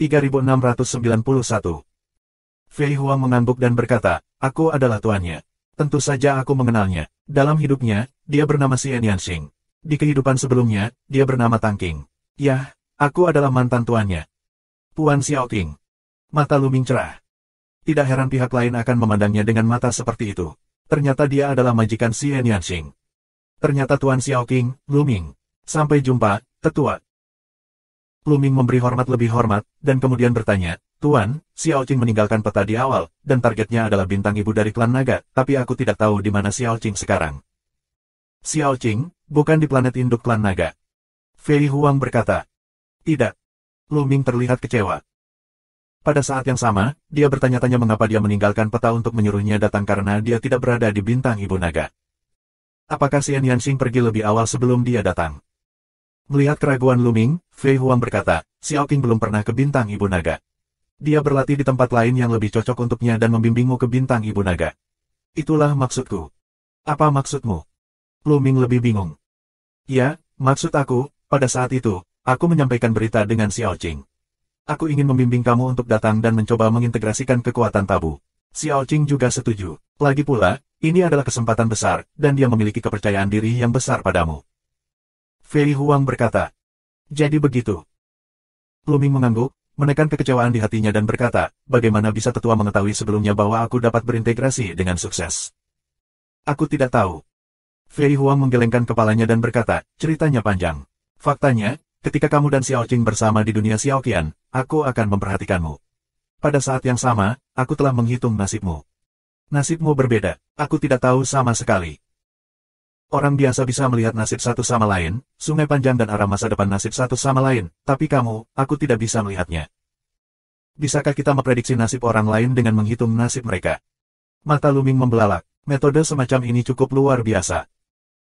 3691. Fei Huang mengangguk dan berkata, aku adalah tuannya. Tentu saja aku mengenalnya. Dalam hidupnya, dia bernama Xian Yanxing. Di kehidupan sebelumnya, dia bernama Tang Qing. Yah, aku adalah mantan tuannya. Puan Xiaoqing. Mata Lu Ming cerah. Tidak heran pihak lain akan memandangnya dengan mata seperti itu. Ternyata dia adalah majikan Xian Yanxing. Ternyata Tuan Xiaoqing, Lu Ming. Sampai jumpa, tetua. Lu Ming memberi hormat lebih hormat, dan kemudian bertanya, Tuan, Xiaoqing meninggalkan peta di awal, dan targetnya adalah bintang ibu dari klan naga, tapi aku tidak tahu di mana Xiaoqing sekarang. Xiaoqing, bukan di planet induk klan naga. Fei Huang berkata. Tidak. Lu Ming terlihat kecewa. Pada saat yang sama, dia bertanya-tanya mengapa dia meninggalkan peta untuk menyuruhnya datang karena dia tidak berada di bintang ibu naga. Apakah Xian Yanxing pergi lebih awal sebelum dia datang? Melihat keraguan Lu Ming, Fei Huang berkata, Xiaoqing belum pernah ke bintang ibu naga. Dia berlatih di tempat lain yang lebih cocok untuknya dan membimbingmu ke bintang ibu naga. Itulah maksudku. Apa maksudmu? Lu Ming lebih bingung. Ya, maksud aku, pada saat itu, aku menyampaikan berita dengan Xiaoqing. Aku ingin membimbing kamu untuk datang dan mencoba mengintegrasikan kekuatan tabu. Xiaoqing juga setuju. Lagi pula, ini adalah kesempatan besar, dan dia memiliki kepercayaan diri yang besar padamu. Fei Huang berkata. Jadi begitu. Lu Ming mengangguk, menekan kekecewaan di hatinya dan berkata, bagaimana bisa tetua mengetahui sebelumnya bahwa aku dapat berintegrasi dengan sukses? Aku tidak tahu. Fei Huang menggelengkan kepalanya dan berkata, ceritanya panjang. Faktanya, ketika kamu dan Xiaoqing bersama di dunia Xiaoqian, aku akan memperhatikanmu. Pada saat yang sama, aku telah menghitung nasibmu. Nasibmu berbeda, aku tidak tahu sama sekali. Orang biasa bisa melihat nasib satu sama lain, sungai panjang dan arah masa depan nasib satu sama lain, tapi kamu, aku tidak bisa melihatnya. Bisakah kita memprediksi nasib orang lain dengan menghitung nasib mereka? Mata Lu Ming membelalak, metode semacam ini cukup luar biasa.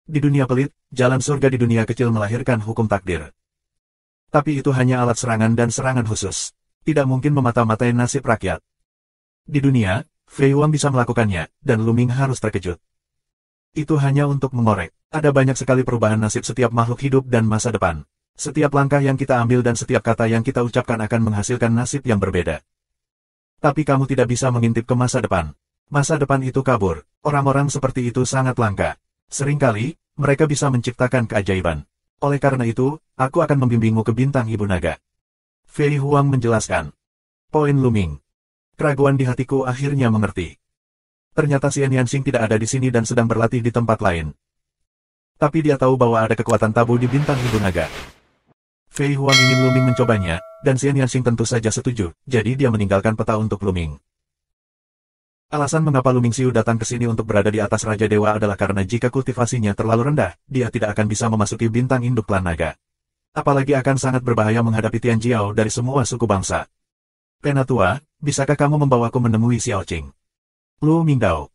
Di dunia pelit, jalan surga di dunia kecil melahirkan hukum takdir. Tapi itu hanya alat serangan dan serangan khusus. Tidak mungkin memata-matai nasib rakyat. Di dunia, Fei Huang bisa melakukannya, dan Lu Ming harus terkejut. Itu hanya untuk mengorek. Ada banyak sekali perubahan nasib setiap makhluk hidup dan masa depan. Setiap langkah yang kita ambil dan setiap kata yang kita ucapkan akan menghasilkan nasib yang berbeda. Tapi kamu tidak bisa mengintip ke masa depan. Masa depan itu kabur. Orang-orang seperti itu sangat langka. Seringkali, mereka bisa menciptakan keajaiban. Oleh karena itu, aku akan membimbingmu ke bintang ibu naga. Fei Huang menjelaskan. Poin Lu Ming. Keraguan di hatiku akhirnya mengerti. Ternyata Xian Yanxing tidak ada di sini dan sedang berlatih di tempat lain. Tapi dia tahu bahwa ada kekuatan tabu di bintang ibu naga. Fei Huang ingin Lu Ming mencobanya, dan Xian Yanxing tentu saja setuju, jadi dia meninggalkan peta untuk Lu Ming. Alasan mengapa Lu Mingxiu datang ke sini untuk berada di atas Raja Dewa adalah karena jika kultivasinya terlalu rendah, dia tidak akan bisa memasuki bintang induk klan naga. Apalagi akan sangat berbahaya menghadapi Tian Jiao dari semua suku bangsa. Penatua, bisakah kamu membawaku menemui Xiaoqing? Lu Mingdao.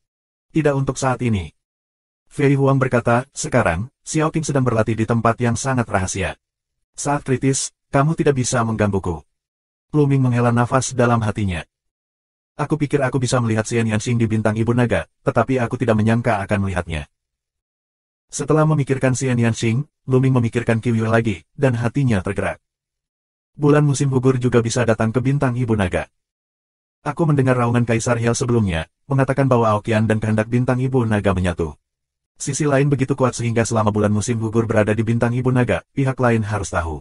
Tidak untuk saat ini. Fei Huang berkata, sekarang, Xiaoqing sedang berlatih di tempat yang sangat rahasia. Saat kritis, kamu tidak bisa menggangguku. Lu Ming menghela nafas dalam hatinya. Aku pikir aku bisa melihat Xian Yanxing di bintang ibu naga, tetapi aku tidak menyangka akan melihatnya. Setelah memikirkan Xian Yanxing, Lu Ming memikirkan Qiu Yue lagi, dan hatinya tergerak. Bulan musim gugur juga bisa datang ke bintang ibu naga. Aku mendengar raungan Kaisar Hiel sebelumnya, mengatakan bahwa Aoqian dan kehendak bintang ibu naga menyatu. Sisi lain begitu kuat sehingga selama bulan musim gugur berada di bintang ibu naga, pihak lain harus tahu.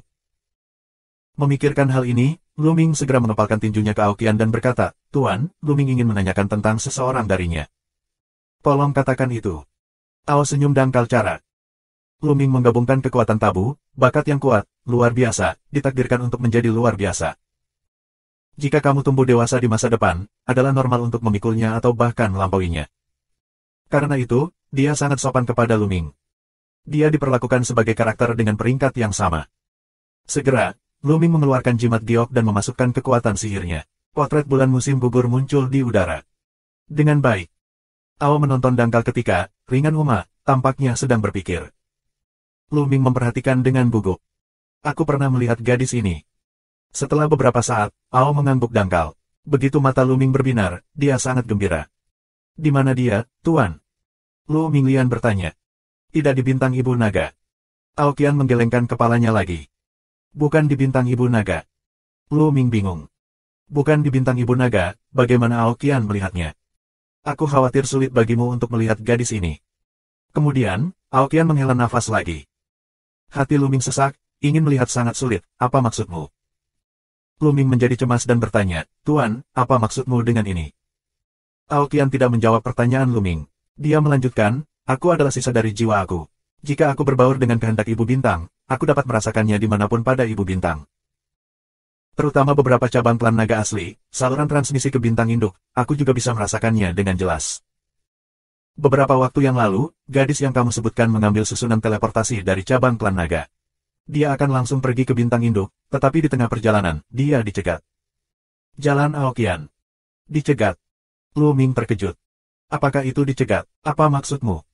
Memikirkan hal ini, Lu Ming segera mengepalkan tinjunya ke Aoqian dan berkata, Tuan, Lu Ming ingin menanyakan tentang seseorang darinya. Tolong katakan itu. Ao senyum dangkal cara. Lu Ming menggabungkan kekuatan tabu, bakat yang kuat, luar biasa, ditakdirkan untuk menjadi luar biasa. Jika kamu tumbuh dewasa di masa depan, adalah normal untuk memikulnya atau bahkan melampauinya. Karena itu, dia sangat sopan kepada Lu Ming. Dia diperlakukan sebagai karakter dengan peringkat yang sama. Segera, Lu Ming mengeluarkan jimat giok dan memasukkan kekuatan sihirnya. Potret bulan musim gugur muncul di udara. Dengan baik. Ao menonton dangkal ketika, ringan Uma, tampaknya sedang berpikir. Lu Ming memperhatikan dengan gugup. Aku pernah melihat gadis ini. Setelah beberapa saat, Ao mengangguk dangkal. Begitu mata Lu Ming berbinar, dia sangat gembira. Di mana dia, Tuan? Lu Minglian bertanya. Tidak di bintang ibu naga. Aoqian menggelengkan kepalanya lagi. Bukan di bintang ibu naga. Lu Ming bingung. Bukan di bintang ibu naga, bagaimana Aoqian melihatnya? Aku khawatir sulit bagimu untuk melihat gadis ini. Kemudian, Aoqian menghela nafas lagi. Hati Lu Ming sesak, ingin melihat sangat sulit, apa maksudmu? Lu Ming menjadi cemas dan bertanya, Tuan, apa maksudmu dengan ini? Aoqian tidak menjawab pertanyaan Lu Ming. Dia melanjutkan, aku adalah sisa dari jiwa aku. Jika aku berbaur dengan kehendak Ibu Bintang, aku dapat merasakannya dimanapun pada Ibu Bintang. Terutama beberapa cabang klan naga asli, saluran transmisi ke bintang induk, aku juga bisa merasakannya dengan jelas. Beberapa waktu yang lalu, gadis yang kamu sebutkan mengambil susunan teleportasi dari cabang klan naga. Dia akan langsung pergi ke bintang induk, tetapi di tengah perjalanan, dia dicegat. Jalan Aoqian. Dicegat. Lu Ming terkejut. Apakah itu dicegat? Apa maksudmu?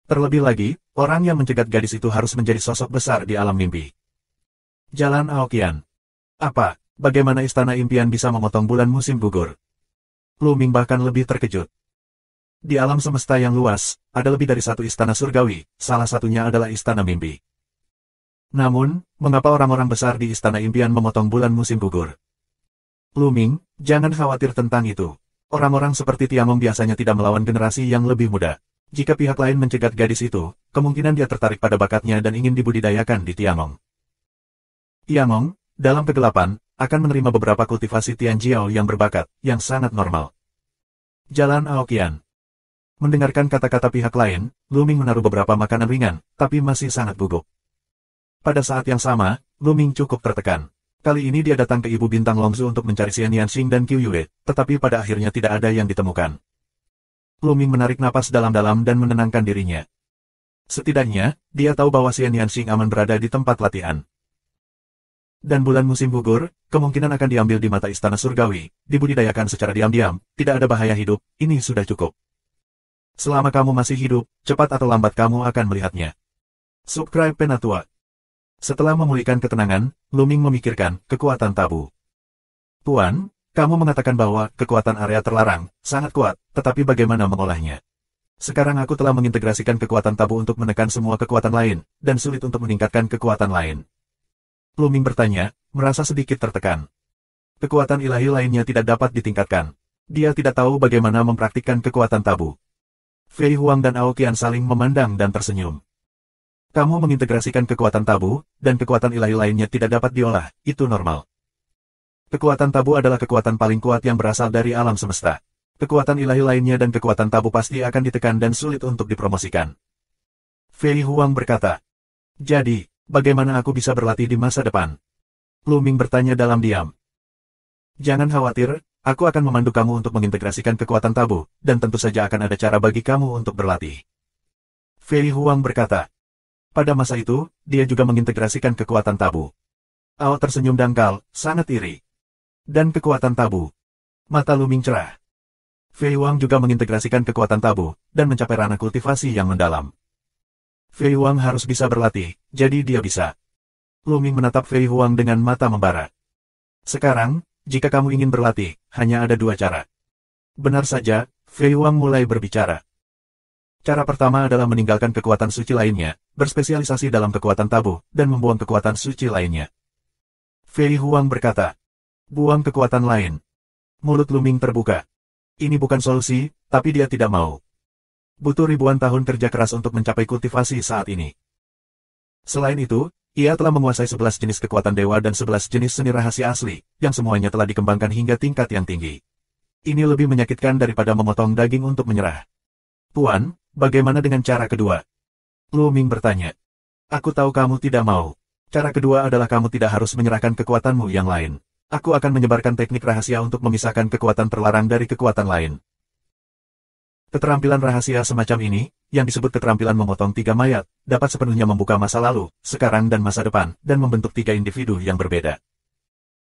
Terlebih lagi, orang yang mencegat gadis itu harus menjadi sosok besar di alam mimpi. Jalan Aoqian. Apa? Bagaimana istana impian bisa memotong bulan musim gugur? Lu Ming bahkan lebih terkejut. Di alam semesta yang luas, ada lebih dari satu istana surgawi, salah satunya adalah istana mimpi. Namun, mengapa orang-orang besar di istana impian memotong bulan musim gugur? Lu Ming, jangan khawatir tentang itu. Orang-orang seperti Tiamong biasanya tidak melawan generasi yang lebih muda. Jika pihak lain mencegat gadis itu, kemungkinan dia tertarik pada bakatnya dan ingin dibudidayakan di Tiamong. Tiamong, dalam kegelapan, akan menerima beberapa kultivasi Tianjiao yang berbakat, yang sangat normal. Jalan Aoqian. Mendengarkan kata-kata pihak lain, Lu Ming menaruh beberapa makanan ringan, tapi masih sangat gugup. Pada saat yang sama, Lu Ming cukup tertekan. Kali ini dia datang ke Ibu Bintang Longzu untuk mencari Xian Yanxing dan Qiu Yue, tetapi pada akhirnya tidak ada yang ditemukan. Lu Ming menarik napas dalam-dalam dan menenangkan dirinya. Setidaknya, dia tahu bahwa Xian Yanxing aman berada di tempat latihan. Dan bulan musim gugur, kemungkinan akan diambil di mata istana surgawi, dibudidayakan secara diam-diam, tidak ada bahaya hidup, ini sudah cukup. Selama kamu masih hidup, cepat atau lambat kamu akan melihatnya. Subscribe Penatua. Setelah memulihkan ketenangan, Lu Ming memikirkan kekuatan tabu. Tuan, kamu mengatakan bahwa kekuatan area terlarang sangat kuat, tetapi bagaimana mengolahnya? Sekarang aku telah mengintegrasikan kekuatan tabu untuk menekan semua kekuatan lain, dan sulit untuk meningkatkan kekuatan lain. Lu Ming bertanya, merasa sedikit tertekan. Kekuatan ilahi lainnya tidak dapat ditingkatkan. Dia tidak tahu bagaimana mempraktikkan kekuatan tabu. Fei Huang dan Aoqian saling memandang dan tersenyum. Kamu mengintegrasikan kekuatan tabu, dan kekuatan ilahi lainnya tidak dapat diolah, itu normal. Kekuatan tabu adalah kekuatan paling kuat yang berasal dari alam semesta. Kekuatan ilahi lainnya dan kekuatan tabu pasti akan ditekan dan sulit untuk dipromosikan. Fei Huang berkata. Jadi, bagaimana aku bisa berlatih di masa depan? Lu Ming bertanya dalam diam. Jangan khawatir, aku akan memandu kamu untuk mengintegrasikan kekuatan tabu, dan tentu saja akan ada cara bagi kamu untuk berlatih. Fei Huang berkata. Pada masa itu, dia juga mengintegrasikan kekuatan tabu. Ao tersenyum dangkal, sangat iri. Dan kekuatan tabu. Mata Lu Ming cerah. Fei Huang juga mengintegrasikan kekuatan tabu, dan mencapai ranah kultivasi yang mendalam. Fei Huang harus bisa berlatih, jadi dia bisa. Lu Ming menatap Fei Huang dengan mata membara. Sekarang, jika kamu ingin berlatih, hanya ada dua cara. Benar saja, Fei Huang mulai berbicara. Cara pertama adalah meninggalkan kekuatan suci lainnya, berspesialisasi dalam kekuatan tabu, dan membuang kekuatan suci lainnya. Fei Huang berkata, buang kekuatan lain. Mulut Lu Ming terbuka. Ini bukan solusi, tapi dia tidak mau. Butuh ribuan tahun kerja keras untuk mencapai kultivasi saat ini. Selain itu, ia telah menguasai 11 jenis kekuatan dewa dan 11 jenis seni rahasia asli, yang semuanya telah dikembangkan hingga tingkat yang tinggi. Ini lebih menyakitkan daripada memotong daging untuk menyerah. Tuan, bagaimana dengan cara kedua? Lu Ming bertanya. Aku tahu kamu tidak mau. Cara kedua adalah kamu tidak harus menyerahkan kekuatanmu yang lain. Aku akan menyebarkan teknik rahasia untuk memisahkan kekuatan terlarang dari kekuatan lain. Keterampilan rahasia semacam ini, yang disebut keterampilan memotong 3 mayat, dapat sepenuhnya membuka masa lalu, sekarang dan masa depan, dan membentuk 3 individu yang berbeda.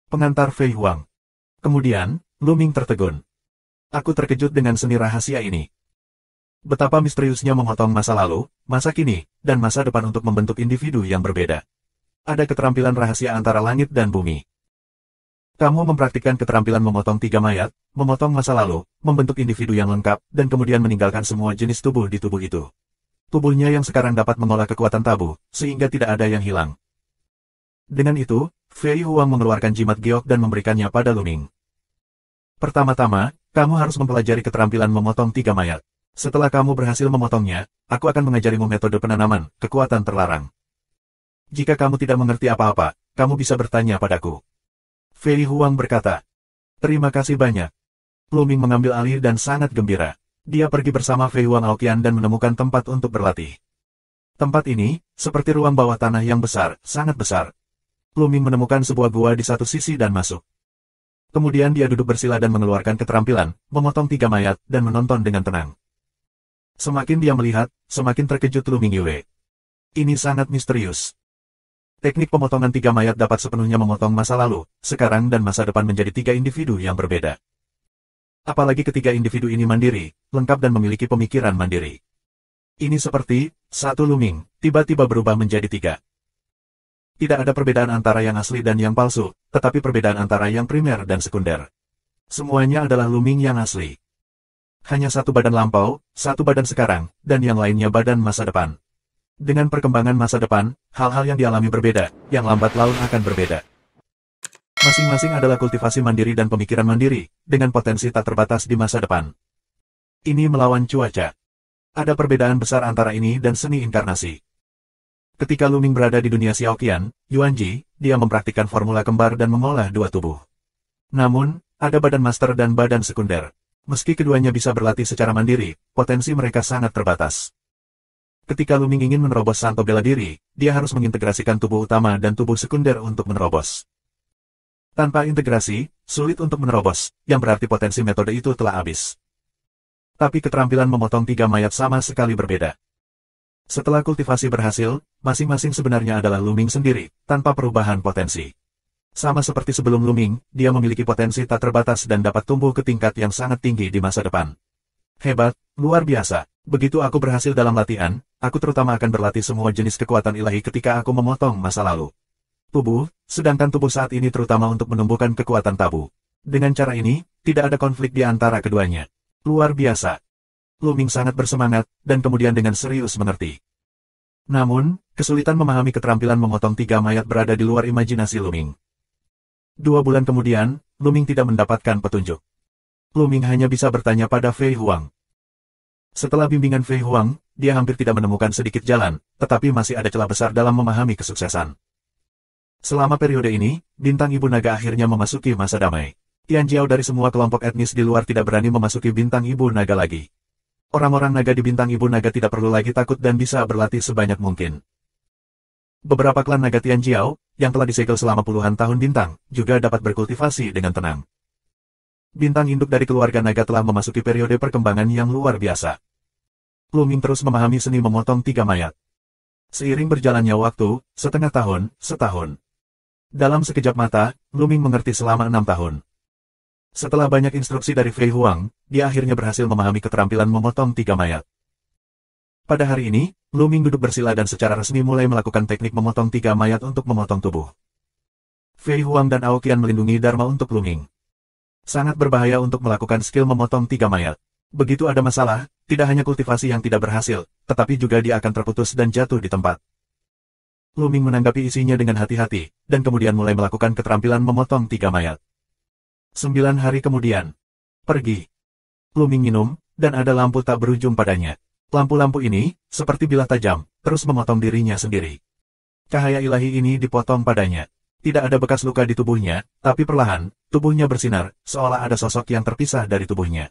Pengantar Fei Huang. Kemudian, Lu Ming tertegun. Aku terkejut dengan seni rahasia ini. Betapa misteriusnya memotong masa lalu, masa kini, dan masa depan untuk membentuk individu yang berbeda. Ada keterampilan rahasia antara langit dan bumi. Kamu mempraktikkan keterampilan memotong 3 mayat, memotong masa lalu, membentuk individu yang lengkap, dan kemudian meninggalkan semua jenis tubuh di tubuh itu. Tubuhnya yang sekarang dapat mengolah kekuatan tabu, sehingga tidak ada yang hilang. Dengan itu, Fei Huang mengeluarkan jimat giok dan memberikannya pada Luming. Pertama-tama, kamu harus mempelajari keterampilan memotong 3 mayat. Setelah kamu berhasil memotongnya, aku akan mengajarimu metode penanaman, kekuatan terlarang. Jika kamu tidak mengerti apa-apa, kamu bisa bertanya padaku. Fei Huang berkata. Terima kasih banyak. Luming mengambil alih dan sangat gembira. Dia pergi bersama Fei Huang Aoqian dan menemukan tempat untuk berlatih. Tempat ini, seperti ruang bawah tanah yang besar, sangat besar. Luming menemukan sebuah gua di satu sisi dan masuk. Kemudian dia duduk bersila dan mengeluarkan keterampilan, memotong 3 mayat, dan menonton dengan tenang. Semakin dia melihat, semakin terkejut Luming Yue. Ini sangat misterius. Teknik pemotongan 3 mayat dapat sepenuhnya memotong masa lalu, sekarang dan masa depan menjadi 3 individu yang berbeda. Apalagi ketiga individu ini mandiri, lengkap dan memiliki pemikiran mandiri. Ini seperti, satu Luming, tiba-tiba berubah menjadi 3. Tidak ada perbedaan antara yang asli dan yang palsu, tetapi perbedaan antara yang primer dan sekunder. Semuanya adalah Luming yang asli. Hanya satu badan lampau, satu badan sekarang, dan yang lainnya badan masa depan. Dengan perkembangan masa depan, hal-hal yang dialami berbeda, yang lambat laun akan berbeda. Masing-masing adalah kultivasi mandiri dan pemikiran mandiri, dengan potensi tak terbatas di masa depan. Ini melawan cuaca. Ada perbedaan besar antara ini dan seni inkarnasi. Ketika Luming berada di dunia Xiaoqian, Yuanji, dia mempraktikkan formula kembar dan mengolah 2 tubuh. Namun, ada badan master dan badan sekunder. Meski keduanya bisa berlatih secara mandiri, potensi mereka sangat terbatas. Ketika Luming ingin menerobos Santo bela diri, dia harus mengintegrasikan tubuh utama dan tubuh sekunder untuk menerobos. Tanpa integrasi, sulit untuk menerobos, yang berarti potensi metode itu telah habis. Tapi keterampilan memotong 3 mayat sama sekali berbeda. Setelah kultivasi berhasil, masing-masing sebenarnya adalah Luming sendiri, tanpa perubahan potensi. Sama seperti sebelum Luming, dia memiliki potensi tak terbatas dan dapat tumbuh ke tingkat yang sangat tinggi di masa depan. Hebat, luar biasa. Begitu aku berhasil dalam latihan, aku terutama akan berlatih semua jenis kekuatan ilahi ketika aku memotong masa lalu. Tubuh, sedangkan tubuh saat ini terutama untuk menumbuhkan kekuatan tabu. Dengan cara ini, tidak ada konflik di antara keduanya. Luar biasa. Luming sangat bersemangat, dan kemudian dengan serius mengerti. Namun, kesulitan memahami keterampilan memotong 3 mayat berada di luar imajinasi Luming. 2 bulan kemudian, Luming tidak mendapatkan petunjuk. Luming hanya bisa bertanya pada Fei Huang. Setelah bimbingan Fei Huang, dia hampir tidak menemukan sedikit jalan, tetapi masih ada celah besar dalam memahami kesuksesan. Selama periode ini, bintang ibu naga akhirnya memasuki masa damai. Tianjiao dari semua kelompok etnis di luar tidak berani memasuki bintang ibu naga lagi. Orang-orang naga di bintang ibu naga tidak perlu lagi takut dan bisa berlatih sebanyak mungkin. Beberapa klan naga Tianjiao, yang telah disegel selama puluhan tahun bintang, juga dapat berkultivasi dengan tenang. Bintang induk dari keluarga naga telah memasuki periode perkembangan yang luar biasa. Luming terus memahami seni memotong 3 mayat. Seiring berjalannya waktu, setahun. Dalam sekejap mata, Luming mengerti selama 6 tahun. Setelah banyak instruksi dari Fei Huang, dia akhirnya berhasil memahami keterampilan memotong 3 mayat. Pada hari ini, Luming duduk bersila dan secara resmi mulai melakukan teknik memotong 3 mayat untuk memotong tubuh. Fei Huang dan Aoqian melindungi Dharma untuk Luming. Sangat berbahaya untuk melakukan skill memotong 3 mayat. Begitu ada masalah, tidak hanya kultivasi yang tidak berhasil, tetapi juga dia akan terputus dan jatuh di tempat. Luming menanggapi isinya dengan hati-hati, dan kemudian mulai melakukan keterampilan memotong 3 mayat. 9 hari kemudian. Pergi. Luming minum, dan ada lampu tak berujung padanya. Lampu-lampu ini, seperti bilah tajam, terus memotong dirinya sendiri. Cahaya ilahi ini dipotong padanya. Tidak ada bekas luka di tubuhnya, tapi perlahan, tubuhnya bersinar, seolah ada sosok yang terpisah dari tubuhnya.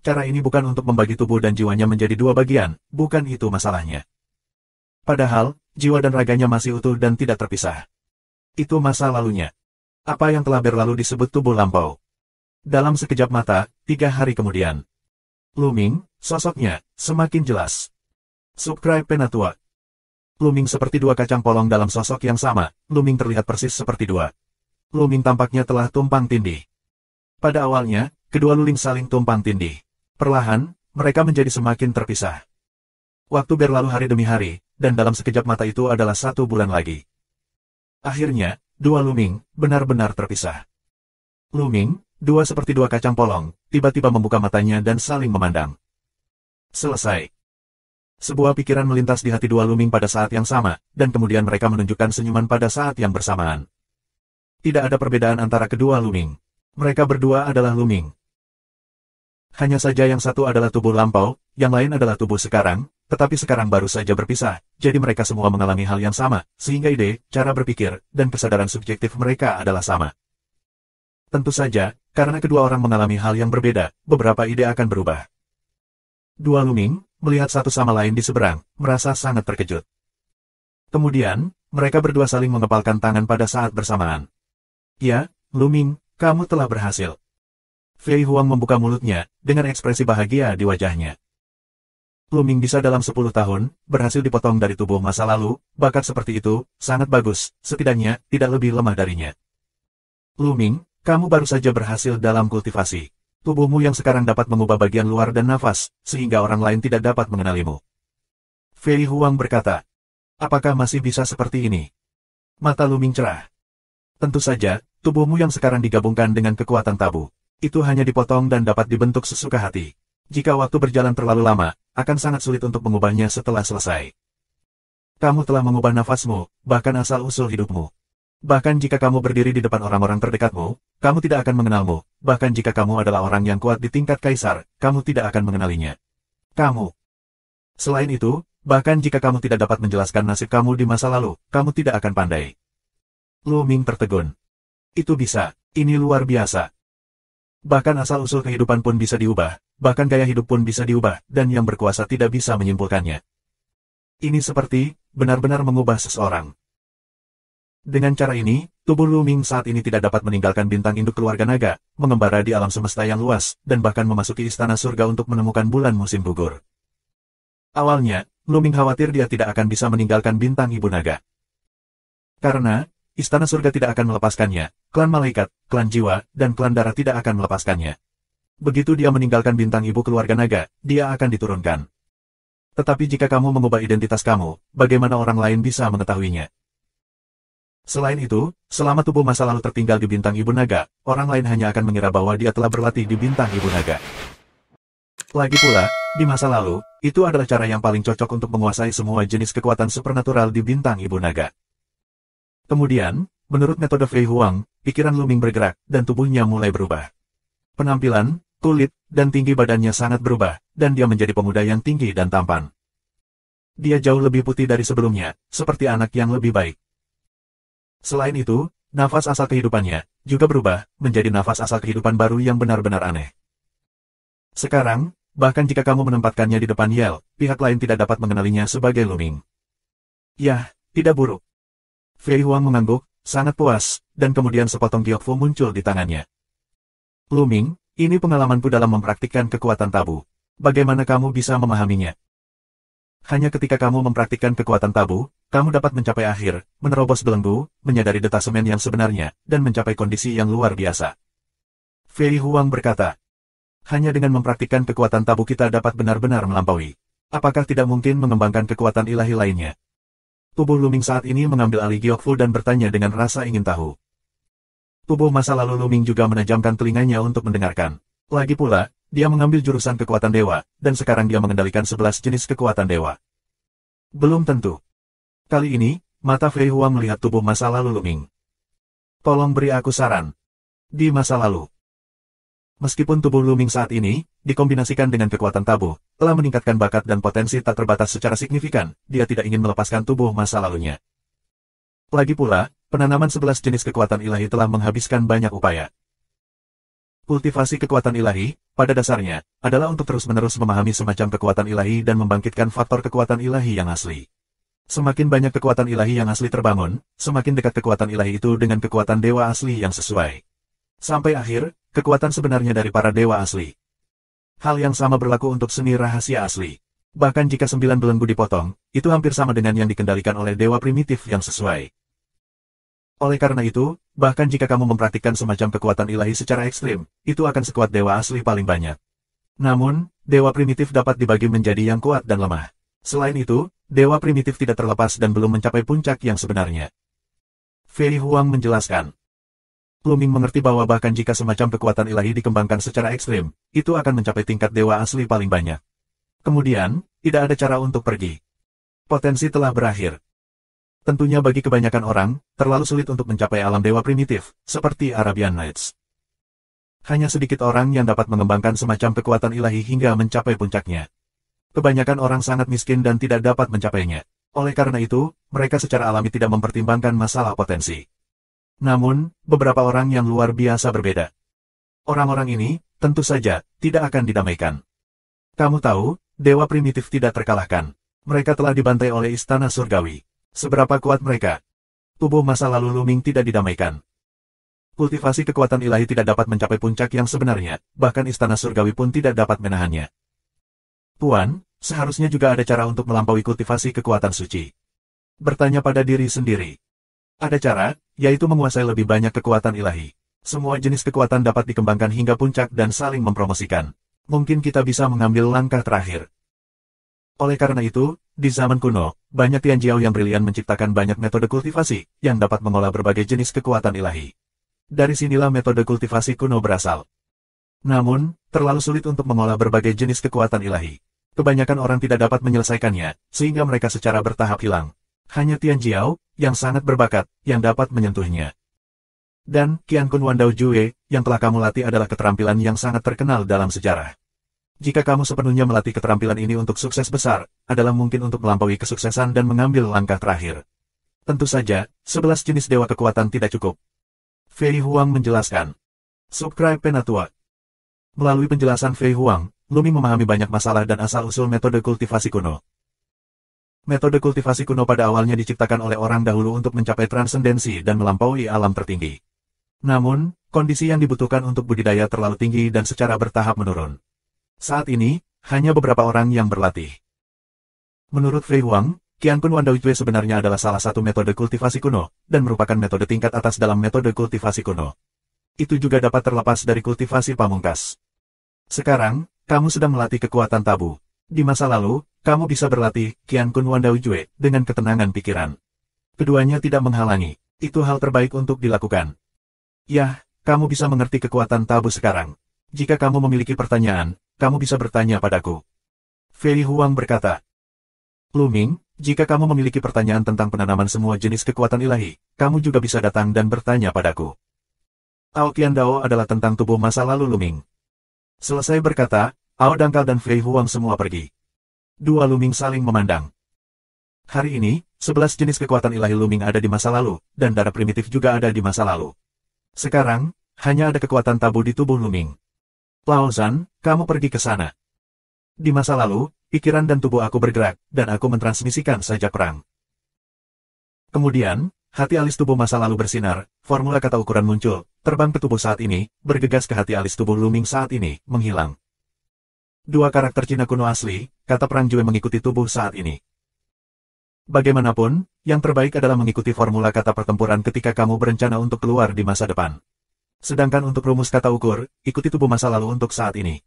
Cara ini bukan untuk membagi tubuh dan jiwanya menjadi 2 bagian, bukan itu masalahnya. Padahal, jiwa dan raganya masih utuh dan tidak terpisah. Itu masa lalunya. Apa yang telah berlalu disebut tubuh lampau. Dalam sekejap mata, 3 hari kemudian. Luming, sosoknya, semakin jelas. Subscribe Penatua. Luming seperti 2 kacang polong dalam sosok yang sama, Luming terlihat persis seperti 2. Luming tampaknya telah tumpang tindih. Pada awalnya, kedua Luming saling tumpang tindih. Perlahan, mereka menjadi semakin terpisah. Waktu berlalu hari demi hari, dan dalam sekejap mata itu adalah 1 bulan lagi. Akhirnya, 2 Luming benar-benar terpisah. Luming, 2 seperti 2 kacang polong, tiba-tiba membuka matanya dan saling memandang. Selesai. Sebuah pikiran melintas di hati 2 Luming pada saat yang sama, dan kemudian mereka menunjukkan senyuman pada saat yang bersamaan. Tidak ada perbedaan antara kedua Luming. Mereka berdua adalah Luming. Hanya saja yang satu adalah tubuh lampau, yang lain adalah tubuh sekarang, tetapi sekarang baru saja berpisah, jadi mereka semua mengalami hal yang sama, sehingga ide, cara berpikir, dan kesadaran subjektif mereka adalah sama. Tentu saja, karena kedua orang mengalami hal yang berbeda, beberapa ide akan berubah. Dua Luming, melihat satu sama lain di seberang, merasa sangat terkejut. Kemudian, mereka berdua saling mengepalkan tangan pada saat bersamaan. Ya, Luming, kamu telah berhasil. Fei Huang membuka mulutnya, dengan ekspresi bahagia di wajahnya. Luming bisa dalam 10 tahun, berhasil dipotong dari tubuh masa lalu, bakat seperti itu, sangat bagus, setidaknya, tidak lebih lemah darinya. Luming, kamu baru saja berhasil dalam kultivasi. Tubuhmu yang sekarang dapat mengubah bagian luar dan nafas, sehingga orang lain tidak dapat mengenalimu. Fei Huang berkata, apakah masih bisa seperti ini? Mata Luming cerah. Tentu saja, tubuhmu yang sekarang digabungkan dengan kekuatan tabu. Itu hanya dipotong dan dapat dibentuk sesuka hati. Jika waktu berjalan terlalu lama, akan sangat sulit untuk mengubahnya setelah selesai. Kamu telah mengubah nafasmu, bahkan asal-usul hidupmu. Bahkan jika kamu berdiri di depan orang-orang terdekatmu, kamu tidak akan mengenalmu. Bahkan jika kamu adalah orang yang kuat di tingkat kaisar, kamu tidak akan mengenalinya. Kamu. Selain itu, bahkan jika kamu tidak dapat menjelaskan nasib kamu di masa lalu, kamu tidak akan pandai. Luming tertegun. Itu bisa, ini luar biasa. Bahkan asal-usul kehidupan pun bisa diubah, bahkan gaya hidup pun bisa diubah, dan yang berkuasa tidak bisa menyimpulkannya. Ini seperti, benar-benar mengubah seseorang. Dengan cara ini, tubuh Luming saat ini tidak dapat meninggalkan bintang induk keluarga naga, mengembara di alam semesta yang luas, dan bahkan memasuki istana surga untuk menemukan bulan musim gugur. Awalnya, Luming khawatir dia tidak akan bisa meninggalkan bintang ibu naga. Karena, istana surga tidak akan melepaskannya, klan malaikat, klan jiwa, dan klan darah tidak akan melepaskannya. Begitu dia meninggalkan bintang ibu keluarga naga, dia akan diturunkan. Tetapi jika kamu mengubah identitas kamu, bagaimana orang lain bisa mengetahuinya? Selain itu, selama tubuh masa lalu tertinggal di bintang ibu naga, orang lain hanya akan mengira bahwa dia telah berlatih di bintang ibu naga. Lagi pula, di masa lalu, itu adalah cara yang paling cocok untuk menguasai semua jenis kekuatan supernatural di bintang ibu naga. Kemudian, menurut metode Fei Huang, pikiran Luming bergerak, dan tubuhnya mulai berubah. Penampilan, kulit, dan tinggi badannya sangat berubah, dan dia menjadi pemuda yang tinggi dan tampan. Dia jauh lebih putih dari sebelumnya, seperti anak yang lebih baik. Selain itu, nafas asal kehidupannya juga berubah, menjadi nafas asal kehidupan baru yang benar-benar aneh. Sekarang, bahkan jika kamu menempatkannya di depan Yel, pihak lain tidak dapat mengenalinya sebagai Luming. Yah, tidak buruk. Fei Huang mengangguk, sangat puas, dan kemudian sepotong Gyokfu muncul di tangannya. Luming, ini pengalamanku dalam mempraktikkan kekuatan tabu. Bagaimana kamu bisa memahaminya? Hanya ketika kamu mempraktikkan kekuatan tabu, kamu dapat mencapai akhir, menerobos belenggu, menyadari detasemen yang sebenarnya, dan mencapai kondisi yang luar biasa. Fei Huang berkata, hanya dengan mempraktikkan kekuatan tabu kita dapat benar-benar melampaui. Apakah tidak mungkin mengembangkan kekuatan ilahi lainnya? Tubuh Luming saat ini mengambil alih Gyokfu dan bertanya dengan rasa ingin tahu. Tubuh masa lalu Luming juga menajamkan telinganya untuk mendengarkan. Lagi pula, dia mengambil jurusan kekuatan dewa, dan sekarang dia mengendalikan 11 jenis kekuatan dewa. Belum tentu. Kali ini, mata Fei Huang melihat tubuh masa lalu Luming. Tolong beri aku saran. Di masa lalu. Meskipun tubuh Luming saat ini, dikombinasikan dengan kekuatan tabu, telah meningkatkan bakat dan potensi tak terbatas secara signifikan, dia tidak ingin melepaskan tubuh masa lalunya. Lagi pula, penanaman 11 jenis kekuatan ilahi telah menghabiskan banyak upaya. Kultivasi kekuatan ilahi, pada dasarnya, adalah untuk terus-menerus memahami semacam kekuatan ilahi dan membangkitkan faktor kekuatan ilahi yang asli. Semakin banyak kekuatan ilahi yang asli terbangun, semakin dekat kekuatan ilahi itu dengan kekuatan dewa asli yang sesuai. Sampai akhir, kekuatan sebenarnya dari para dewa asli. Hal yang sama berlaku untuk seni rahasia asli. Bahkan jika 9 belenggu dipotong, itu hampir sama dengan yang dikendalikan oleh dewa primitif yang sesuai. Oleh karena itu, bahkan jika kamu mempraktikkan semacam kekuatan ilahi secara ekstrim, itu akan sekuat dewa asli paling banyak. Namun, dewa primitif dapat dibagi menjadi yang kuat dan lemah. Selain itu, dewa primitif tidak terlepas dan belum mencapai puncak yang sebenarnya. Fei Huang menjelaskan. Luming mengerti bahwa bahkan jika semacam kekuatan ilahi dikembangkan secara ekstrim, itu akan mencapai tingkat dewa asli paling banyak. Kemudian, tidak ada cara untuk pergi. Potensi telah berakhir. Tentunya bagi kebanyakan orang, terlalu sulit untuk mencapai alam dewa primitif, seperti Arabian Nights. Hanya sedikit orang yang dapat mengembangkan semacam kekuatan ilahi hingga mencapai puncaknya. Kebanyakan orang sangat miskin dan tidak dapat mencapainya. Oleh karena itu, mereka secara alami tidak mempertimbangkan masalah potensi. Namun, beberapa orang yang luar biasa berbeda. Orang-orang ini, tentu saja, tidak akan didamaikan. Kamu tahu, dewa primitif tidak terkalahkan. Mereka telah dibantai oleh istana surgawi. Seberapa kuat mereka? Tubuh masa lalu Luming tidak didamaikan. Kultivasi kekuatan ilahi tidak dapat mencapai puncak yang sebenarnya, bahkan istana surgawi pun tidak dapat menahannya. Tuan, seharusnya juga ada cara untuk melampaui kultivasi kekuatan suci. Bertanya pada diri sendiri. Ada cara, yaitu menguasai lebih banyak kekuatan ilahi. Semua jenis kekuatan dapat dikembangkan hingga puncak dan saling mempromosikan. Mungkin kita bisa mengambil langkah terakhir. Oleh karena itu, di zaman kuno, banyak Tianjiao yang brilian menciptakan banyak metode kultivasi, yang dapat mengolah berbagai jenis kekuatan ilahi. Dari sinilah metode kultivasi kuno berasal. Namun, terlalu sulit untuk mengolah berbagai jenis kekuatan ilahi. Kebanyakan orang tidak dapat menyelesaikannya, sehingga mereka secara bertahap hilang. Hanya Tianjiao, yang sangat berbakat, yang dapat menyentuhnya. Dan, Qian Kun Wandao Jue, yang telah kamu latih adalah keterampilan yang sangat terkenal dalam sejarah. Jika kamu sepenuhnya melatih keterampilan ini untuk sukses besar, adalah mungkin untuk melampaui kesuksesan dan mengambil langkah terakhir. Tentu saja, 11 jenis dewa kekuatan tidak cukup. Fei Huang menjelaskan. Subscribe Penatua. Melalui penjelasan Fei Huang, Luming memahami banyak masalah dan asal-usul metode kultivasi kuno. Metode kultivasi kuno pada awalnya diciptakan oleh orang dahulu untuk mencapai transendensi dan melampaui alam tertinggi. Namun, kondisi yang dibutuhkan untuk budidaya terlalu tinggi dan secara bertahap menurun. Saat ini, hanya beberapa orang yang berlatih. Menurut Fei Huang, Qian Kun Wandao Jue sebenarnya adalah salah satu metode kultivasi kuno, dan merupakan metode tingkat atas dalam metode kultivasi kuno. Itu juga dapat terlepas dari kultivasi pamungkas. Sekarang, kamu sedang melatih kekuatan tabu. Di masa lalu, kamu bisa berlatih Qian Kun Wandao Jue dengan ketenangan pikiran. Keduanya tidak menghalangi. Itu hal terbaik untuk dilakukan. Yah, kamu bisa mengerti kekuatan tabu sekarang. Jika kamu memiliki pertanyaan, kamu bisa bertanya padaku. Fei Huang berkata. Luming, jika kamu memiliki pertanyaan tentang penanaman semua jenis kekuatan ilahi, kamu juga bisa datang dan bertanya padaku. Ao Qiandao adalah tentang tubuh masa lalu Luming. Selesai berkata, Ao Dangkal dan Fei Huang semua pergi. Dua Luming saling memandang. Hari ini, 11 jenis kekuatan ilahi Luming ada di masa lalu, dan darah primitif juga ada di masa lalu. Sekarang, hanya ada kekuatan tabu di tubuh Luming. Lao Zhan, kamu pergi ke sana. Di masa lalu, pikiran dan tubuh aku bergerak, dan aku mentransmisikan sajak perang. Kemudian, hati alis tubuh masa lalu bersinar, formula kata ukuran muncul, terbang ke tubuh saat ini, bergegas ke hati alis tubuh Luming saat ini, menghilang. Dua karakter Cina kuno asli, kata perang Jue mengikuti tubuh saat ini. Bagaimanapun, yang terbaik adalah mengikuti formula kata pertempuran ketika kamu berencana untuk keluar di masa depan. Sedangkan untuk rumus kata ukur, ikuti tubuh masa lalu untuk saat ini.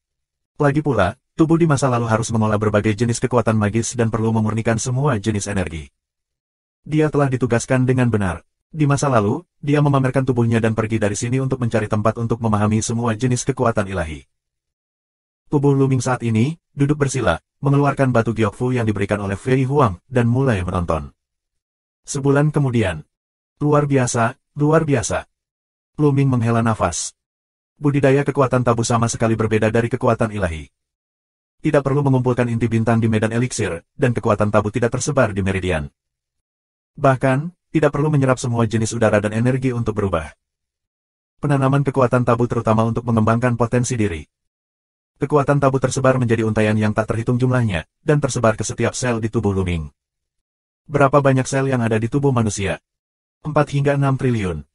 Lagi pula, tubuh di masa lalu harus mengolah berbagai jenis kekuatan magis dan perlu memurnikan semua jenis energi. Dia telah ditugaskan dengan benar. Di masa lalu, dia memamerkan tubuhnya dan pergi dari sini untuk mencari tempat untuk memahami semua jenis kekuatan ilahi. Tubuh Luming saat ini, duduk bersila, mengeluarkan batu Gyokfu yang diberikan oleh Fei Huang, dan mulai menonton. Sebulan kemudian. Luar biasa, luar biasa. Luming menghela nafas. Budidaya kekuatan tabu sama sekali berbeda dari kekuatan ilahi. Tidak perlu mengumpulkan inti bintang di medan eliksir, dan kekuatan tabu tidak tersebar di meridian. Bahkan, tidak perlu menyerap semua jenis udara dan energi untuk berubah. Penanaman kekuatan tabu terutama untuk mengembangkan potensi diri. Kekuatan tabu tersebar menjadi untaian yang tak terhitung jumlahnya, dan tersebar ke setiap sel di tubuh Luming. Berapa banyak sel yang ada di tubuh manusia? 4 hingga 6 triliun.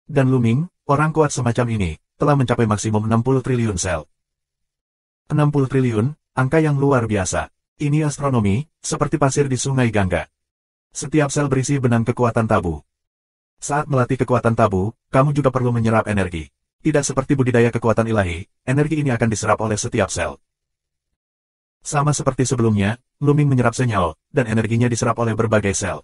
Dan Luming, orang kuat semacam ini, telah mencapai maksimum 60 triliun sel. 60 triliun, angka yang luar biasa. Ini astronomi, seperti pasir di sungai Gangga. Setiap sel berisi benang kekuatan tabu. Saat melatih kekuatan tabu, kamu juga perlu menyerap energi. Tidak seperti budidaya kekuatan ilahi, energi ini akan diserap oleh setiap sel. Sama seperti sebelumnya, Luming menyerap senyawa, dan energinya diserap oleh berbagai sel.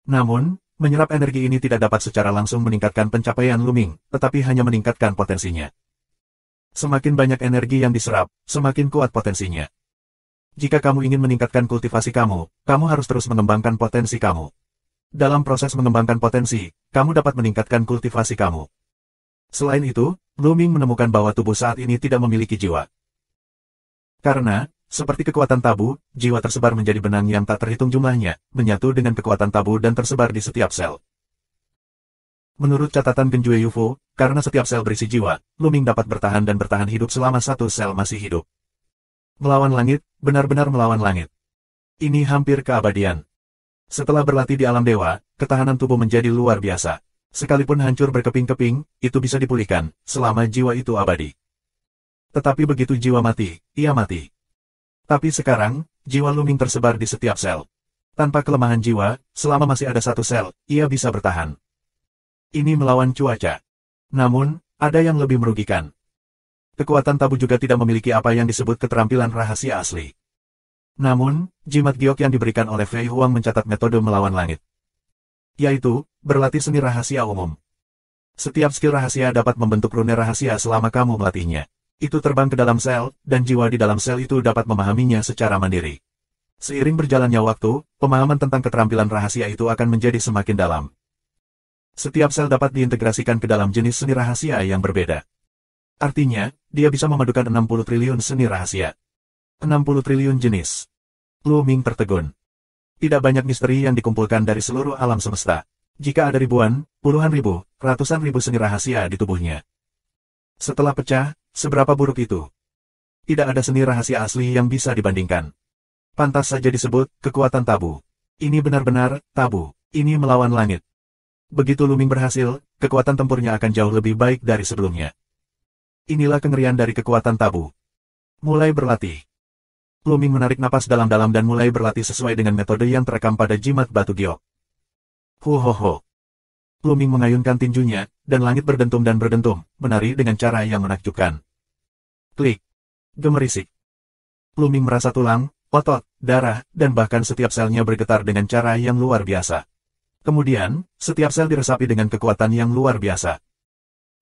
Namun, menyerap energi ini tidak dapat secara langsung meningkatkan pencapaian Luming, tetapi hanya meningkatkan potensinya. Semakin banyak energi yang diserap, semakin kuat potensinya. Jika kamu ingin meningkatkan kultivasi kamu, kamu harus terus mengembangkan potensi kamu. Dalam proses mengembangkan potensi, kamu dapat meningkatkan kultivasi kamu. Selain itu, Lu Ming menemukan bahwa tubuh saat ini tidak memiliki jiwa. Karena, seperti kekuatan tabu, jiwa tersebar menjadi benang yang tak terhitung jumlahnya, menyatu dengan kekuatan tabu dan tersebar di setiap sel. Menurut catatan Genjue Yufo, karena setiap sel berisi jiwa, Lu Ming dapat bertahan dan bertahan hidup selama satu sel masih hidup. Melawan langit, benar-benar melawan langit. Ini hampir keabadian. Setelah berlatih di alam dewa, ketahanan tubuh menjadi luar biasa. Sekalipun hancur berkeping-keping, itu bisa dipulihkan, selama jiwa itu abadi. Tetapi begitu jiwa mati, ia mati. Tapi sekarang, jiwa Lu Ming tersebar di setiap sel. Tanpa kelemahan jiwa, selama masih ada satu sel, ia bisa bertahan. Ini melawan cuaca. Namun, ada yang lebih merugikan. Kekuatan tabu juga tidak memiliki apa yang disebut keterampilan rahasia asli. Namun, jimat giok yang diberikan oleh Fei Huang mencatat metode melawan langit. Yaitu, berlatih seni rahasia umum. Setiap skill rahasia dapat membentuk rune rahasia selama kamu melatihnya. Itu terbang ke dalam sel, dan jiwa di dalam sel itu dapat memahaminya secara mandiri. Seiring berjalannya waktu, pemahaman tentang keterampilan rahasia itu akan menjadi semakin dalam. Setiap sel dapat diintegrasikan ke dalam jenis seni rahasia yang berbeda. Artinya, dia bisa memadukan 60 triliun seni rahasia. 60 triliun jenis. Lu Ming tertegun. Tidak banyak misteri yang dikumpulkan dari seluruh alam semesta. Jika ada ribuan, puluhan ribu, ratusan ribu seni rahasia di tubuhnya. Setelah pecah, seberapa buruk itu? Tidak ada seni rahasia asli yang bisa dibandingkan. Pantas saja disebut kekuatan tabu. Ini benar-benar tabu. Ini melawan langit. Begitu Lu Ming berhasil, kekuatan tempurnya akan jauh lebih baik dari sebelumnya. Inilah kengerian dari kekuatan tabu. Mulai berlatih. Lu Ming menarik napas dalam-dalam dan mulai berlatih sesuai dengan metode yang terekam pada jimat batu giok. Ho. Lu Ming mengayunkan tinjunya, dan langit berdentum dan berdentum, menari dengan cara yang menakjubkan. Klik. Gemerisik. Lu Ming merasa tulang, otot, darah, dan bahkan setiap selnya bergetar dengan cara yang luar biasa. Kemudian, setiap sel diresapi dengan kekuatan yang luar biasa.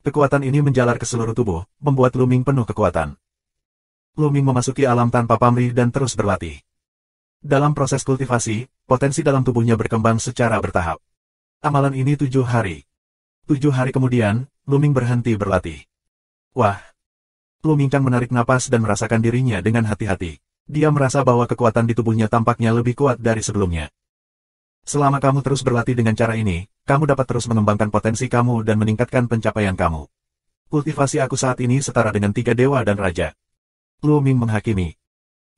Kekuatan ini menjalar ke seluruh tubuh, membuat Lu Ming penuh kekuatan. Lu Ming memasuki alam tanpa pamrih dan terus berlatih. Dalam proses kultivasi, potensi dalam tubuhnya berkembang secara bertahap. Amalan ini 7 hari. 7 hari kemudian, Lu Ming berhenti berlatih. Wah! Lu Ming Chang menarik napas dan merasakan dirinya dengan hati-hati. Dia merasa bahwa kekuatan di tubuhnya tampaknya lebih kuat dari sebelumnya. Selama kamu terus berlatih dengan cara ini, kamu dapat terus mengembangkan potensi kamu dan meningkatkan pencapaian kamu. Kultivasi aku saat ini setara dengan 3 dewa dan raja. Lu Ming menghakimi.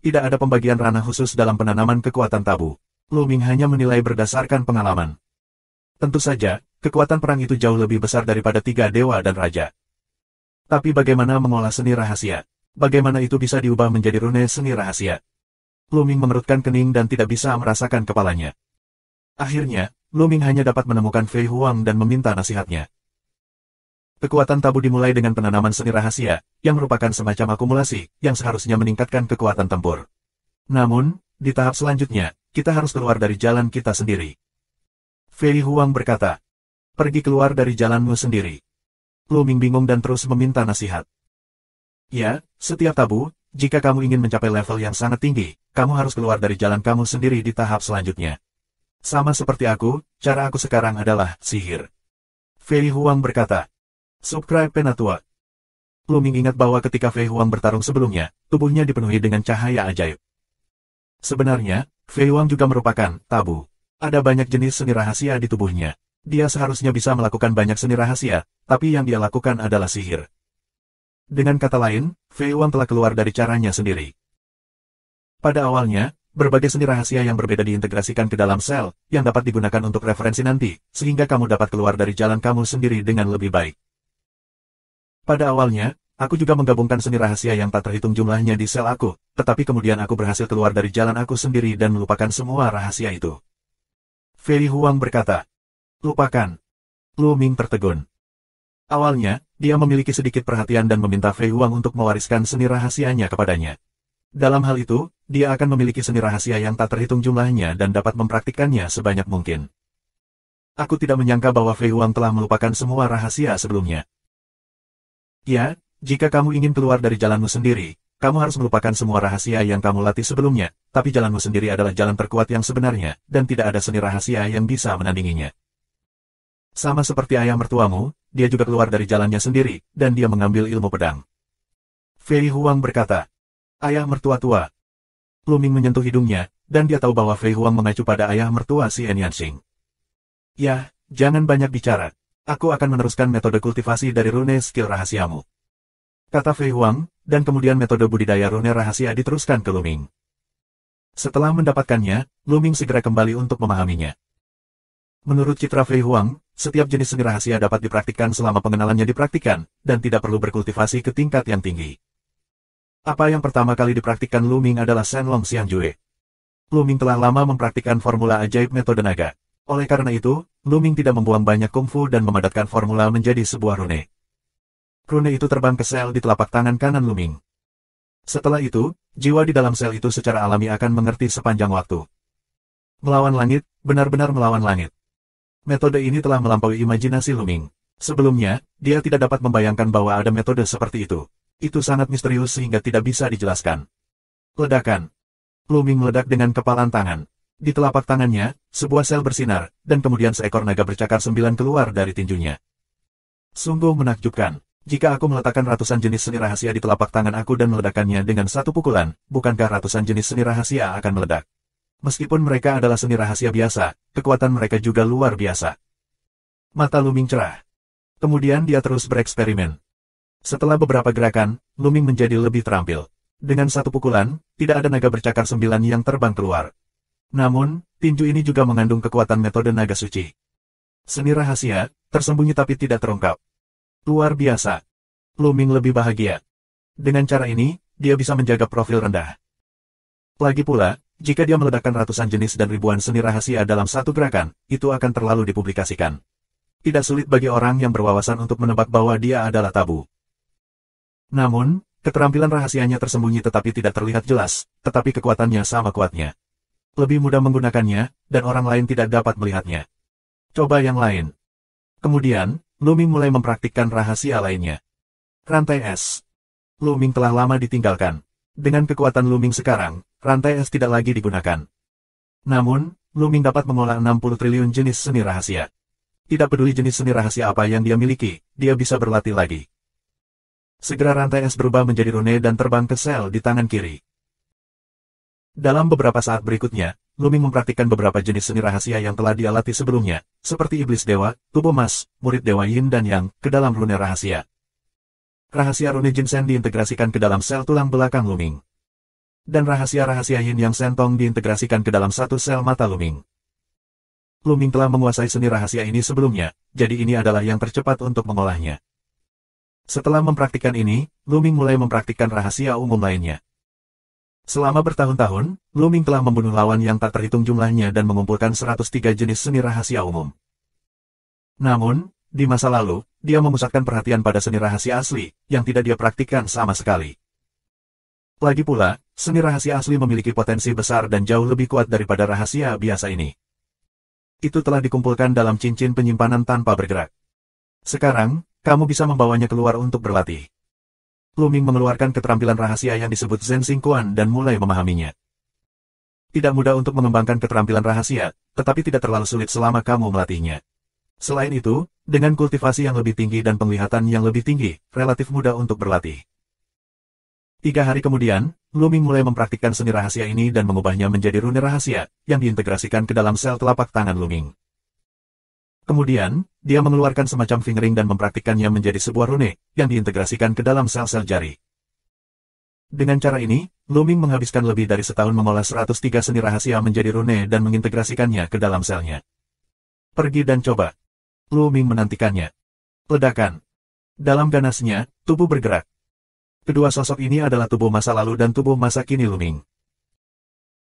Tidak ada pembagian ranah khusus dalam penanaman kekuatan tabu. Lu Ming hanya menilai berdasarkan pengalaman. Tentu saja, kekuatan perang itu jauh lebih besar daripada 3 dewa dan raja. Tapi bagaimana mengolah seni rahasia? Bagaimana itu bisa diubah menjadi rune seni rahasia? Lu Ming mengerutkan kening dan tidak bisa merasakan kepalanya. Akhirnya, Lu Ming hanya dapat menemukan Fei Huang dan meminta nasihatnya. Kekuatan tabu dimulai dengan penanaman seni rahasia, yang merupakan semacam akumulasi, yang seharusnya meningkatkan kekuatan tempur. Namun, di tahap selanjutnya, kita harus keluar dari jalan kita sendiri. Fei Huang berkata, pergi keluar dari jalanmu sendiri. Lu Ming bingung dan terus meminta nasihat. Ya, setiap tabu, jika kamu ingin mencapai level yang sangat tinggi, kamu harus keluar dari jalan kamu sendiri di tahap selanjutnya. Sama seperti aku, cara aku sekarang adalah sihir. Fei Huang berkata. Subscribe Penatua. Lu Ming ingat bahwa ketika Fei Huang bertarung sebelumnya, tubuhnya dipenuhi dengan cahaya ajaib. Sebenarnya, Fei Huang juga merupakan tabu. Ada banyak jenis seni rahasia di tubuhnya. Dia seharusnya bisa melakukan banyak seni rahasia, tapi yang dia lakukan adalah sihir. Dengan kata lain, Fei Huang telah keluar dari caranya sendiri. Pada awalnya, berbagai seni rahasia yang berbeda diintegrasikan ke dalam sel, yang dapat digunakan untuk referensi nanti, sehingga kamu dapat keluar dari jalan kamu sendiri dengan lebih baik. Pada awalnya, aku juga menggabungkan seni rahasia yang tak terhitung jumlahnya di sel aku, tetapi kemudian aku berhasil keluar dari jalan aku sendiri dan melupakan semua rahasia itu. Fei Huang berkata. Lupakan. Lu Ming tertegun. Awalnya, dia memiliki sedikit perhatian dan meminta Fei Huang untuk mewariskan seni rahasianya kepadanya. Dalam hal itu, dia akan memiliki seni rahasia yang tak terhitung jumlahnya dan dapat mempraktikkannya sebanyak mungkin. Aku tidak menyangka bahwa Fei Huang telah melupakan semua rahasia sebelumnya. Ya, jika kamu ingin keluar dari jalanmu sendiri, kamu harus melupakan semua rahasia yang kamu latih sebelumnya, tapi jalanmu sendiri adalah jalan terkuat yang sebenarnya, dan tidak ada seni rahasia yang bisa menandinginya. Sama seperti ayah mertuamu, dia juga keluar dari jalannya sendiri, dan dia mengambil ilmu pedang. Fei Huang berkata, ayah mertua tua. Lu Ming menyentuh hidungnya, dan dia tahu bahwa Fei Huang mengacu pada ayah mertua si Enyansing. Ya, jangan banyak bicara. Aku akan meneruskan metode kultivasi dari rune skill rahasiamu. Kata Fei Huang, dan kemudian metode budidaya rune rahasia diteruskan ke Lu Ming. Setelah mendapatkannya, Lu Ming segera kembali untuk memahaminya. Menurut citra Fei Huang, setiap jenis seni rahasia dapat dipraktikkan selama pengenalannya dipraktikkan, dan tidak perlu berkultivasi ke tingkat yang tinggi. Apa yang pertama kali dipraktikkan Lu Ming adalah Shenlong Xiangjue. Lu Ming telah lama mempraktikkan formula ajaib metode naga. Oleh karena itu, Lu Ming tidak membuang banyak kungfu dan memadatkan formula menjadi sebuah rune. Rune itu terbang ke sel di telapak tangan kanan Lu Ming. Setelah itu, jiwa di dalam sel itu secara alami akan mengerti sepanjang waktu. Melawan langit, benar-benar melawan langit. Metode ini telah melampaui imajinasi Lu Ming. Sebelumnya, dia tidak dapat membayangkan bahwa ada metode seperti itu. Itu sangat misterius sehingga tidak bisa dijelaskan. Ledakan. Lu Ming meledak dengan kepalan tangan. Di telapak tangannya, sebuah sel bersinar, dan kemudian seekor naga bercakar 9 keluar dari tinjunya. Sungguh menakjubkan. Jika aku meletakkan ratusan jenis seni rahasia di telapak tangan aku dan meledakkannya dengan satu pukulan, bukankah ratusan jenis seni rahasia akan meledak? Meskipun mereka adalah seni rahasia biasa, kekuatan mereka juga luar biasa. Mata Lu Ming cerah. Kemudian dia terus bereksperimen. Setelah beberapa gerakan, Lu Ming menjadi lebih terampil. Dengan satu pukulan, tidak ada naga bercakar 9 yang terbang keluar. Namun, tinju ini juga mengandung kekuatan metode naga suci. Seni rahasia, tersembunyi tapi tidak terungkap. Luar biasa. Lu Ming lebih bahagia. Dengan cara ini, dia bisa menjaga profil rendah. Lagi pula, jika dia meledakkan ratusan jenis dan ribuan seni rahasia dalam satu gerakan, itu akan terlalu dipublikasikan. Tidak sulit bagi orang yang berwawasan untuk menebak bahwa dia adalah tabu. Namun, keterampilan rahasianya tersembunyi tetapi tidak terlihat jelas, tetapi kekuatannya sama kuatnya. Lebih mudah menggunakannya, dan orang lain tidak dapat melihatnya. Coba yang lain. Kemudian, Lu Ming mulai mempraktikkan rahasia lainnya. Rantai es. Lu Ming telah lama ditinggalkan. Dengan kekuatan Lu Ming sekarang, rantai es tidak lagi digunakan. Namun, Lu Ming dapat mengolah 60 triliun jenis seni rahasia. Tidak peduli jenis seni rahasia apa yang dia miliki, dia bisa berlatih lagi. Segera rantai es berubah menjadi rune dan terbang ke sel di tangan kiri. Dalam beberapa saat berikutnya, Lu Ming mempraktikkan beberapa jenis seni rahasia yang telah dia latih sebelumnya, seperti Iblis Dewa, Tubuh Emas, Murid Dewa Yin dan Yang, ke dalam rune rahasia. Rahasia rune Jinsen diintegrasikan ke dalam sel tulang belakang Lu Ming. Dan rahasia-rahasia Yin Yang Sentong diintegrasikan ke dalam satu sel mata Lu Ming. Lu Ming telah menguasai seni rahasia ini sebelumnya, jadi ini adalah yang tercepat untuk mengolahnya. Setelah mempraktikkan ini, Lu Ming mulai mempraktikkan rahasia umum lainnya. Selama bertahun-tahun, Lu Ming telah membunuh lawan yang tak terhitung jumlahnya dan mengumpulkan 103 jenis seni rahasia umum. Namun, di masa lalu, dia memusatkan perhatian pada seni rahasia asli, yang tidak dia praktikkan sama sekali. Lagi pula, seni rahasia asli memiliki potensi besar dan jauh lebih kuat daripada rahasia biasa ini. Itu telah dikumpulkan dalam cincin penyimpanan tanpa bergerak. Sekarang, kamu bisa membawanya keluar untuk berlatih. Lu Ming mengeluarkan keterampilan rahasia yang disebut Zhen Xingquan dan mulai memahaminya. Tidak mudah untuk mengembangkan keterampilan rahasia, tetapi tidak terlalu sulit selama kamu melatihnya. Selain itu, dengan kultivasi yang lebih tinggi dan penglihatan yang lebih tinggi, relatif mudah untuk berlatih. 3 hari kemudian, Lu Ming mulai mempraktikkan seni rahasia ini dan mengubahnya menjadi rune rahasia, yang diintegrasikan ke dalam sel telapak tangan Lu Ming. Kemudian, dia mengeluarkan semacam fingering dan mempraktikkannya menjadi sebuah rune, yang diintegrasikan ke dalam sel-sel jari. Dengan cara ini, Lu Ming menghabiskan lebih dari setahun mengolah 103 seni rahasia menjadi rune dan mengintegrasikannya ke dalam selnya. Pergi dan coba. Lu Ming menantikannya. Ledakan. Dalam ganasnya, tubuh bergerak. Kedua sosok ini adalah tubuh masa lalu dan tubuh masa kini Lu Ming.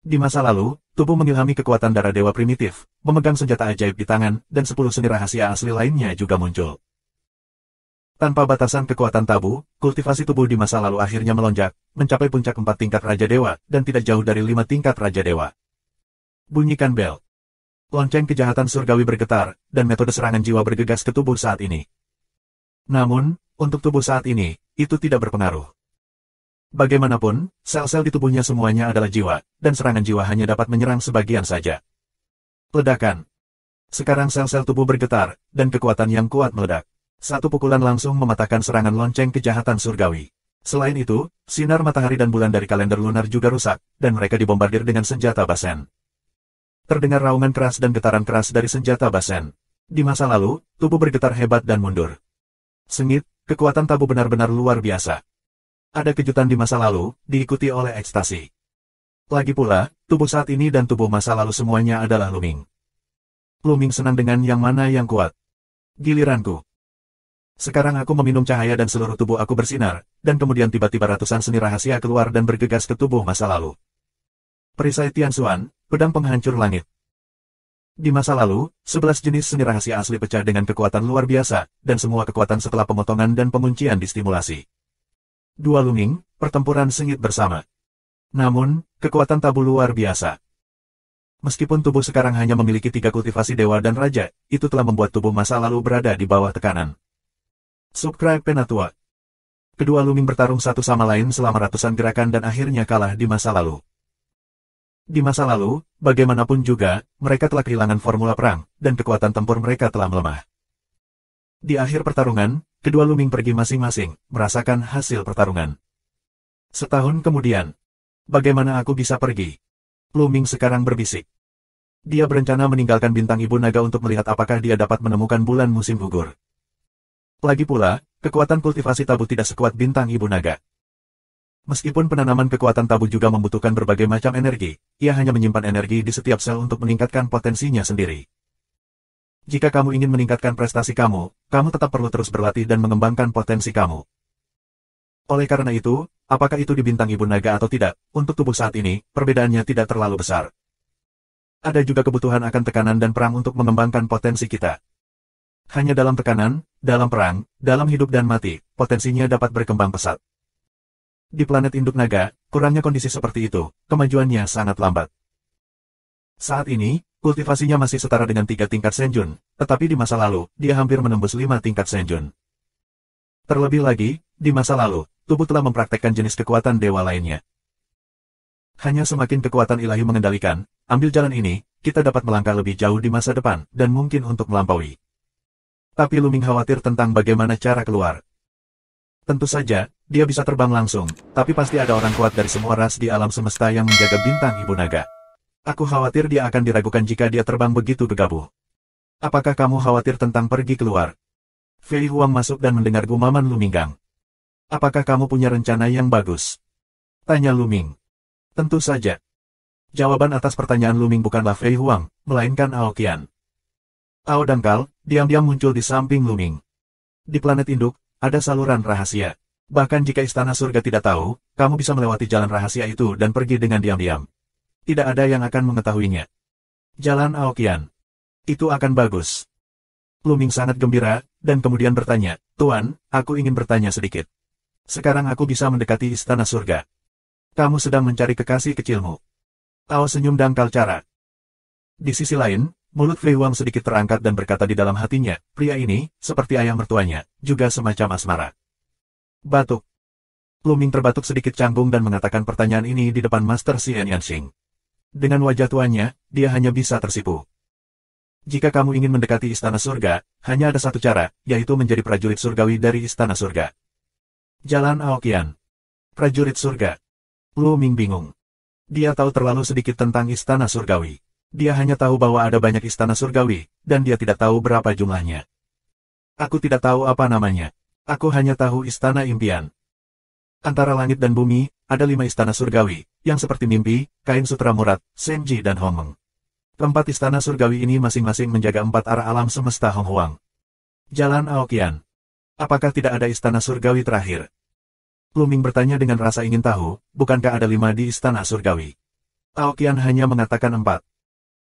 Di masa lalu, tubuh mengilhami kekuatan darah dewa primitif, memegang senjata ajaib di tangan, dan 10 seni rahasia asli lainnya juga muncul. Tanpa batasan kekuatan tabu, kultivasi tubuh di masa lalu akhirnya melonjak, mencapai puncak 4 tingkat Raja Dewa, dan tidak jauh dari 5 tingkat Raja Dewa. Bunyikan bel. Lonceng kejahatan surgawi bergetar, dan metode serangan jiwa bergegas ke tubuh saat ini. Namun, untuk tubuh saat ini, itu tidak berpengaruh. Bagaimanapun, sel-sel di tubuhnya semuanya adalah jiwa, dan serangan jiwa hanya dapat menyerang sebagian saja. Ledakan. Sekarang sel-sel tubuh bergetar, dan kekuatan yang kuat meledak. Satu pukulan langsung mematahkan serangan lonceng kejahatan surgawi. Selain itu, sinar matahari dan bulan dari kalender lunar juga rusak, dan mereka dibombardir dengan senjata basen. Terdengar raungan keras dan getaran keras dari senjata basen. Di masa lalu, tubuh bergetar hebat dan mundur. Sengit, kekuatan tabu benar-benar luar biasa. Ada kejutan di masa lalu, diikuti oleh ekstasi. Lagi pula, tubuh saat ini dan tubuh masa lalu semuanya adalah Luming. Luming senang dengan yang mana yang kuat. Giliranku. Sekarang aku meminum cahaya dan seluruh tubuh aku bersinar, dan kemudian tiba-tiba ratusan seni rahasia keluar dan bergegas ke tubuh masa lalu. Perisai Tianxuan, pedang penghancur langit. Di masa lalu, 11 jenis seni rahasia asli pecah dengan kekuatan luar biasa, dan semua kekuatan setelah pemotongan dan penguncian distimulasi. Dua Luming, pertempuran sengit bersama. Namun, kekuatan tabu luar biasa. Meskipun tubuh sekarang hanya memiliki 3 kultivasi dewa dan raja, itu telah membuat tubuh masa lalu berada di bawah tekanan. Subscribe Penatua. Kedua Luming bertarung satu sama lain selama ratusan gerakan dan akhirnya kalah di masa lalu. Di masa lalu, bagaimanapun juga, mereka telah kehilangan formula perang, dan kekuatan tempur mereka telah melemah. Di akhir pertarungan, kedua Luming pergi masing-masing, merasakan hasil pertarungan. Setahun kemudian, bagaimana aku bisa pergi? Luming sekarang berbisik. Dia berencana meninggalkan bintang ibu naga untuk melihat apakah dia dapat menemukan bulan musim gugur. Lagi pula, kekuatan kultivasi tabu tidak sekuat bintang ibu naga. Meskipun penanaman kekuatan tabu juga membutuhkan berbagai macam energi, ia hanya menyimpan energi di setiap sel untuk meningkatkan potensinya sendiri. Jika kamu ingin meningkatkan prestasi kamu, kamu tetap perlu terus berlatih dan mengembangkan potensi kamu. Oleh karena itu, apakah itu di bintang ibu naga atau tidak, untuk tubuh saat ini, perbedaannya tidak terlalu besar. Ada juga kebutuhan akan tekanan dan perang untuk mengembangkan potensi kita. Hanya dalam tekanan, dalam perang, dalam hidup dan mati, potensinya dapat berkembang pesat. Di planet induk naga, kurangnya kondisi seperti itu, kemajuannya sangat lambat. Saat ini, kultivasinya masih setara dengan 3 tingkat Senjun, tetapi di masa lalu, dia hampir menembus 5 tingkat Senjun. Terlebih lagi, di masa lalu, tubuh telah mempraktekkan jenis kekuatan dewa lainnya. Hanya semakin kekuatan ilahi mengendalikan, ambil jalan ini, kita dapat melangkah lebih jauh di masa depan, dan mungkin untuk melampaui. Tapi Luming khawatir tentang bagaimana cara keluar. Tentu saja, dia bisa terbang langsung, tapi pasti ada orang kuat dari semua ras di alam semesta yang menjaga bintang ibu naga. Aku khawatir dia akan diragukan jika dia terbang begitu gegabah. Apakah kamu khawatir tentang pergi keluar? Fei Huang masuk dan mendengar gumaman Luminggang. Apakah kamu punya rencana yang bagus? Tanya Luming. Tentu saja. Jawaban atas pertanyaan Luming bukanlah Fei Huang, melainkan Aoqian. Ao dangkal, diam-diam muncul di samping Luming. Di planet induk, ada saluran rahasia. Bahkan jika istana surga tidak tahu, kamu bisa melewati jalan rahasia itu dan pergi dengan diam-diam. Tidak ada yang akan mengetahuinya. Jalan Aoqian. Itu akan bagus. Luming sangat gembira, dan kemudian bertanya, Tuan, aku ingin bertanya sedikit. Sekarang aku bisa mendekati istana surga. Kamu sedang mencari kekasih kecilmu. Ao senyum dangkal cara. Di sisi lain, mulut Fei Huang sedikit terangkat dan berkata di dalam hatinya, pria ini, seperti ayah mertuanya, juga semacam asmara. Batuk. Luming terbatuk sedikit canggung dan mengatakan pertanyaan ini di depan Master Xian Yanxing. Dengan wajah tuanya, dia hanya bisa tersipu. Jika kamu ingin mendekati istana surga, hanya ada satu cara, yaitu menjadi prajurit surgawi dari istana surga. Jalan Aoqian. Prajurit surga. Luming bingung. Dia tahu terlalu sedikit tentang istana surgawi. Dia hanya tahu bahwa ada banyak istana surgawi, dan dia tidak tahu berapa jumlahnya. Aku tidak tahu apa namanya. Aku hanya tahu istana impian. Antara langit dan bumi, ada 5 istana surgawi, yang seperti mimpi, kain sutra murad, Senji dan Hongmeng. Keempat istana surgawi ini masing-masing menjaga 4 arah alam semesta Hong Huang. Jalan Aoqian. Apakah tidak ada istana surgawi terakhir? Luming bertanya dengan rasa ingin tahu, bukankah ada 5 di istana surgawi? Aoqian hanya mengatakan 4.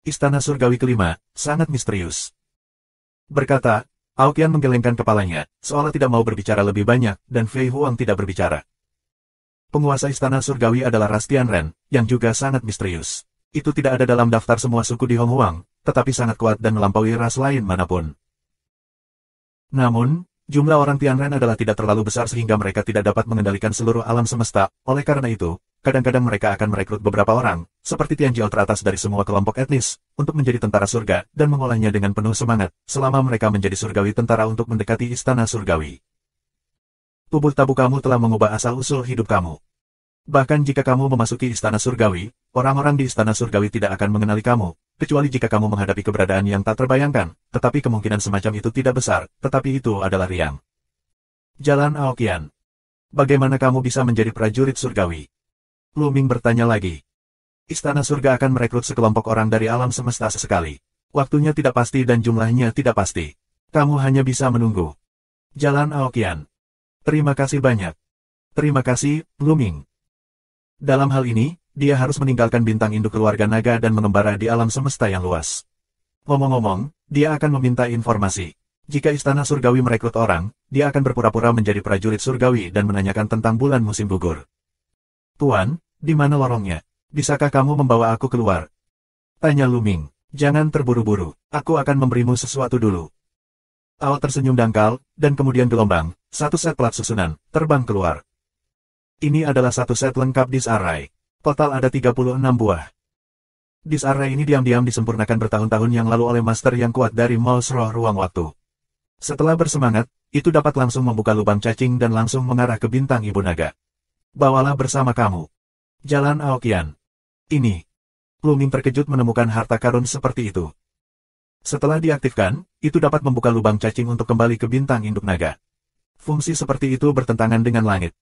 Istana surgawi kelima, sangat misterius. Berkata, Aoqian menggelengkan kepalanya, seolah tidak mau berbicara lebih banyak, dan Fei Huang tidak berbicara. Penguasa istana surgawi adalah ras Tianren, yang juga sangat misterius. Itu tidak ada dalam daftar semua suku di Hong Huang, tetapi sangat kuat dan melampaui ras lain manapun. Namun, Jumlah orang Tianren adalah tidak terlalu besar sehingga mereka tidak dapat mengendalikan seluruh alam semesta, oleh karena itu, kadang-kadang mereka akan merekrut beberapa orang, seperti Tianjiao teratas dari semua kelompok etnis, untuk menjadi tentara surga dan mengolahnya dengan penuh semangat, selama mereka menjadi surgawi tentara untuk mendekati istana surgawi. Tubuh tabu kamu telah mengubah asal-usul hidup kamu. Bahkan jika kamu memasuki istana surgawi, orang-orang di istana surgawi tidak akan mengenali kamu, kecuali jika kamu menghadapi keberadaan yang tak terbayangkan, tetapi kemungkinan semacam itu tidak besar, tetapi itu adalah riang. Jalan Aoqian. Bagaimana kamu bisa menjadi prajurit surgawi? Lu Ming bertanya lagi. Istana surga akan merekrut sekelompok orang dari alam semesta sesekali. Waktunya tidak pasti dan jumlahnya tidak pasti. Kamu hanya bisa menunggu. Jalan Aoqian. Terima kasih banyak. Terima kasih, Lu Ming. Dalam hal ini, dia harus meninggalkan bintang induk keluarga naga dan mengembara di alam semesta yang luas. Ngomong-ngomong, dia akan meminta informasi. Jika istana surgawi merekrut orang, dia akan berpura-pura menjadi prajurit surgawi dan menanyakan tentang bulan musim gugur. Tuan, di mana lorongnya? Bisakah kamu membawa aku keluar? Tanya Lu Ming. Jangan terburu-buru, aku akan memberimu sesuatu dulu. Ao tersenyum dangkal, dan kemudian gelombang, satu set plat susunan, terbang keluar. Ini adalah satu set lengkap disk array. Total ada 36 buah. Disk array ini diam-diam disempurnakan bertahun-tahun yang lalu oleh master yang kuat dari Mouse Roh Ruang Waktu. Setelah bersemangat, itu dapat langsung membuka lubang cacing dan langsung mengarah ke bintang Ibu Naga. Bawalah bersama kamu. Jalan Aoqian. Ini. Lu Ming terkejut menemukan harta karun seperti itu. Setelah diaktifkan, itu dapat membuka lubang cacing untuk kembali ke bintang induk naga. Fungsi seperti itu bertentangan dengan langit.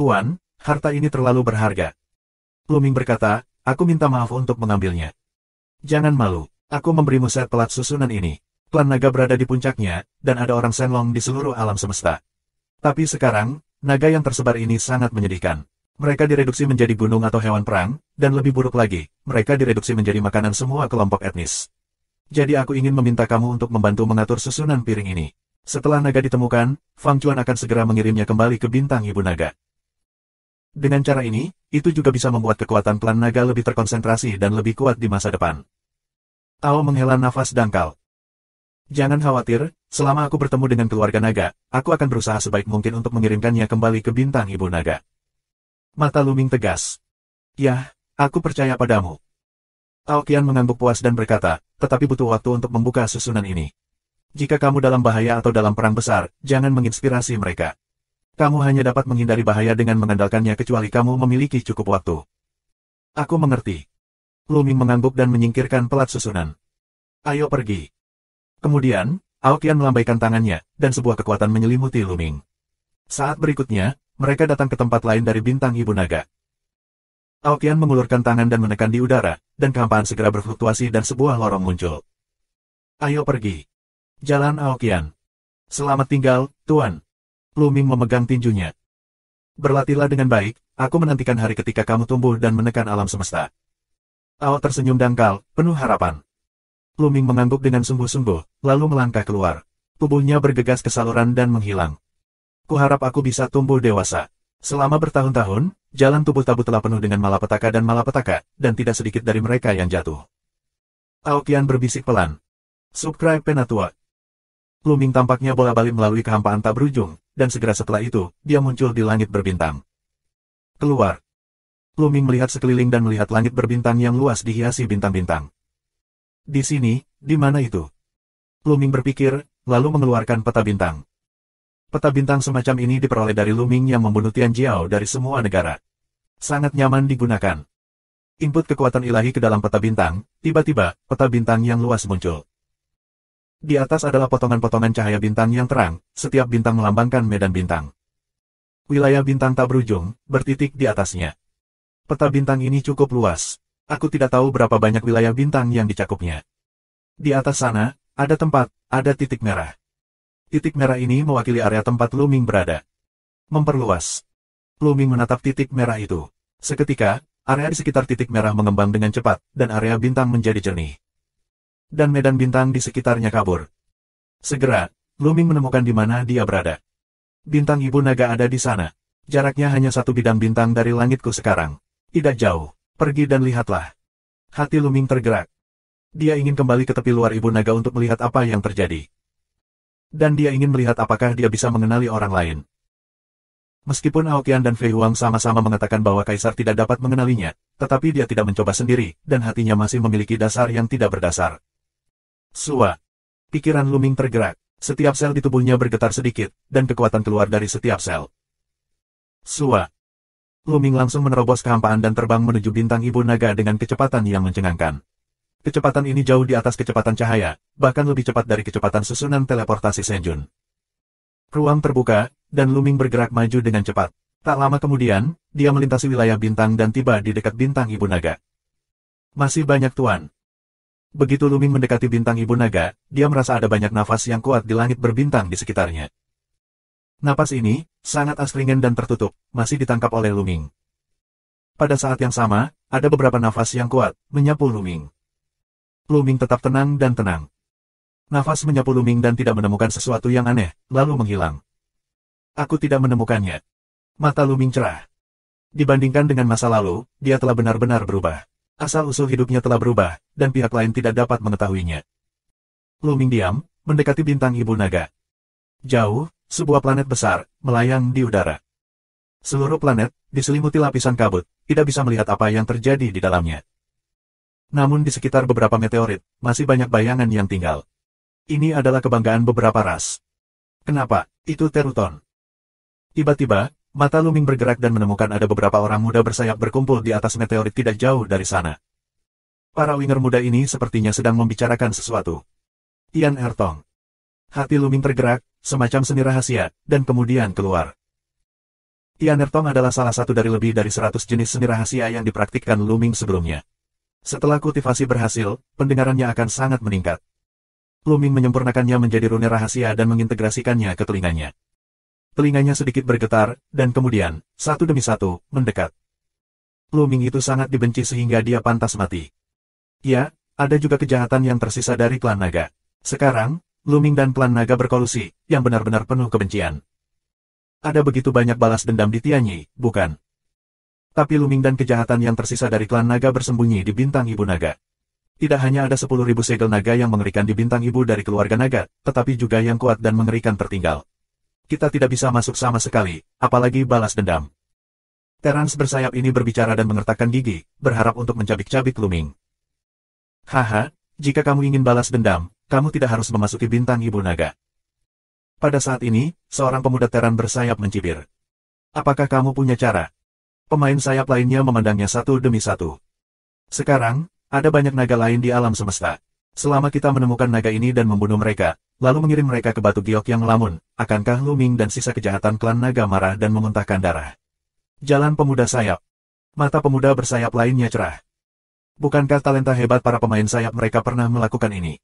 Tuan, harta ini terlalu berharga. Lu Ming berkata, aku minta maaf untuk mengambilnya. Jangan malu, aku memberimu set pelat susunan ini. Klan naga berada di puncaknya, dan ada orang Shenlong di seluruh alam semesta. Tapi sekarang, naga yang tersebar ini sangat menyedihkan. Mereka direduksi menjadi gunung atau hewan perang, dan lebih buruk lagi, mereka direduksi menjadi makanan semua kelompok etnis. Jadi aku ingin meminta kamu untuk membantu mengatur susunan piring ini. Setelah naga ditemukan, Fang Chuan akan segera mengirimnya kembali ke bintang Ibu Naga. Dengan cara ini, itu juga bisa membuat kekuatan klan naga lebih terkonsentrasi dan lebih kuat di masa depan. Ao menghela nafas dangkal. Jangan khawatir, selama aku bertemu dengan keluarga naga, aku akan berusaha sebaik mungkin untuk mengirimkannya kembali ke bintang Ibu Naga. Mata Lu Ming tegas. Yah, aku percaya padamu. Aoqian mengangguk puas dan berkata, tetapi butuh waktu untuk membuka susunan ini. Jika kamu dalam bahaya atau dalam perang besar, jangan menginspirasi mereka. Kamu hanya dapat menghindari bahaya dengan mengandalkannya kecuali kamu memiliki cukup waktu. Aku mengerti. Lu Ming mengangguk dan menyingkirkan pelat susunan. Ayo pergi. Kemudian, Aoqian melambaikan tangannya, dan sebuah kekuatan menyelimuti Lu Ming. Saat berikutnya, mereka datang ke tempat lain dari bintang Ibu Naga. Aoqian mengulurkan tangan dan menekan di udara, dan kehampaan segera berfluktuasi dan sebuah lorong muncul. Ayo pergi. Jalan Aoqian. Selamat tinggal, Tuan. Lu Ming memegang tinjunya. Berlatihlah dengan baik, aku menantikan hari ketika kamu tumbuh dan menekan alam semesta. Ao tersenyum dangkal, penuh harapan. Lu Ming mengangguk dengan sungguh-sungguh, lalu melangkah keluar. Tubuhnya bergegas ke saluran dan menghilang. Kuharap aku bisa tumbuh dewasa. Selama bertahun-tahun, jalan tubuh tabu telah penuh dengan malapetaka, dan tidak sedikit dari mereka yang jatuh. Aoqian berbisik pelan. Subscribe Penatua. Lu Ming tampaknya bola-balik melalui kehampaan tak berujung, dan segera setelah itu, dia muncul di langit berbintang. Keluar. Lu Ming melihat sekeliling dan melihat langit berbintang yang luas dihiasi bintang-bintang. Di sini, di mana itu? Lu Ming berpikir, lalu mengeluarkan peta bintang. Peta bintang semacam ini diperoleh dari Lu Ming yang membunuh Tianjiao dari semua negara. Sangat nyaman digunakan. Input kekuatan ilahi ke dalam peta bintang, tiba-tiba, peta bintang yang luas muncul. Di atas adalah potongan-potongan cahaya bintang yang terang, setiap bintang melambangkan medan bintang. Wilayah bintang tak berujung, bertitik di atasnya. Peta bintang ini cukup luas. Aku tidak tahu berapa banyak wilayah bintang yang dicakupnya. Di atas sana, ada tempat, ada titik merah. Titik merah ini mewakili area tempat Lu Ming berada. Memperluas. Lu Ming menatap titik merah itu. Seketika, area di sekitar titik merah mengembang dengan cepat, dan area bintang menjadi jernih. Dan medan bintang di sekitarnya kabur. Segera, Lu Ming menemukan di mana dia berada. Bintang Ibu Naga ada di sana. Jaraknya hanya satu bidang bintang dari langitku sekarang. Tidak jauh. Pergi dan lihatlah. Hati Lu Ming tergerak. Dia ingin kembali ke tepi luar Ibu Naga untuk melihat apa yang terjadi. Dan dia ingin melihat apakah dia bisa mengenali orang lain. Meskipun Aoqian dan Fei Huang sama-sama mengatakan bahwa Kaisar tidak dapat mengenalinya, tetapi dia tidak mencoba sendiri, dan hatinya masih memiliki dasar yang tidak berdasar. Sua. Pikiran Lu Ming tergerak. Setiap sel di tubuhnya bergetar sedikit, dan kekuatan keluar dari setiap sel. Sua. Lu Ming langsung menerobos kehampaan dan terbang menuju bintang ibu naga dengan kecepatan yang mencengangkan. Kecepatan ini jauh di atas kecepatan cahaya, bahkan lebih cepat dari kecepatan susunan teleportasi Senjun. Ruang terbuka, dan Lu Ming bergerak maju dengan cepat. Tak lama kemudian, dia melintasi wilayah bintang dan tiba di dekat bintang ibu naga. Masih banyak tuan. Begitu Lu Ming mendekati bintang ibu naga, dia merasa ada banyak nafas yang kuat di langit berbintang di sekitarnya. Napas ini, sangat astringen dan tertutup, masih ditangkap oleh Lu Ming. Pada saat yang sama, ada beberapa nafas yang kuat, menyapu Lu Ming. Lu Ming tetap tenang dan tenang. Nafas menyapu Lu Ming dan tidak menemukan sesuatu yang aneh, lalu menghilang. Aku tidak menemukannya. Mata Lu Ming cerah. Dibandingkan dengan masa lalu, dia telah benar-benar berubah. Asal-usul hidupnya telah berubah, dan pihak lain tidak dapat mengetahuinya. Lu Ming diam, mendekati bintang ibu naga. Jauh, sebuah planet besar, melayang di udara. Seluruh planet, diselimuti lapisan kabut, tidak bisa melihat apa yang terjadi di dalamnya. Namun di sekitar beberapa meteorit, masih banyak bayangan yang tinggal. Ini adalah kebanggaan beberapa ras. Kenapa? Itu Teruton. Tiba-tiba, mata Lu Ming bergerak dan menemukan ada beberapa orang muda bersayap berkumpul di atas meteorit tidak jauh dari sana. Para winger muda ini sepertinya sedang membicarakan sesuatu. Tian Ertong. Hati Lu Ming tergerak, semacam seni rahasia, dan kemudian keluar. Tian Ertong adalah salah satu dari lebih dari 100 jenis seni rahasia yang dipraktikkan Lu Ming sebelumnya. Setelah kultivasi berhasil, pendengarannya akan sangat meningkat. Lu Ming menyempurnakannya menjadi rune rahasia dan mengintegrasikannya ke telinganya. Telinganya sedikit bergetar, dan kemudian, satu demi satu, mendekat. Lu Ming itu sangat dibenci sehingga dia pantas mati. Ya, ada juga kejahatan yang tersisa dari klan naga. Sekarang, Lu Ming dan klan naga berkolusi, yang benar-benar penuh kebencian. Ada begitu banyak balas dendam di Tianyi, bukan? Tapi Lu Ming dan kejahatan yang tersisa dari klan naga bersembunyi di bintang ibu naga. Tidak hanya ada 10.000 segel naga yang mengerikan di bintang ibu dari keluarga naga, tetapi juga yang kuat dan mengerikan tertinggal. Kita tidak bisa masuk sama sekali, apalagi balas dendam. Terans bersayap ini berbicara dan mengertakkan gigi, berharap untuk mencabik-cabik Lu Ming. Haha, jika kamu ingin balas dendam, kamu tidak harus memasuki bintang ibu naga. Pada saat ini, seorang pemuda Teran bersayap mencibir. Apakah kamu punya cara? Pemain sayap lainnya memandangnya satu demi satu. Sekarang, ada banyak naga lain di alam semesta. Selama kita menemukan naga ini dan membunuh mereka, lalu mengirim mereka ke batu giok yang melamun, akankah Lu Ming dan sisa kejahatan klan naga marah dan memuntahkan darah? Jalan pemuda sayap. Mata pemuda bersayap lainnya cerah. Bukankah talenta hebat para pemain sayap mereka pernah melakukan ini?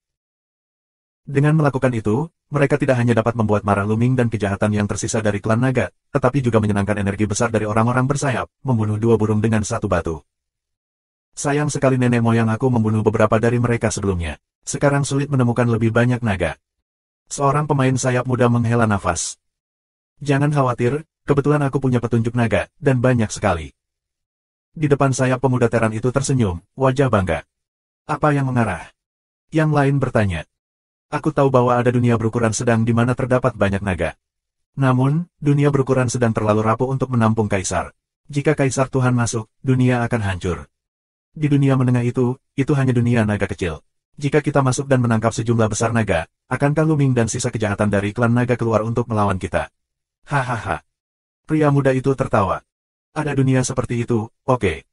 Dengan melakukan itu, mereka tidak hanya dapat membuat marah Lu Ming dan kejahatan yang tersisa dari klan naga, tetapi juga menyenangkan energi besar dari orang-orang bersayap, membunuh dua burung dengan satu batu. Sayang sekali nenek moyang aku membunuh beberapa dari mereka sebelumnya. Sekarang sulit menemukan lebih banyak naga. Seorang pemain sayap muda menghela nafas. Jangan khawatir, kebetulan aku punya petunjuk naga, dan banyak sekali. Di depan sayap pemuda Teran itu tersenyum, wajah bangga. Apa yang mengarah? Yang lain bertanya. Aku tahu bahwa ada dunia berukuran sedang di mana terdapat banyak naga. Namun, dunia berukuran sedang terlalu rapuh untuk menampung Kaisar. Jika Kaisar Tuhan masuk, dunia akan hancur. Di dunia menengah itu hanya dunia naga kecil. Jika kita masuk dan menangkap sejumlah besar naga, akankah Lu Ming dan sisa kejahatan dari klan naga keluar untuk melawan kita? Hahaha. Pria muda itu tertawa. Ada dunia seperti itu, oke.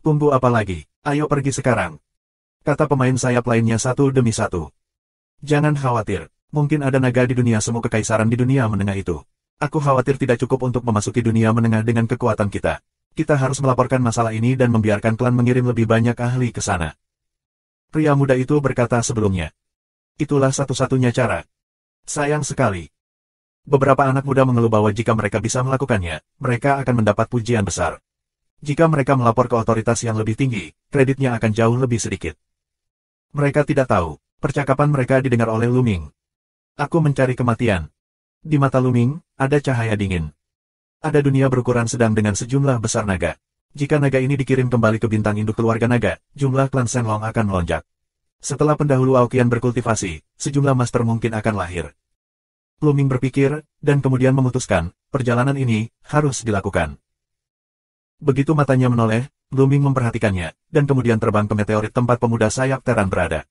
Tunggu apa lagi, ayo pergi sekarang. Kata pemain sayap lainnya satu demi satu. Jangan khawatir, mungkin ada naga di dunia semu kekaisaran di dunia menengah itu. Aku khawatir tidak cukup untuk memasuki dunia menengah dengan kekuatan kita. Kita harus melaporkan masalah ini dan membiarkan klan mengirim lebih banyak ahli ke sana. Pria muda itu berkata sebelumnya. Itulah satu-satunya cara. Sayang sekali. Beberapa anak muda mengeluh bahwa jika mereka bisa melakukannya, mereka akan mendapat pujian besar. Jika mereka melapor ke otoritas yang lebih tinggi, kreditnya akan jauh lebih sedikit. Mereka tidak tahu, percakapan mereka didengar oleh Lu Ming. Aku mencari kematian. Di mata Lu Ming, ada cahaya dingin. Ada dunia berukuran sedang dengan sejumlah besar naga. Jika naga ini dikirim kembali ke bintang induk keluarga naga, jumlah klan Shenlong akan melonjak. Setelah pendahulu Aoqian berkultivasi, sejumlah master mungkin akan lahir. Luming berpikir, dan kemudian memutuskan, perjalanan ini harus dilakukan. Begitu matanya menoleh, Luming memperhatikannya, dan kemudian terbang ke meteorit tempat pemuda sayap Teran berada.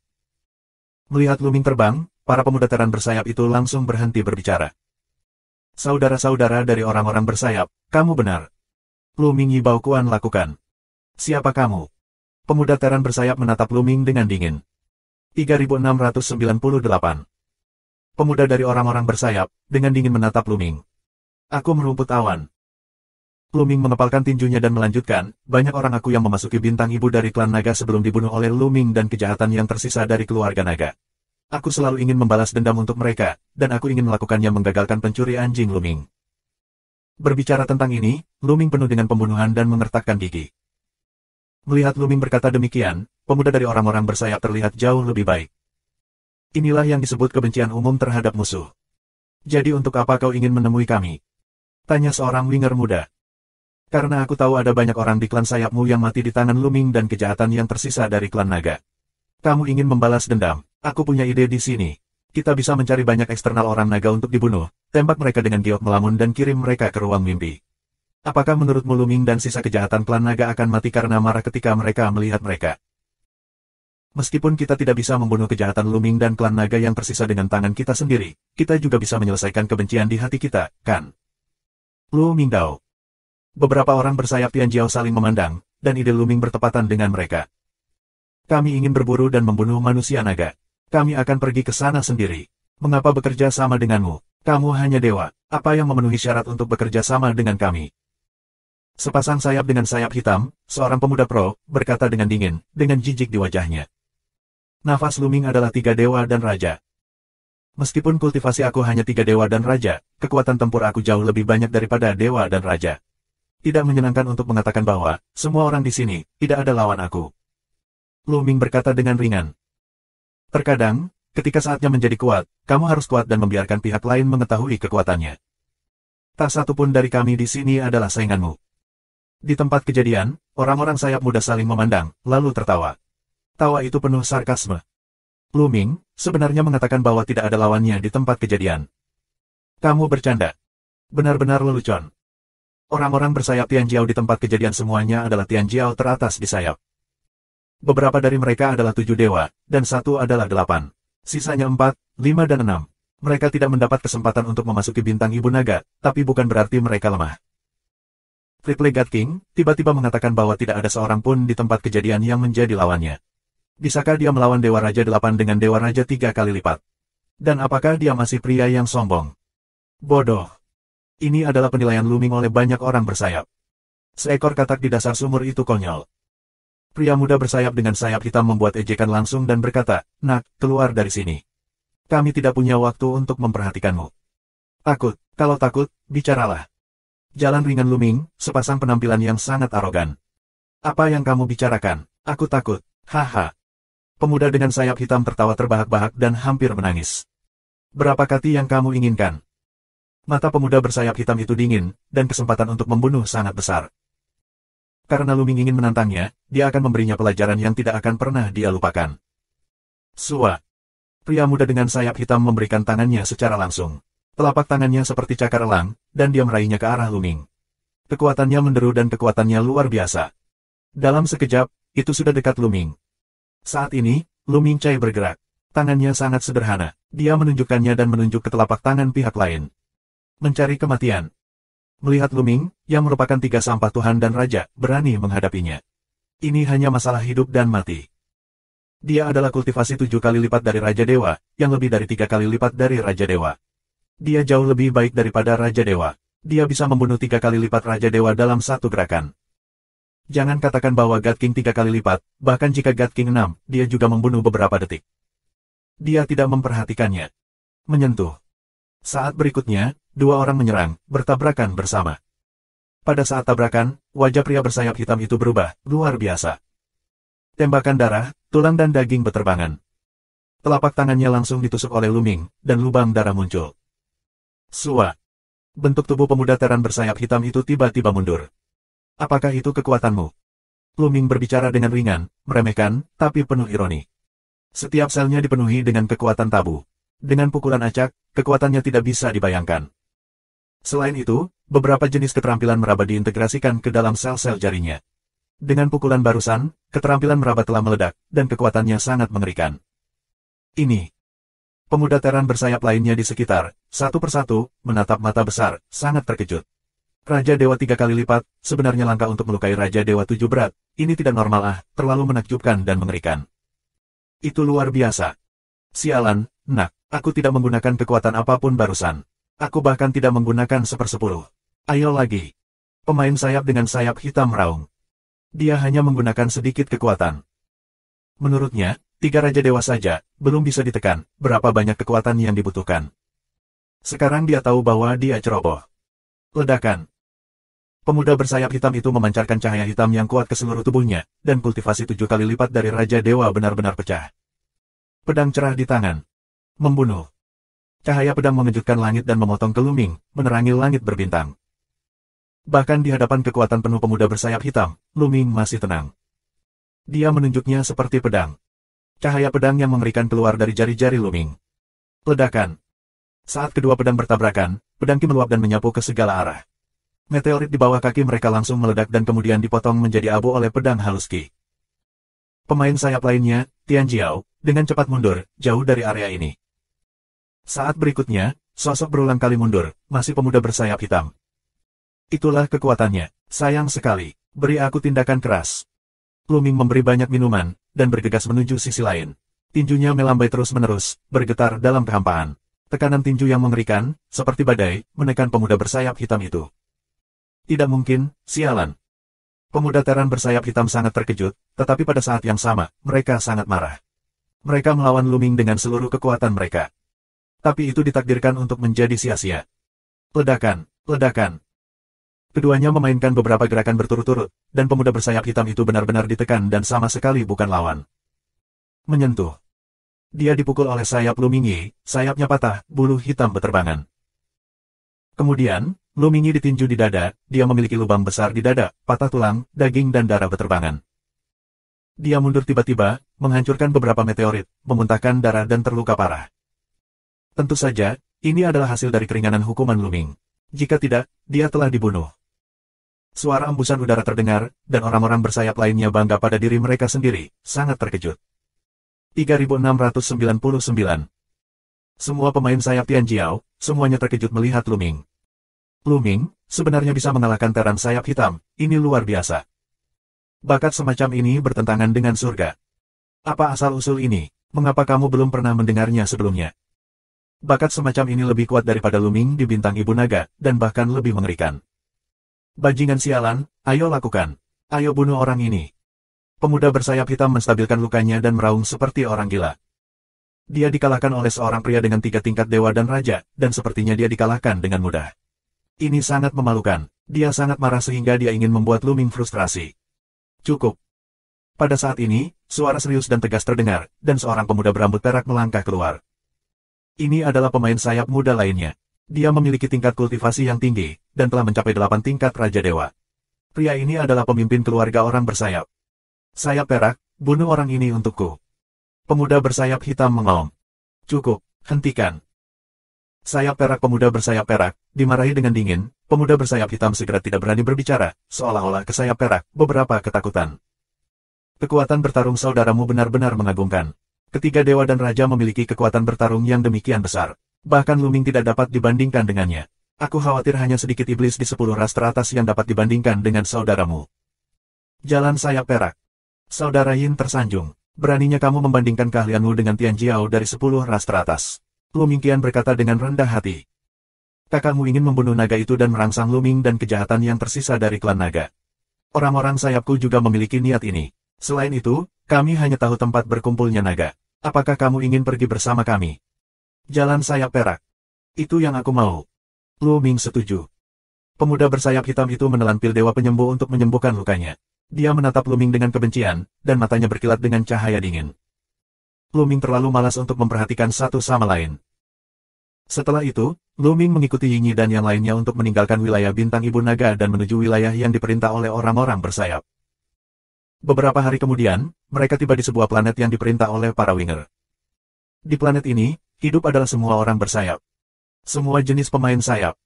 Melihat Luming terbang, para pemuda Teran bersayap itu langsung berhenti berbicara. Saudara-saudara dari orang-orang bersayap, kamu benar. Luming Yibao Kuan lakukan. Siapa kamu? Pemuda Teran bersayap menatap Luming dengan dingin. 3698. Pemuda dari orang-orang bersayap, dengan dingin menatap Luming. Aku merumput awan. Luming mengepalkan tinjunya dan melanjutkan, banyak orang aku yang memasuki bintang ibu dari klan naga sebelum dibunuh oleh Luming dan kejahatan yang tersisa dari keluarga naga. Aku selalu ingin membalas dendam untuk mereka, dan aku ingin melakukannya menggagalkan pencuri anjing Luming. Berbicara tentang ini, Luming penuh dengan pembunuhan dan mengertakkan gigi. Melihat Luming berkata demikian, pemuda dari orang-orang bersayap terlihat jauh lebih baik. Inilah yang disebut kebencian umum terhadap musuh. Jadi untuk apa kau ingin menemui kami? Tanya seorang winger muda. Karena aku tahu ada banyak orang di klan sayapmu yang mati di tangan Luming dan kejahatan yang tersisa dari klan naga. Kamu ingin membalas dendam. Aku punya ide di sini. Kita bisa mencari banyak eksternal orang naga untuk dibunuh, tembak mereka dengan giok melamun dan kirim mereka ke ruang mimpi. Apakah menurutmu Luming dan sisa kejahatan klan naga akan mati karena marah ketika mereka melihat mereka? Meskipun kita tidak bisa membunuh kejahatan Luming dan klan naga yang tersisa dengan tangan kita sendiri, kita juga bisa menyelesaikan kebencian di hati kita, kan? Luming Dao. Beberapa orang bersayap Tianjiao saling memandang, dan ide Luming bertepatan dengan mereka. Kami ingin berburu dan membunuh manusia naga. Kami akan pergi ke sana sendiri. Mengapa bekerja sama denganmu? Kamu hanya dewa. Apa yang memenuhi syarat untuk bekerja sama dengan kami? Sepasang sayap dengan sayap hitam, seorang pemuda pro, berkata dengan dingin, dengan jijik di wajahnya. Nafas Luming adalah 3 dewa dan raja. Meskipun kultivasi aku hanya 3 dewa dan raja, kekuatan tempur aku jauh lebih banyak daripada dewa dan raja. Tidak menyenangkan untuk mengatakan bahwa, semua orang di sini, tidak ada lawan aku. Luming berkata dengan ringan. Terkadang, ketika saatnya menjadi kuat, kamu harus kuat dan membiarkan pihak lain mengetahui kekuatannya. Tak satu pun dari kami di sini adalah sainganmu. Di tempat kejadian, orang-orang sayap muda saling memandang, lalu tertawa. Tawa itu penuh sarkasme. Luming, sebenarnya mengatakan bahwa tidak ada lawannya di tempat kejadian. Kamu bercanda. Benar-benar lelucon. Orang-orang bersayap Tianjiao di tempat kejadian semuanya adalah Tianjiao teratas di sayap. Beberapa dari mereka adalah 7 dewa, dan 1 adalah 8. Sisanya 4, 5 dan 6. Mereka tidak mendapat kesempatan untuk memasuki bintang ibu naga, tapi bukan berarti mereka lemah. Triple God King, tiba-tiba mengatakan bahwa tidak ada seorang pun di tempat kejadian yang menjadi lawannya. Bisakah dia melawan Dewa Raja 8 dengan Dewa Raja 3 kali lipat? Dan apakah dia masih pria yang sombong? Bodoh. Ini adalah penilaian Luming oleh banyak orang bersayap. Seekor katak di dasar sumur itu konyol. Pria muda bersayap dengan sayap hitam membuat ejekan langsung dan berkata, Nak, keluar dari sini. Kami tidak punya waktu untuk memperhatikanmu. Takut, kalau takut, bicaralah. Jalan ringan Luming, sepasang penampilan yang sangat arogan. Apa yang kamu bicarakan? Aku takut, haha. Pemuda dengan sayap hitam tertawa terbahak-bahak dan hampir menangis. Berapa kati yang kamu inginkan? Mata pemuda bersayap hitam itu dingin, dan kesempatan untuk membunuh sangat besar. Karena Luming ingin menantangnya, dia akan memberinya pelajaran yang tidak akan pernah dia lupakan. Sua. Pria muda dengan sayap hitam memberikan tangannya secara langsung. Telapak tangannya seperti cakar elang, dan dia meraihnya ke arah Luming. Kekuatannya menderu dan kekuatannya luar biasa. Dalam sekejap, itu sudah dekat Luming. Saat ini, Luming Chai bergerak. Tangannya sangat sederhana. Dia menunjukkannya dan menunjuk ke telapak tangan pihak lain. Mencari kematian. Melihat Luming, yang merupakan 3 sampah Tuhan dan Raja, berani menghadapinya. Ini hanya masalah hidup dan mati. Dia adalah kultivasi 7 kali lipat dari Raja Dewa, yang lebih dari 3 kali lipat dari Raja Dewa. Dia jauh lebih baik daripada Raja Dewa. Dia bisa membunuh 3 kali lipat Raja Dewa dalam satu gerakan. Jangan katakan bahwa God King 3 kali lipat, bahkan jika God King 6, dia juga membunuh beberapa detik. Dia tidak memperhatikannya. Menyentuh. Saat berikutnya, 2 orang menyerang, bertabrakan bersama. Pada saat tabrakan, wajah pria bersayap hitam itu berubah, luar biasa. Tembakan darah, tulang dan daging beterbangan. Telapak tangannya langsung ditusuk oleh Luming, dan lubang darah muncul. Sua. Bentuk tubuh pemuda Teran bersayap hitam itu tiba-tiba mundur. Apakah itu kekuatanmu? Luming berbicara dengan ringan, meremehkan, tapi penuh ironi. Setiap selnya dipenuhi dengan kekuatan tabu. Dengan pukulan acak, kekuatannya tidak bisa dibayangkan. Selain itu, beberapa jenis keterampilan meraba diintegrasikan ke dalam sel-sel jarinya. Dengan pukulan barusan, keterampilan meraba telah meledak, dan kekuatannya sangat mengerikan. Ini. Pemuda Teran bersayap lainnya di sekitar, satu persatu, menatap mata besar, sangat terkejut. Raja Dewa 3 kali lipat, sebenarnya langka untuk melukai Raja Dewa 7 berat, ini tidak normal terlalu menakjubkan dan mengerikan. Itu luar biasa. Sialan, nak, aku tidak menggunakan kekuatan apapun barusan. Aku bahkan tidak menggunakan 1/10. Ayo lagi. Pemain sayap dengan sayap hitam meraung. Dia hanya menggunakan sedikit kekuatan. Menurutnya, 3 Raja Dewa saja, belum bisa ditekan, berapa banyak kekuatan yang dibutuhkan. Sekarang dia tahu bahwa dia ceroboh. Ledakan. Pemuda bersayap hitam itu memancarkan cahaya hitam yang kuat ke seluruh tubuhnya, dan kultivasi 7 kali lipat dari Raja Dewa benar-benar pecah. Pedang cerah di tangan. Membunuh. Cahaya pedang mengejutkan langit dan memotong ke Luming, menerangi langit berbintang. Bahkan di hadapan kekuatan penuh pemuda bersayap hitam, Luming masih tenang. Dia menunjuknya seperti pedang. Cahaya pedang yang mengerikan keluar dari jari-jari Luming. Ledakan. Saat kedua pedang bertabrakan, pedang Ki meluap dan menyapu ke segala arah. Meteorit di bawah kaki mereka langsung meledak dan kemudian dipotong menjadi abu oleh pedang halus Ki. Pemain sayap lainnya, Tian Jiao, dengan cepat mundur, jauh dari area ini. Saat berikutnya, sosok berulang kali mundur, masih pemuda bersayap hitam. Itulah kekuatannya, sayang sekali, beri aku tindakan keras. Luming memberi banyak minuman, dan bergegas menuju sisi lain. Tinjunya melambai terus-menerus, bergetar dalam kehampaan. Tekanan tinju yang mengerikan, seperti badai, menekan pemuda bersayap hitam itu. Tidak mungkin, sialan. Pemuda Teran bersayap hitam sangat terkejut, tetapi pada saat yang sama, mereka sangat marah. Mereka melawan Luming dengan seluruh kekuatan mereka. Tapi itu ditakdirkan untuk menjadi sia-sia. Ledakan, ledakan. Keduanya memainkan beberapa gerakan berturut-turut, dan pemuda bersayap hitam itu benar-benar ditekan dan sama sekali bukan lawan. Menyentuh. Dia dipukul oleh sayap Luming Yi, sayapnya patah, bulu hitam beterbangan. Kemudian, Luming Yi ditinju di dada, dia memiliki lubang besar di dada, patah tulang, daging dan darah beterbangan. Dia mundur tiba-tiba, menghancurkan beberapa meteorit, memuntahkan darah dan terluka parah. Tentu saja, ini adalah hasil dari keringanan hukuman Luming. Jika tidak, dia telah dibunuh. Suara embusan udara terdengar, dan orang-orang bersayap lainnya bangga pada diri mereka sendiri, sangat terkejut. 3699. Semua pemain sayap Tian Jiao, semuanya terkejut melihat Luming. Luming, sebenarnya bisa mengalahkan Teran sayap hitam, ini luar biasa. Bakat semacam ini bertentangan dengan surga. Apa asal-usul ini? Mengapa kamu belum pernah mendengarnya sebelumnya? Bakat semacam ini lebih kuat daripada Luming di bintang Ibu Naga, dan bahkan lebih mengerikan. Bajingan sialan, ayo lakukan. Ayo bunuh orang ini. Pemuda bersayap hitam menstabilkan lukanya dan meraung seperti orang gila. Dia dikalahkan oleh seorang pria dengan 3 tingkat dewa dan raja, dan sepertinya dia dikalahkan dengan mudah. Ini sangat memalukan. Dia sangat marah sehingga dia ingin membuat Luming frustrasi. Cukup. Pada saat ini, suara serius dan tegas terdengar, dan seorang pemuda berambut perak melangkah keluar. Ini adalah pemain sayap muda lainnya. Dia memiliki tingkat kultivasi yang tinggi, dan telah mencapai 8 tingkat Raja Dewa. Pria ini adalah pemimpin keluarga orang bersayap. Sayap perak, bunuh orang ini untukku. Pemuda bersayap hitam mengaum. Cukup, hentikan. Sayap perak pemuda bersayap perak, dimarahi dengan dingin, pemuda bersayap hitam segera tidak berani berbicara, seolah-olah ke sayap perak, beberapa ketakutan. Kekuatan bertarung saudaramu benar-benar mengagumkan. Ketiga dewa dan raja memiliki kekuatan bertarung yang demikian besar. Bahkan Luming tidak dapat dibandingkan dengannya. Aku khawatir hanya sedikit iblis di 10 ras teratas yang dapat dibandingkan dengan saudaramu. Jalan sayap perak. Saudara Yin tersanjung. Beraninya kamu membandingkan keahlianmu dengan Tian Jiao dari 10 ras teratas. Luming kian berkata dengan rendah hati. Kakakmu ingin membunuh naga itu dan merangsang Luming dan kejahatan yang tersisa dari klan naga. Orang-orang sayapku juga memiliki niat ini. Selain itu, kami hanya tahu tempat berkumpulnya naga. Apakah kamu ingin pergi bersama kami? Jalan sayap perak. Itu yang aku mau. Luming setuju. Pemuda bersayap hitam itu menelan pil dewa penyembuh untuk menyembuhkan lukanya. Dia menatap Luming dengan kebencian, dan matanya berkilat dengan cahaya dingin. Luming terlalu malas untuk memperhatikan satu sama lain. Setelah itu, Luming mengikuti Yingyi dan yang lainnya untuk meninggalkan wilayah bintang Ibu Naga dan menuju wilayah yang diperintah oleh orang-orang bersayap. Beberapa hari kemudian, mereka tiba di sebuah planet yang diperintah oleh para Winger. Di planet ini, Hidup adalah semua orang bersayap. Semua jenis pemain sayap.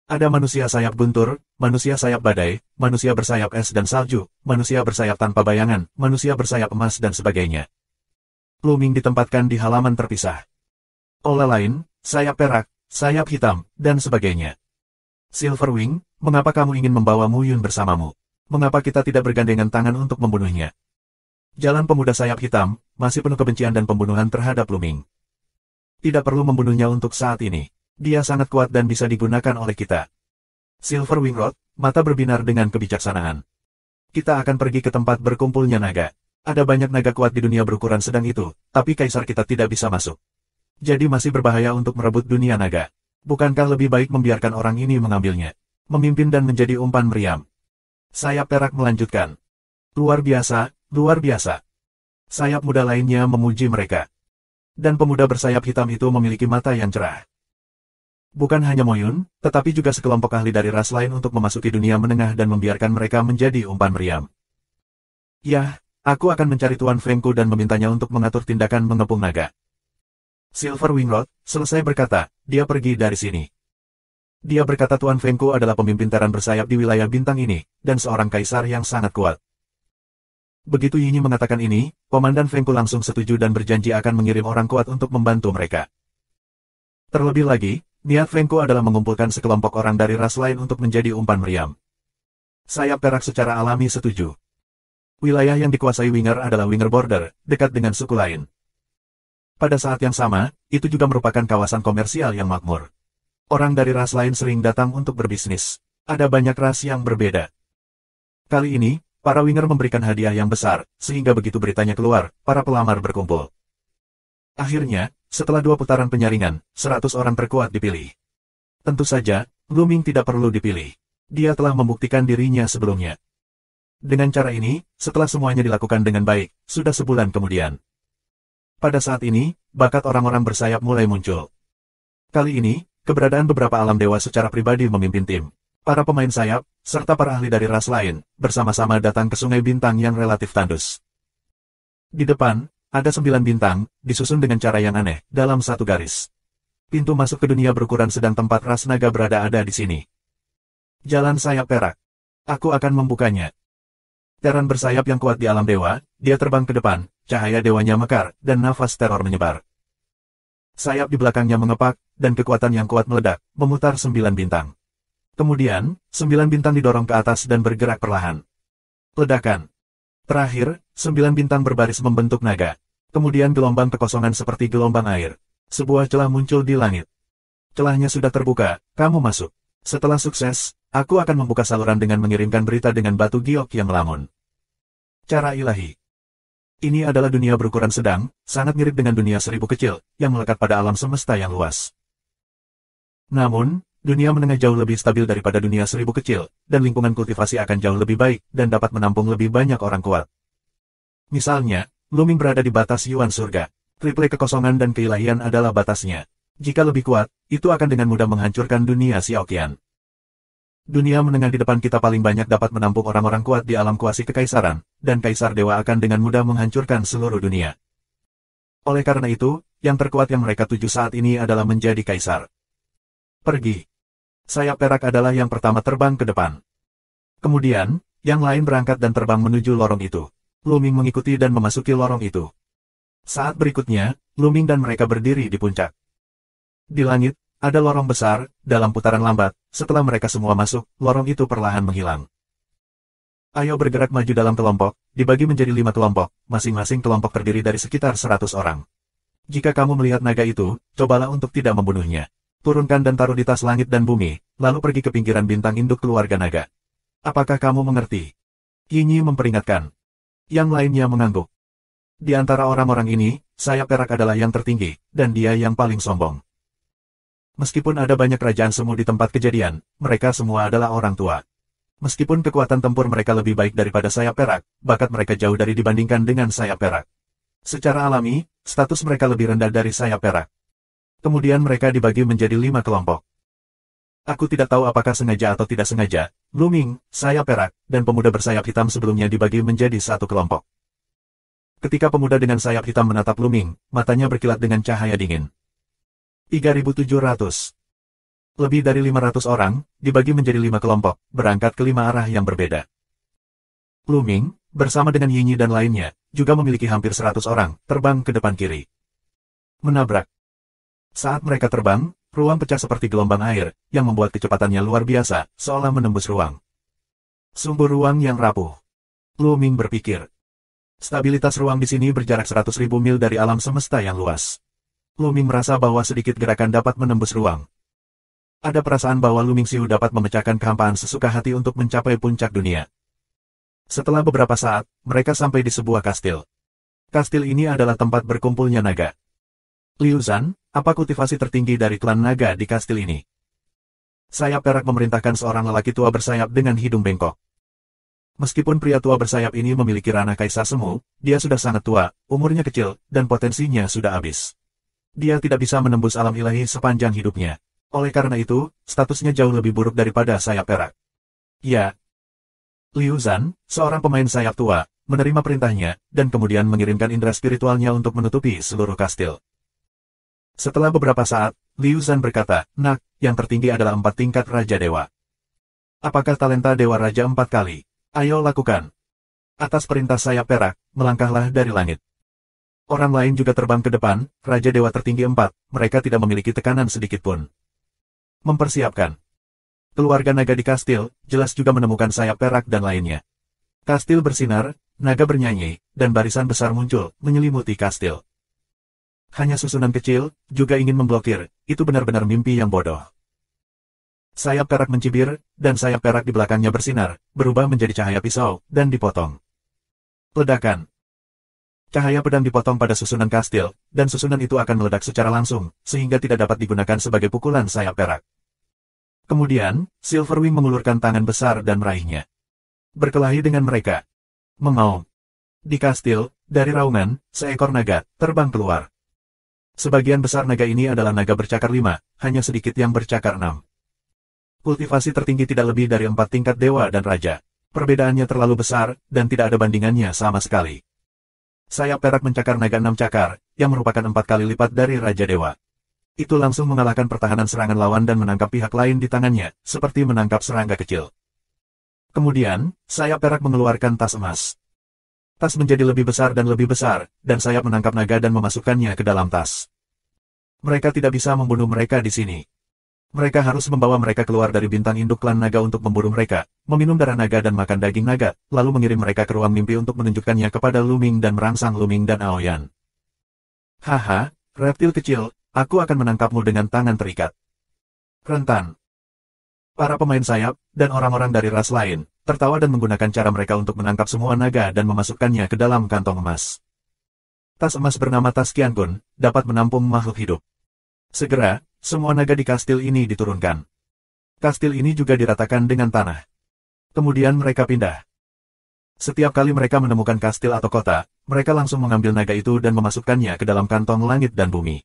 Ada manusia sayap guntur, manusia sayap badai, manusia bersayap es dan salju, manusia bersayap tanpa bayangan, manusia bersayap emas dan sebagainya. Blooming ditempatkan di halaman terpisah. Olah lain, sayap perak, sayap hitam, dan sebagainya. Silverwing, mengapa kamu ingin membawa Muyun bersamamu? Mengapa kita tidak bergandengan tangan untuk membunuhnya? Jalan pemuda sayap hitam, masih penuh kebencian dan pembunuhan terhadap Blooming. Tidak perlu membunuhnya untuk saat ini. Dia sangat kuat dan bisa digunakan oleh kita. Silverwing Rod, mata berbinar dengan kebijaksanaan. Kita akan pergi ke tempat berkumpulnya naga. Ada banyak naga kuat di dunia berukuran sedang itu, tapi kaisar kita tidak bisa masuk. Jadi masih berbahaya untuk merebut dunia naga. Bukankah lebih baik membiarkan orang ini mengambilnya? Memimpin dan menjadi umpan meriam. Sayap perak melanjutkan. Luar biasa, luar biasa. Sayap muda lainnya memuji mereka. Dan pemuda bersayap hitam itu memiliki mata yang cerah. Bukan hanya Moyun, tetapi juga sekelompok ahli dari ras lain untuk memasuki dunia menengah dan membiarkan mereka menjadi umpan meriam. Yah, aku akan mencari Tuan Fengku dan memintanya untuk mengatur tindakan mengepung naga. Silverwing Rod selesai berkata, dia pergi dari sini. Dia berkata Tuan Fengku adalah pemimpin teran bersayap di wilayah bintang ini, dan seorang kaisar yang sangat kuat. Begitu Yinyi mengatakan ini, Komandan Fengku langsung setuju dan berjanji akan mengirim orang kuat untuk membantu mereka. Terlebih lagi, niat Fengku adalah mengumpulkan sekelompok orang dari ras lain untuk menjadi umpan meriam. Sayap perak secara alami setuju. Wilayah yang dikuasai Winger adalah Winger Border, dekat dengan suku lain. Pada saat yang sama, itu juga merupakan kawasan komersial yang makmur. Orang dari ras lain sering datang untuk berbisnis. Ada banyak ras yang berbeda. Kali ini, para Winger memberikan hadiah yang besar, sehingga begitu beritanya keluar, para pelamar berkumpul. Akhirnya, setelah 2 putaran penyaringan, 100 orang terkuat dipilih. Tentu saja, Blooming tidak perlu dipilih. Dia telah membuktikan dirinya sebelumnya. Dengan cara ini, setelah semuanya dilakukan dengan baik, sudah sebulan kemudian. Pada saat ini, bakat orang-orang bersayap mulai muncul. Kali ini, keberadaan beberapa alam dewa secara pribadi memimpin tim. Para pemain sayap, serta para ahli dari ras lain, bersama-sama datang ke Sungai Bintang yang relatif tandus. Di depan, ada 9 bintang, disusun dengan cara yang aneh, dalam satu garis. Pintu masuk ke dunia berukuran sedang tempat ras naga berada ada di sini. Jalan sayap perak. Aku akan membukanya. Teran bersayap yang kuat di alam dewa, dia terbang ke depan, cahaya dewanya mekar, dan nafas teror menyebar. Sayap di belakangnya mengepak, dan kekuatan yang kuat meledak, memutar 9 bintang. Kemudian, 9 bintang didorong ke atas dan bergerak perlahan. Ledakan. Terakhir, 9 bintang berbaris membentuk naga. Kemudian gelombang kekosongan seperti gelombang air. Sebuah celah muncul di langit. Celahnya sudah terbuka, kamu masuk. Setelah sukses, aku akan membuka saluran dengan mengirimkan berita dengan batu giok yang melamun. Cara ilahi. Ini adalah dunia berukuran sedang, sangat mirip dengan dunia 1000 kecil, yang melekat pada alam semesta yang luas. Namun, dunia menengah jauh lebih stabil daripada dunia 1000 kecil, dan lingkungan kultivasi akan jauh lebih baik, dan dapat menampung lebih banyak orang kuat. Misalnya, Blooming berada di batas Yuan surga. Triple kekosongan dan keilahian adalah batasnya. Jika lebih kuat, itu akan dengan mudah menghancurkan dunia Xiaoqian. Dunia menengah di depan kita paling banyak dapat menampung orang-orang kuat di alam kuasi kekaisaran, dan kaisar dewa akan dengan mudah menghancurkan seluruh dunia. Oleh karena itu, yang terkuat yang mereka tuju saat ini adalah menjadi kaisar. Pergi. Sayap perak adalah yang pertama terbang ke depan. Kemudian, yang lain berangkat dan terbang menuju lorong itu. Blooming mengikuti dan memasuki lorong itu. Saat berikutnya, Blooming dan mereka berdiri di puncak. Di langit, ada lorong besar, dalam putaran lambat, setelah mereka semua masuk, lorong itu perlahan menghilang. Ayo bergerak maju dalam kelompok, dibagi menjadi 5 kelompok, masing-masing kelompok terdiri dari sekitar 100 orang. Jika kamu melihat naga itu, cobalah untuk tidak membunuhnya. Turunkan dan taruh di tas langit dan bumi, lalu pergi ke pinggiran bintang induk keluarga naga. Apakah kamu mengerti? Yinyi memperingatkan. Yang lainnya mengangguk. Di antara orang-orang ini, sayap perak adalah yang tertinggi, dan dia yang paling sombong. Meskipun ada banyak kerajaan semu di tempat kejadian, mereka semua adalah orang tua. Meskipun kekuatan tempur mereka lebih baik daripada sayap perak, bakat mereka jauh dari dibandingkan dengan sayap perak. Secara alami, status mereka lebih rendah dari sayap perak. Kemudian mereka dibagi menjadi 5 kelompok. Aku tidak tahu apakah sengaja atau tidak sengaja, Blooming, sayap perak, dan pemuda bersayap hitam sebelumnya dibagi menjadi 1 kelompok. Ketika pemuda dengan sayap hitam menatap Blooming, matanya berkilat dengan cahaya dingin. 3.700. Lebih dari 500 orang, dibagi menjadi 5 kelompok, berangkat ke 5 arah yang berbeda. Lu Ming, bersama dengan Yinyi dan lainnya, juga memiliki hampir 100 orang, terbang ke depan kiri. Menabrak. Saat mereka terbang, ruang pecah seperti gelombang air, yang membuat kecepatannya luar biasa, seolah menembus ruang. Sumber ruang yang rapuh. Lu Ming berpikir. Stabilitas ruang di sini berjarak 100.000 mil dari alam semesta yang luas. Lu Ming merasa bahwa sedikit gerakan dapat menembus ruang. Ada perasaan bahwa Lu Mingxiu dapat memecahkan kehampaan sesuka hati untuk mencapai puncak dunia. Setelah beberapa saat, mereka sampai di sebuah kastil. Kastil ini adalah tempat berkumpulnya naga. Liu Zhan, apa kultivasi tertinggi dari klan naga di kastil ini? Sayap perak memerintahkan seorang lelaki tua bersayap dengan hidung bengkok. Meskipun pria tua bersayap ini memiliki ranah kaisar semu, dia sudah sangat tua, umurnya kecil, dan potensinya sudah habis. Dia tidak bisa menembus alam ilahi sepanjang hidupnya. Oleh karena itu, statusnya jauh lebih buruk daripada sayap perak. Ya. Liu Zhan, seorang pemain sayap tua, menerima perintahnya, dan kemudian mengirimkan indera spiritualnya untuk menutupi seluruh kastil. Setelah beberapa saat, Liu Zhan berkata, "Nak, yang tertinggi adalah 4 tingkat Raja Dewa. Apakah talenta Dewa Raja 4 kali? Ayo lakukan." Atas perintah sayap perak, melangkahlah dari langit. Orang lain juga terbang ke depan, Raja Dewa tertinggi 4, mereka tidak memiliki tekanan sedikitpun. Mempersiapkan. Keluarga naga di kastil, jelas juga menemukan sayap perak dan lainnya. Kastil bersinar, naga bernyanyi, dan barisan besar muncul, menyelimuti kastil. Hanya susunan kecil, juga ingin memblokir, itu benar-benar mimpi yang bodoh. Sayap perak mencibir, dan sayap perak di belakangnya bersinar, berubah menjadi cahaya pisau, dan dipotong. Ledakan. Cahaya pedang dipotong pada susunan kastil, dan susunan itu akan meledak secara langsung, sehingga tidak dapat digunakan sebagai pukulan sayap perak. Kemudian, Silverwing mengulurkan tangan besar dan meraihnya. Berkelahi dengan mereka. Mengaum. Di kastil, dari raungan, seekor naga terbang keluar. Sebagian besar naga ini adalah naga bercakar 5, hanya sedikit yang bercakar 6. Kultivasi tertinggi tidak lebih dari 4 tingkat dewa dan raja. Perbedaannya terlalu besar, dan tidak ada bandingannya sama sekali. Sayap perak mencakar naga 6 cakar, yang merupakan 4 kali lipat dari Raja Dewa. Itu langsung mengalahkan pertahanan serangan lawan dan menangkap pihak lain di tangannya, seperti menangkap serangga kecil. Kemudian, sayap perak mengeluarkan tas emas. Tas menjadi lebih besar, dan sayap menangkap naga dan memasukkannya ke dalam tas. Mereka tidak bisa membunuh mereka di sini. Mereka harus membawa mereka keluar dari bintang induk klan naga untuk memburu mereka, meminum darah naga dan makan daging naga, lalu mengirim mereka ke ruang mimpi untuk menunjukkannya kepada Lu Ming dan merangsang Lu Ming dan Aoyan. Haha, reptil kecil. Aku akan menangkapmu dengan tangan terikat. Rentan. Para pemain sayap, dan orang-orang dari ras lain, tertawa dan menggunakan cara mereka untuk menangkap semua naga dan memasukkannya ke dalam kantong emas. Tas emas bernama Tas Qiankun, dapat menampung makhluk hidup. Segera, semua naga di kastil ini diturunkan. Kastil ini juga diratakan dengan tanah. Kemudian mereka pindah. Setiap kali mereka menemukan kastil atau kota, mereka langsung mengambil naga itu dan memasukkannya ke dalam kantong langit dan bumi.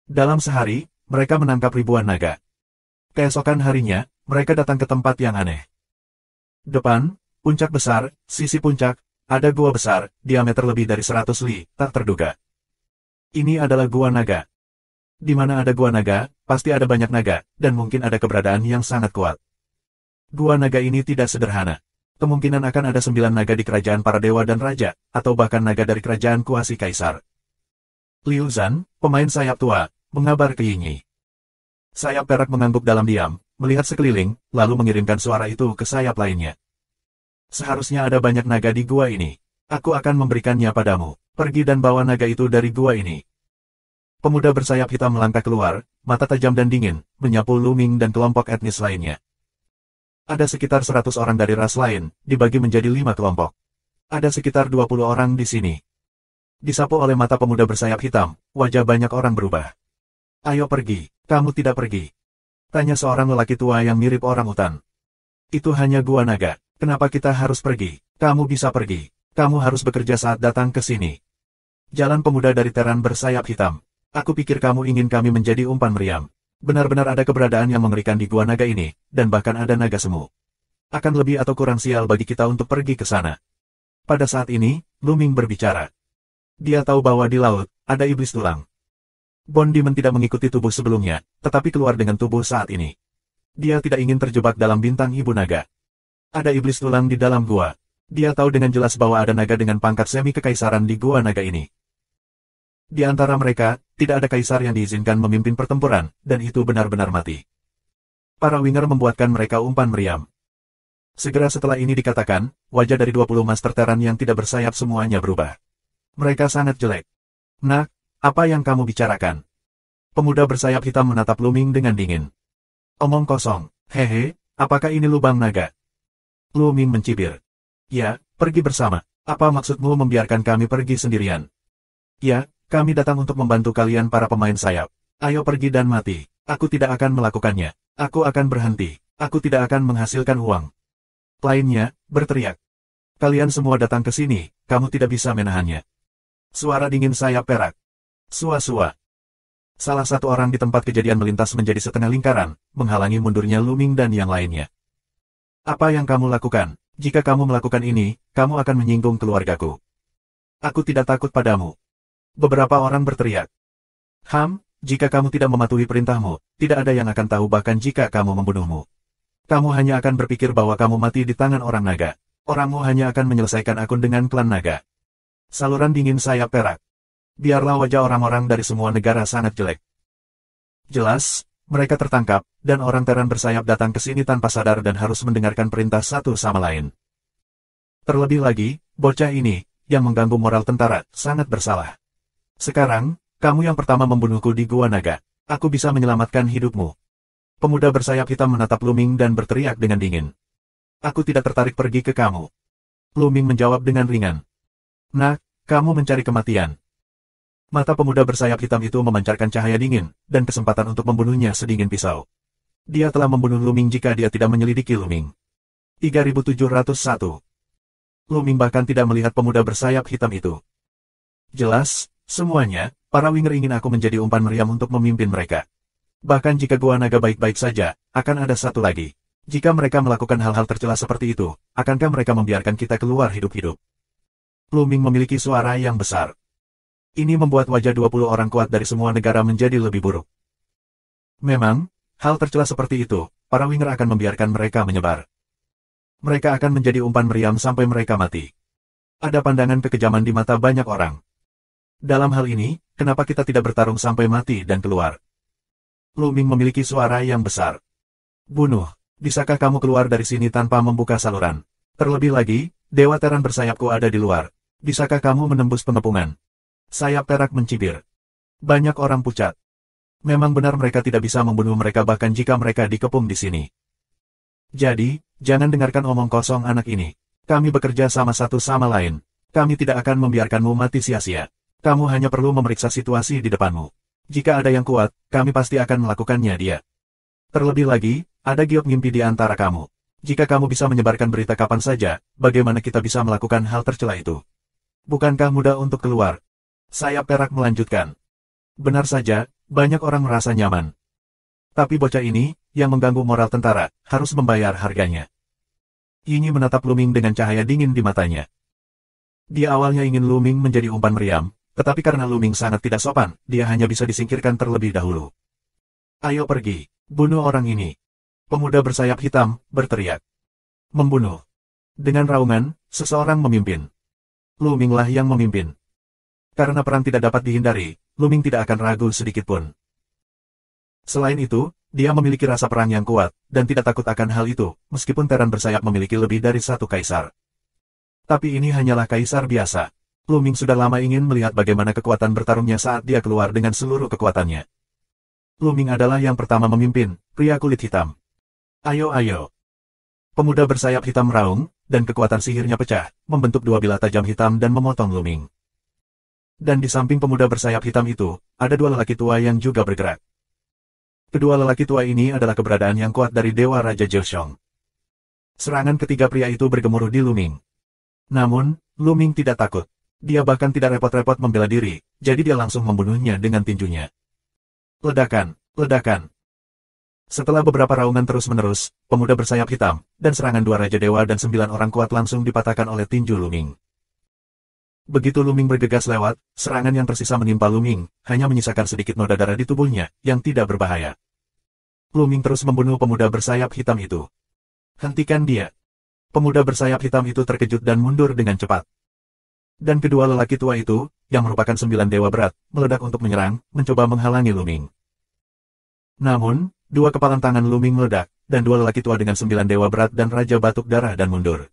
Dalam sehari, mereka menangkap ribuan naga. Keesokan harinya, mereka datang ke tempat yang aneh. Depan, puncak besar, sisi puncak, ada gua besar, diameter lebih dari 100 li, tak terduga. Ini adalah gua naga. Di mana ada gua naga, pasti ada banyak naga, dan mungkin ada keberadaan yang sangat kuat. Gua naga ini tidak sederhana. Kemungkinan akan ada 9 naga di kerajaan para dewa dan raja, atau bahkan naga dari kerajaan kuasi kaisar. Liu Zhan, pemain sayap tua, mengabar ke Yinyi. Sayap perak mengangguk dalam diam, melihat sekeliling, lalu mengirimkan suara itu ke sayap lainnya. Seharusnya ada banyak naga di gua ini. Aku akan memberikannya padamu. Pergi dan bawa naga itu dari gua ini. Pemuda bersayap hitam melangkah keluar, mata tajam dan dingin, menyapu Lu Ming dan kelompok etnis lainnya. Ada sekitar 100 orang dari ras lain, dibagi menjadi 5 kelompok. Ada sekitar 20 orang di sini. Disapu oleh mata pemuda bersayap hitam, wajah banyak orang berubah. Ayo pergi, kamu tidak pergi. Tanya seorang lelaki tua yang mirip orang utan. Itu hanya gua naga, kenapa kita harus pergi? Kamu bisa pergi, kamu harus bekerja saat datang ke sini. Jalan pemuda dari Teran bersayap hitam. Aku pikir kamu ingin kami menjadi umpan meriam. Benar-benar ada keberadaan yang mengerikan di gua naga ini, dan bahkan ada naga semu. Akan lebih atau kurang sial bagi kita untuk pergi ke sana. Pada saat ini, Lu Ming berbicara. Dia tahu bahwa di laut, ada iblis tulang. Bond Demon tidak mengikuti tubuh sebelumnya, tetapi keluar dengan tubuh saat ini. Dia tidak ingin terjebak dalam bintang ibu naga. Ada iblis tulang di dalam gua. Dia tahu dengan jelas bahwa ada naga dengan pangkat semi kekaisaran di gua naga ini. Di antara mereka, tidak ada kaisar yang diizinkan memimpin pertempuran, dan itu benar-benar mati. Para winger membuatkan mereka umpan meriam. Segera setelah ini dikatakan, wajah dari 20 Master Terran yang tidak bersayap semuanya berubah. Mereka sangat jelek. Nak, apa yang kamu bicarakan? Pemuda bersayap hitam menatap Luming dengan dingin. Omong kosong, hehe, apakah ini lubang naga? Luming mencibir. Ya, pergi bersama. Apa maksudmu membiarkan kami pergi sendirian? Ya, kami datang untuk membantu kalian para pemain sayap. Ayo pergi dan mati. Aku tidak akan melakukannya. Aku akan berhenti. Aku tidak akan menghasilkan uang. Lainnya, berteriak. Kalian semua datang ke sini, kamu tidak bisa menahannya. Suara dingin sayap perak. Sua-sua. Salah satu orang di tempat kejadian melintas menjadi setengah lingkaran, menghalangi mundurnya Luming dan yang lainnya. Apa yang kamu lakukan? Jika kamu melakukan ini, kamu akan menyinggung keluargaku. Aku tidak takut padamu. Beberapa orang berteriak. Jika kamu tidak mematuhi perintahmu, tidak ada yang akan tahu bahkan jika kamu membunuhmu. Kamu hanya akan berpikir bahwa kamu mati di tangan orang naga. Orangmu hanya akan menyelesaikan akun dengan klan naga. Saluran dingin sayap perak. Biarlah wajah orang-orang dari semua negara sangat jelek. Jelas, mereka tertangkap, dan orang Terran bersayap datang ke sini tanpa sadar dan harus mendengarkan perintah satu sama lain. Terlebih lagi, bocah ini, yang mengganggu moral tentara, sangat bersalah. Sekarang, kamu yang pertama membunuhku di Gua Naga. Aku bisa menyelamatkan hidupmu. Pemuda bersayap hitam menatap Luming dan berteriak dengan dingin. Aku tidak tertarik pergi ke kamu. Luming menjawab dengan ringan. Nak, kamu mencari kematian. Mata pemuda bersayap hitam itu memancarkan cahaya dingin, dan kesempatan untuk membunuhnya sedingin pisau. Dia telah membunuh Luming jika dia tidak menyelidiki Luming. 3701. Luming bahkan tidak melihat pemuda bersayap hitam itu. Jelas, semuanya, para winger ingin aku menjadi umpan meriam untuk memimpin mereka. Bahkan jika Gua Naga baik-baik saja, akan ada satu lagi. Jika mereka melakukan hal-hal tercela seperti itu, akankah mereka membiarkan kita keluar hidup-hidup? Luming memiliki suara yang besar. Ini membuat wajah 20 orang kuat dari semua negara menjadi lebih buruk. Memang, hal tercela seperti itu, para winger akan membiarkan mereka menyebar. Mereka akan menjadi umpan meriam sampai mereka mati. Ada pandangan kekejaman di mata banyak orang. Dalam hal ini, kenapa kita tidak bertarung sampai mati dan keluar? Luming memiliki suara yang besar. Bunuh, bisakah kamu keluar dari sini tanpa membuka saluran? Terlebih lagi, Dewa Terran bersayapku ada di luar. Bisakah kamu menembus pengepungan? Sayap perak mencibir. Banyak orang pucat. Memang benar mereka tidak bisa membunuh mereka bahkan jika mereka dikepung di sini. Jadi, jangan dengarkan omong kosong anak ini. Kami bekerja sama satu sama lain. Kami tidak akan membiarkanmu mati sia-sia. Kamu hanya perlu memeriksa situasi di depanmu. Jika ada yang kuat, kami pasti akan melakukannya dia. Terlebih lagi, ada giok mimpi di antara kamu. Jika kamu bisa menyebarkan berita kapan saja, bagaimana kita bisa melakukan hal tercela itu? Bukankah mudah untuk keluar? Sayap perak melanjutkan. Benar saja, banyak orang merasa nyaman. Tapi bocah ini, yang mengganggu moral tentara, harus membayar harganya. Yinyi menatap Luming dengan cahaya dingin di matanya. Dia awalnya ingin Luming menjadi umpan meriam, tetapi karena Luming sangat tidak sopan, dia hanya bisa disingkirkan terlebih dahulu. Ayo pergi, bunuh orang ini. Pemuda bersayap hitam, berteriak. Membunuh. Dengan raungan, seseorang memimpin. Luminglah yang memimpin. Karena perang tidak dapat dihindari, Luming tidak akan ragu sedikitpun. Selain itu, dia memiliki rasa perang yang kuat, dan tidak takut akan hal itu, meskipun Terran bersayap memiliki lebih dari satu kaisar. Tapi ini hanyalah kaisar biasa. Luming sudah lama ingin melihat bagaimana kekuatan bertarungnya saat dia keluar dengan seluruh kekuatannya. Luming adalah yang pertama memimpin, pria kulit hitam. Ayo ayo. Pemuda bersayap hitam meraung, dan kekuatan sihirnya pecah, membentuk dua bilah tajam hitam dan memotong Luming. Dan di samping pemuda bersayap hitam itu, ada dua lelaki tua yang juga bergerak. Kedua lelaki tua ini adalah keberadaan yang kuat dari Dewa Raja Joseon. Serangan ketiga pria itu bergemuruh di Luming. Namun, Luming tidak takut. Dia bahkan tidak repot-repot membela diri, jadi dia langsung membunuhnya dengan tinjunya. Ledakan, ledakan. Setelah beberapa raungan terus-menerus, pemuda bersayap hitam, dan serangan dua Raja Dewa dan 9 orang kuat langsung dipatahkan oleh tinju Luming. Begitu Luming bergegas lewat, serangan yang tersisa menimpa Luming, hanya menyisakan sedikit noda darah di tubuhnya, yang tidak berbahaya. Luming terus membunuh pemuda bersayap hitam itu. Hentikan dia. Pemuda bersayap hitam itu terkejut dan mundur dengan cepat. Dan kedua lelaki tua itu, yang merupakan 9 dewa berat, meledak untuk menyerang, mencoba menghalangi Luming. Namun, dua kepalan tangan Luming meledak, dan dua lelaki tua dengan 9 dewa berat dan Raja Batuk Darah dan mundur.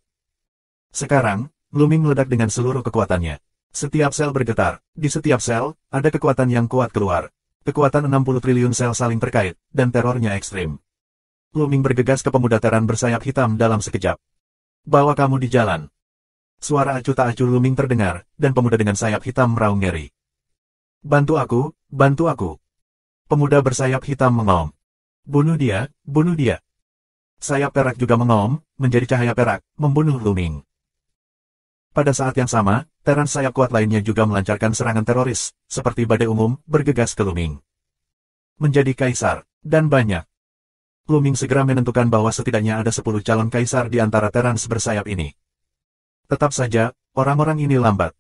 Sekarang, Luming meledak dengan seluruh kekuatannya. Setiap sel bergetar. Di setiap sel, ada kekuatan yang kuat keluar. Kekuatan 60 triliun sel saling terkait, dan terornya ekstrim. Luming bergegas ke pemuda teran bersayap hitam dalam sekejap. Bawa kamu di jalan. Suara acuh tak acuh Luming terdengar, dan pemuda dengan sayap hitam meraung ngeri. Bantu aku, bantu aku. Pemuda bersayap hitam mengaum. Bunuh dia, bunuh dia. Sayap perak juga mengaum, menjadi cahaya perak, membunuh Luming. Pada saat yang sama, teran sayap kuat lainnya juga melancarkan serangan teroris, seperti badai umum, bergegas ke Luming. Menjadi kaisar, dan banyak. Luming segera menentukan bahwa setidaknya ada 10 calon kaisar di antara terans bersayap ini. Tetap saja, orang-orang ini lambat.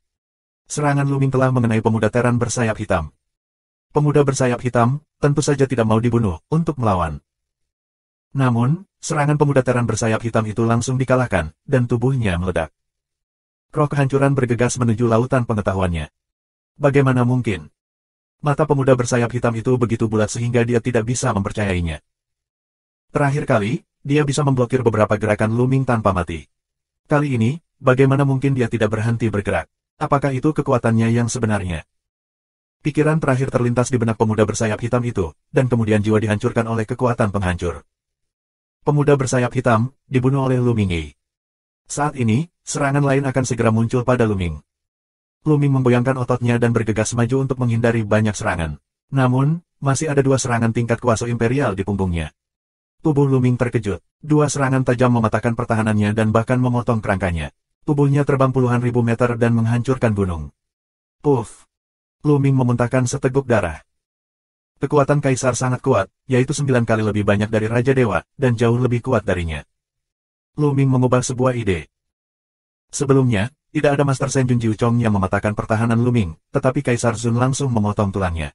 Serangan Luming telah mengenai pemuda teran bersayap hitam. Pemuda bersayap hitam, tentu saja tidak mau dibunuh, untuk melawan. Namun, serangan pemuda teran bersayap hitam itu langsung dikalahkan, dan tubuhnya meledak. Roh kehancuran bergegas menuju lautan pengetahuannya. Bagaimana mungkin? Mata pemuda bersayap hitam itu begitu bulat sehingga dia tidak bisa mempercayainya. Terakhir kali, dia bisa memblokir beberapa gerakan Luming tanpa mati. Kali ini, bagaimana mungkin dia tidak berhenti bergerak? Apakah itu kekuatannya yang sebenarnya? Pikiran terakhir terlintas di benak pemuda bersayap hitam itu, dan kemudian jiwa dihancurkan oleh kekuatan penghancur. Pemuda bersayap hitam, dibunuh oleh Luming Yi. Saat ini, serangan lain akan segera muncul pada Luming. Luming memboyangkan ototnya dan bergegas maju untuk menghindari banyak serangan. Namun, masih ada 2 serangan tingkat kuasa imperial di punggungnya. Tubuh Luming terkejut. 2 serangan tajam mematahkan pertahanannya dan bahkan memotong kerangkanya. Tubuhnya terbang puluhan ribu meter dan menghancurkan gunung. Puff! Luming memuntahkan seteguk darah. Kekuatan kaisar sangat kuat, yaitu 9 kali lebih banyak dari Raja Dewa, dan jauh lebih kuat darinya. Luming mengubah sebuah ide. Sebelumnya, tidak ada Master Shen Jun Jiuchong yang mematahkan pertahanan Luming, tetapi Kaisar Zun langsung memotong tulangnya.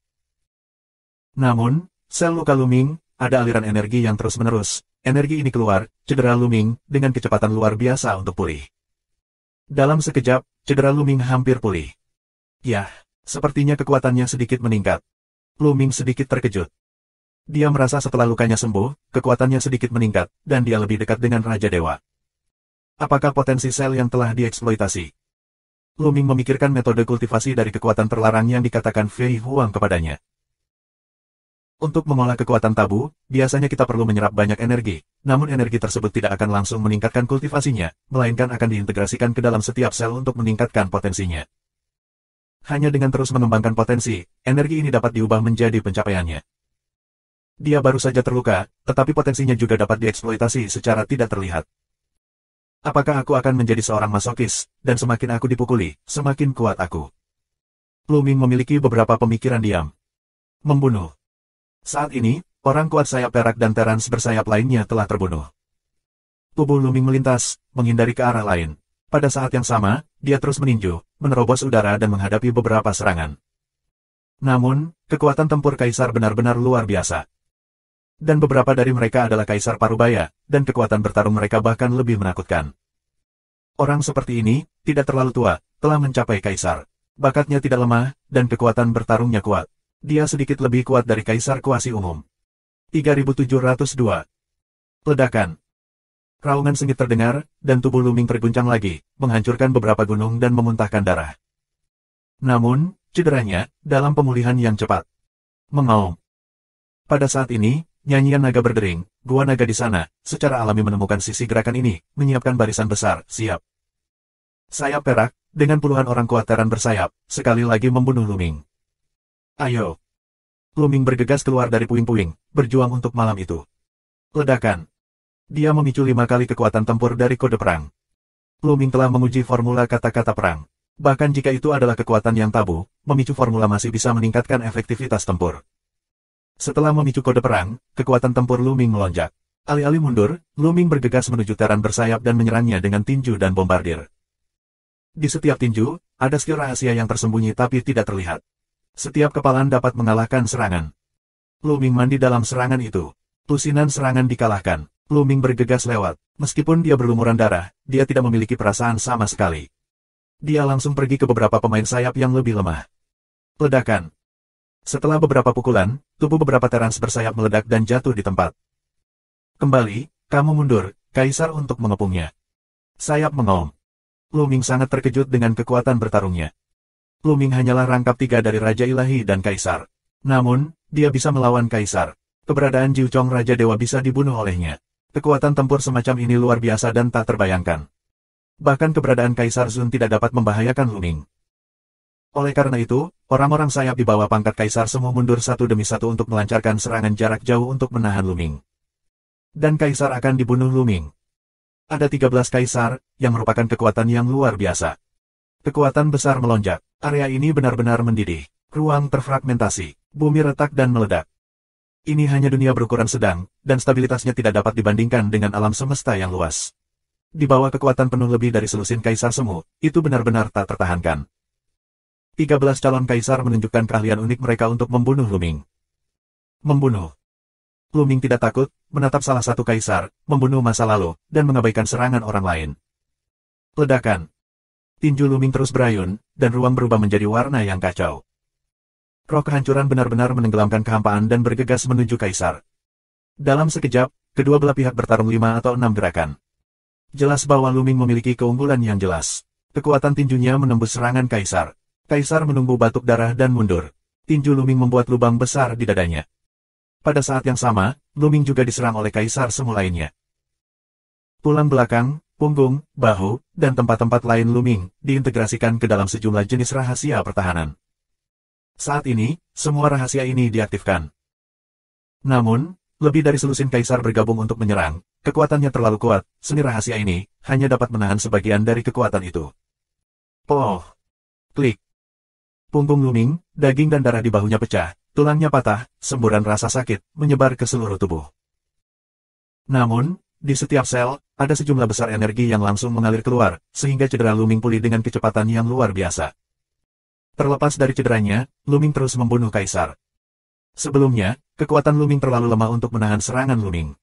Namun, sel luka Luming, ada aliran energi yang terus-menerus. Energi ini keluar, cedera Luming, dengan kecepatan luar biasa untuk pulih. Dalam sekejap, cedera Luming hampir pulih. Yah! Sepertinya kekuatannya sedikit meningkat. Luming sedikit terkejut. Dia merasa setelah lukanya sembuh, kekuatannya sedikit meningkat, dan dia lebih dekat dengan Raja Dewa. Apakah potensi sel yang telah dieksploitasi? Luming memikirkan metode kultivasi dari kekuatan terlarang yang dikatakan Fei Huang kepadanya. Untuk mengolah kekuatan tabu, biasanya kita perlu menyerap banyak energi, namun energi tersebut tidak akan langsung meningkatkan kultivasinya, melainkan akan diintegrasikan ke dalam setiap sel untuk meningkatkan potensinya. Hanya dengan terus mengembangkan potensi, energi ini dapat diubah menjadi pencapaiannya. Dia baru saja terluka, tetapi potensinya juga dapat dieksploitasi secara tidak terlihat. Apakah aku akan menjadi seorang masokis, dan semakin aku dipukuli, semakin kuat aku? Luming memiliki beberapa pemikiran diam. Membunuh. Saat ini, orang kuat sayap perak dan terans bersayap lainnya telah terbunuh. Tubuh Luming melintas, menghindari ke arah lain. Pada saat yang sama, dia terus meninju, menerobos udara dan menghadapi beberapa serangan. Namun, kekuatan tempur kaisar benar-benar luar biasa. Dan beberapa dari mereka adalah kaisar Parubaya, dan kekuatan bertarung mereka bahkan lebih menakutkan. Orang seperti ini, tidak terlalu tua, telah mencapai kaisar. Bakatnya tidak lemah, dan kekuatan bertarungnya kuat. Dia sedikit lebih kuat dari kaisar kuasi umum. 3702. Ledakan. Raungan sengit terdengar, dan tubuh Luming terguncang lagi, menghancurkan beberapa gunung dan memuntahkan darah. Namun, cederanya, dalam pemulihan yang cepat. Mengaum. Pada saat ini, nyanyian naga berdering, gua naga di sana, secara alami menemukan sisi gerakan ini, menyiapkan barisan besar, siap. Sayap perak, dengan puluhan orang kuat teran bersayap, sekali lagi membunuh Luming. Ayo. Luming bergegas keluar dari puing-puing, berjuang untuk malam itu. Ledakan. Dia memicu 5 kali kekuatan tempur dari kode perang. Luming telah menguji formula kata-kata perang. Bahkan jika itu adalah kekuatan yang tabu, memicu formula masih bisa meningkatkan efektivitas tempur. Setelah memicu kode perang, kekuatan tempur Luming melonjak. Alih-alih mundur, Luming bergegas menuju teran bersayap dan menyerangnya dengan tinju dan bombardir. Di setiap tinju, ada skill rahasia yang tersembunyi tapi tidak terlihat. Setiap kepalan dapat mengalahkan serangan. Lu Ming mandi dalam serangan itu. Lusinan serangan dikalahkan. Lu Ming bergegas lewat. Meskipun dia berlumuran darah, dia tidak memiliki perasaan sama sekali. Dia langsung pergi ke beberapa pemain sayap yang lebih lemah. Ledakan. Setelah beberapa pukulan, tubuh beberapa terans bersayap meledak dan jatuh di tempat. Kembali, kamu mundur, Kaisar untuk mengepungnya. Sayap mengaum. Lu Ming sangat terkejut dengan kekuatan bertarungnya. Lu Ming hanyalah rangkap 3 dari Raja Ilahi dan Kaisar. Namun, dia bisa melawan Kaisar. Keberadaan Jiu Chong Raja Dewa bisa dibunuh olehnya. Kekuatan tempur semacam ini luar biasa dan tak terbayangkan. Bahkan keberadaan Kaisar Zun tidak dapat membahayakan Lu Ming. Oleh karena itu, orang-orang sayap di bawah pangkat Kaisar semua mundur satu demi satu untuk melancarkan serangan jarak jauh untuk menahan Lu Ming. Dan Kaisar akan dibunuh Lu Ming. Ada 13 Kaisar, yang merupakan kekuatan yang luar biasa. Kekuatan besar melonjak. Area ini benar-benar mendidih. Ruang terfragmentasi. Bumi retak dan meledak. Ini hanya dunia berukuran sedang, dan stabilitasnya tidak dapat dibandingkan dengan alam semesta yang luas. Di bawah kekuatan penuh lebih dari selusin Kaisar Semu, itu benar-benar tak tertahankan. 13 calon Kaisar menunjukkan keahlian unik mereka untuk membunuh Lu Ming. Membunuh. Lu Ming tidak takut, menatap salah satu Kaisar, membunuh masa lalu, dan mengabaikan serangan orang lain. Ledakan. Tinju Lu Ming terus berayun, dan ruang berubah menjadi warna yang kacau. Roh kehancuran benar-benar menenggelamkan kehampaan dan bergegas menuju Kaisar. Dalam sekejap, kedua belah pihak bertarung 5 atau 6 gerakan. Jelas bahwa Lu Ming memiliki keunggulan yang jelas. Kekuatan tinjunya menembus serangan Kaisar. Kaisar menunggu batuk darah dan mundur. Tinju Lu Ming membuat lubang besar di dadanya. Pada saat yang sama, Lu Ming juga diserang oleh Kaisar Semu lainnya. Tulang belakang, punggung, bahu, dan tempat-tempat lain Lu Ming diintegrasikan ke dalam sejumlah jenis rahasia pertahanan. Saat ini, semua rahasia ini diaktifkan. Namun, lebih dari selusin Kaisar bergabung untuk menyerang, kekuatannya terlalu kuat, seni rahasia ini hanya dapat menahan sebagian dari kekuatan itu. Oh! Klik. Punggung Lu Ming, daging dan darah di bahunya pecah, tulangnya patah, semburan rasa sakit menyebar ke seluruh tubuh. Namun, di setiap sel, ada sejumlah besar energi yang langsung mengalir keluar, sehingga cedera Lu Ming pulih dengan kecepatan yang luar biasa. Terlepas dari cederanya, Lu Ming terus membunuh Kaisar. Sebelumnya, kekuatan Lu Ming terlalu lemah untuk menahan serangan Lu Ming.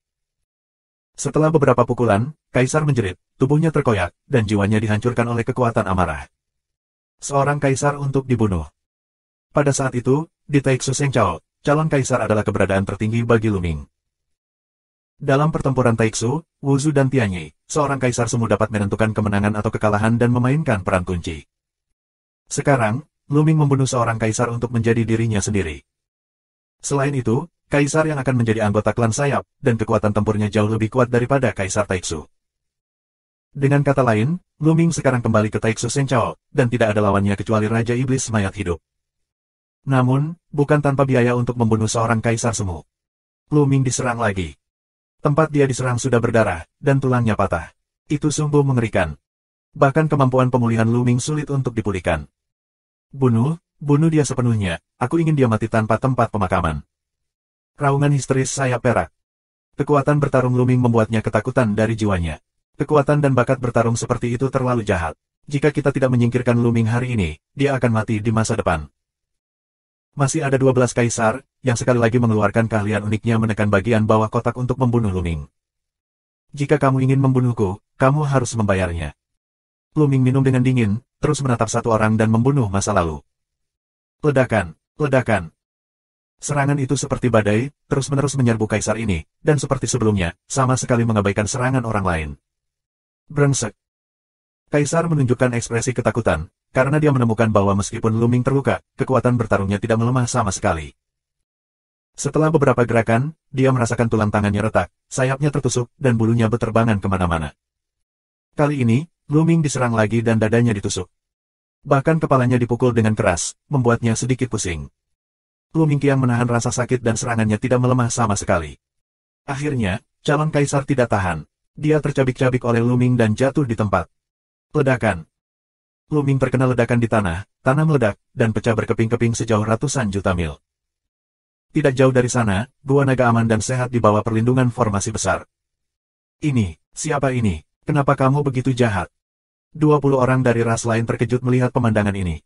Setelah beberapa pukulan, Kaisar menjerit, tubuhnya terkoyak, dan jiwanya dihancurkan oleh kekuatan amarah. Seorang Kaisar untuk dibunuh. Pada saat itu, di Taiksu Seng Chao, calon Kaisar adalah keberadaan tertinggi bagi Lu Ming. Dalam pertempuran Taiksu, Wuzu dan Tianyi, seorang Kaisar Semu dapat menentukan kemenangan atau kekalahan dan memainkan peran kunci. Sekarang, Lu Ming membunuh seorang Kaisar untuk menjadi dirinya sendiri. Selain itu, Kaisar yang akan menjadi anggota klan sayap, dan kekuatan tempurnya jauh lebih kuat daripada Kaisar Taiksu. Dengan kata lain, Lu Ming sekarang kembali ke Taiksu Seng Chao, dan tidak ada lawannya kecuali Raja Iblis mayat hidup. Namun, bukan tanpa biaya untuk membunuh seorang Kaisar Semu. Lu Ming diserang lagi. Tempat dia diserang sudah berdarah, dan tulangnya patah. Itu sungguh mengerikan. Bahkan kemampuan pemulihan Lu Ming sulit untuk dipulihkan. Bunuh dia sepenuhnya, aku ingin dia mati tanpa tempat pemakaman. Raungan histeris sayap perak. Kekuatan bertarung Lu Ming membuatnya ketakutan dari jiwanya. Kekuatan dan bakat bertarung seperti itu terlalu jahat. Jika kita tidak menyingkirkan Lu Ming hari ini, dia akan mati di masa depan. Masih ada 12 Kaisar, yang sekali lagi mengeluarkan keahlian uniknya menekan bagian bawah kotak untuk membunuh Lu Ming. Jika kamu ingin membunuhku, kamu harus membayarnya. Lu Ming minum dengan dingin, terus menatap satu orang dan membunuh masa lalu. Ledakan, ledakan. Serangan itu seperti badai, terus-menerus menyerbu Kaisar ini, dan seperti sebelumnya, sama sekali mengabaikan serangan orang lain. Brengsek. Kaisar menunjukkan ekspresi ketakutan, karena dia menemukan bahwa meskipun Lu Ming terluka, kekuatan bertarungnya tidak melemah sama sekali. Setelah beberapa gerakan, dia merasakan tulang tangannya retak, sayapnya tertusuk, dan bulunya berterbangan kemana-mana. Kali ini, Lu Ming diserang lagi dan dadanya ditusuk. Bahkan kepalanya dipukul dengan keras, membuatnya sedikit pusing. Lu Ming kian menahan rasa sakit dan serangannya tidak melemah sama sekali. Akhirnya, calon Kaisar tidak tahan. Dia tercabik-cabik oleh Lu Ming dan jatuh di tempat. Ledakan. Lu Ming terkena ledakan di tanah meledak, dan pecah berkeping-keping sejauh ratusan juta mil. Tidak jauh dari sana, Gua Naga aman dan sehat di bawah perlindungan formasi besar. Siapa ini? Kenapa kamu begitu jahat? 20 orang dari ras lain terkejut melihat pemandangan ini.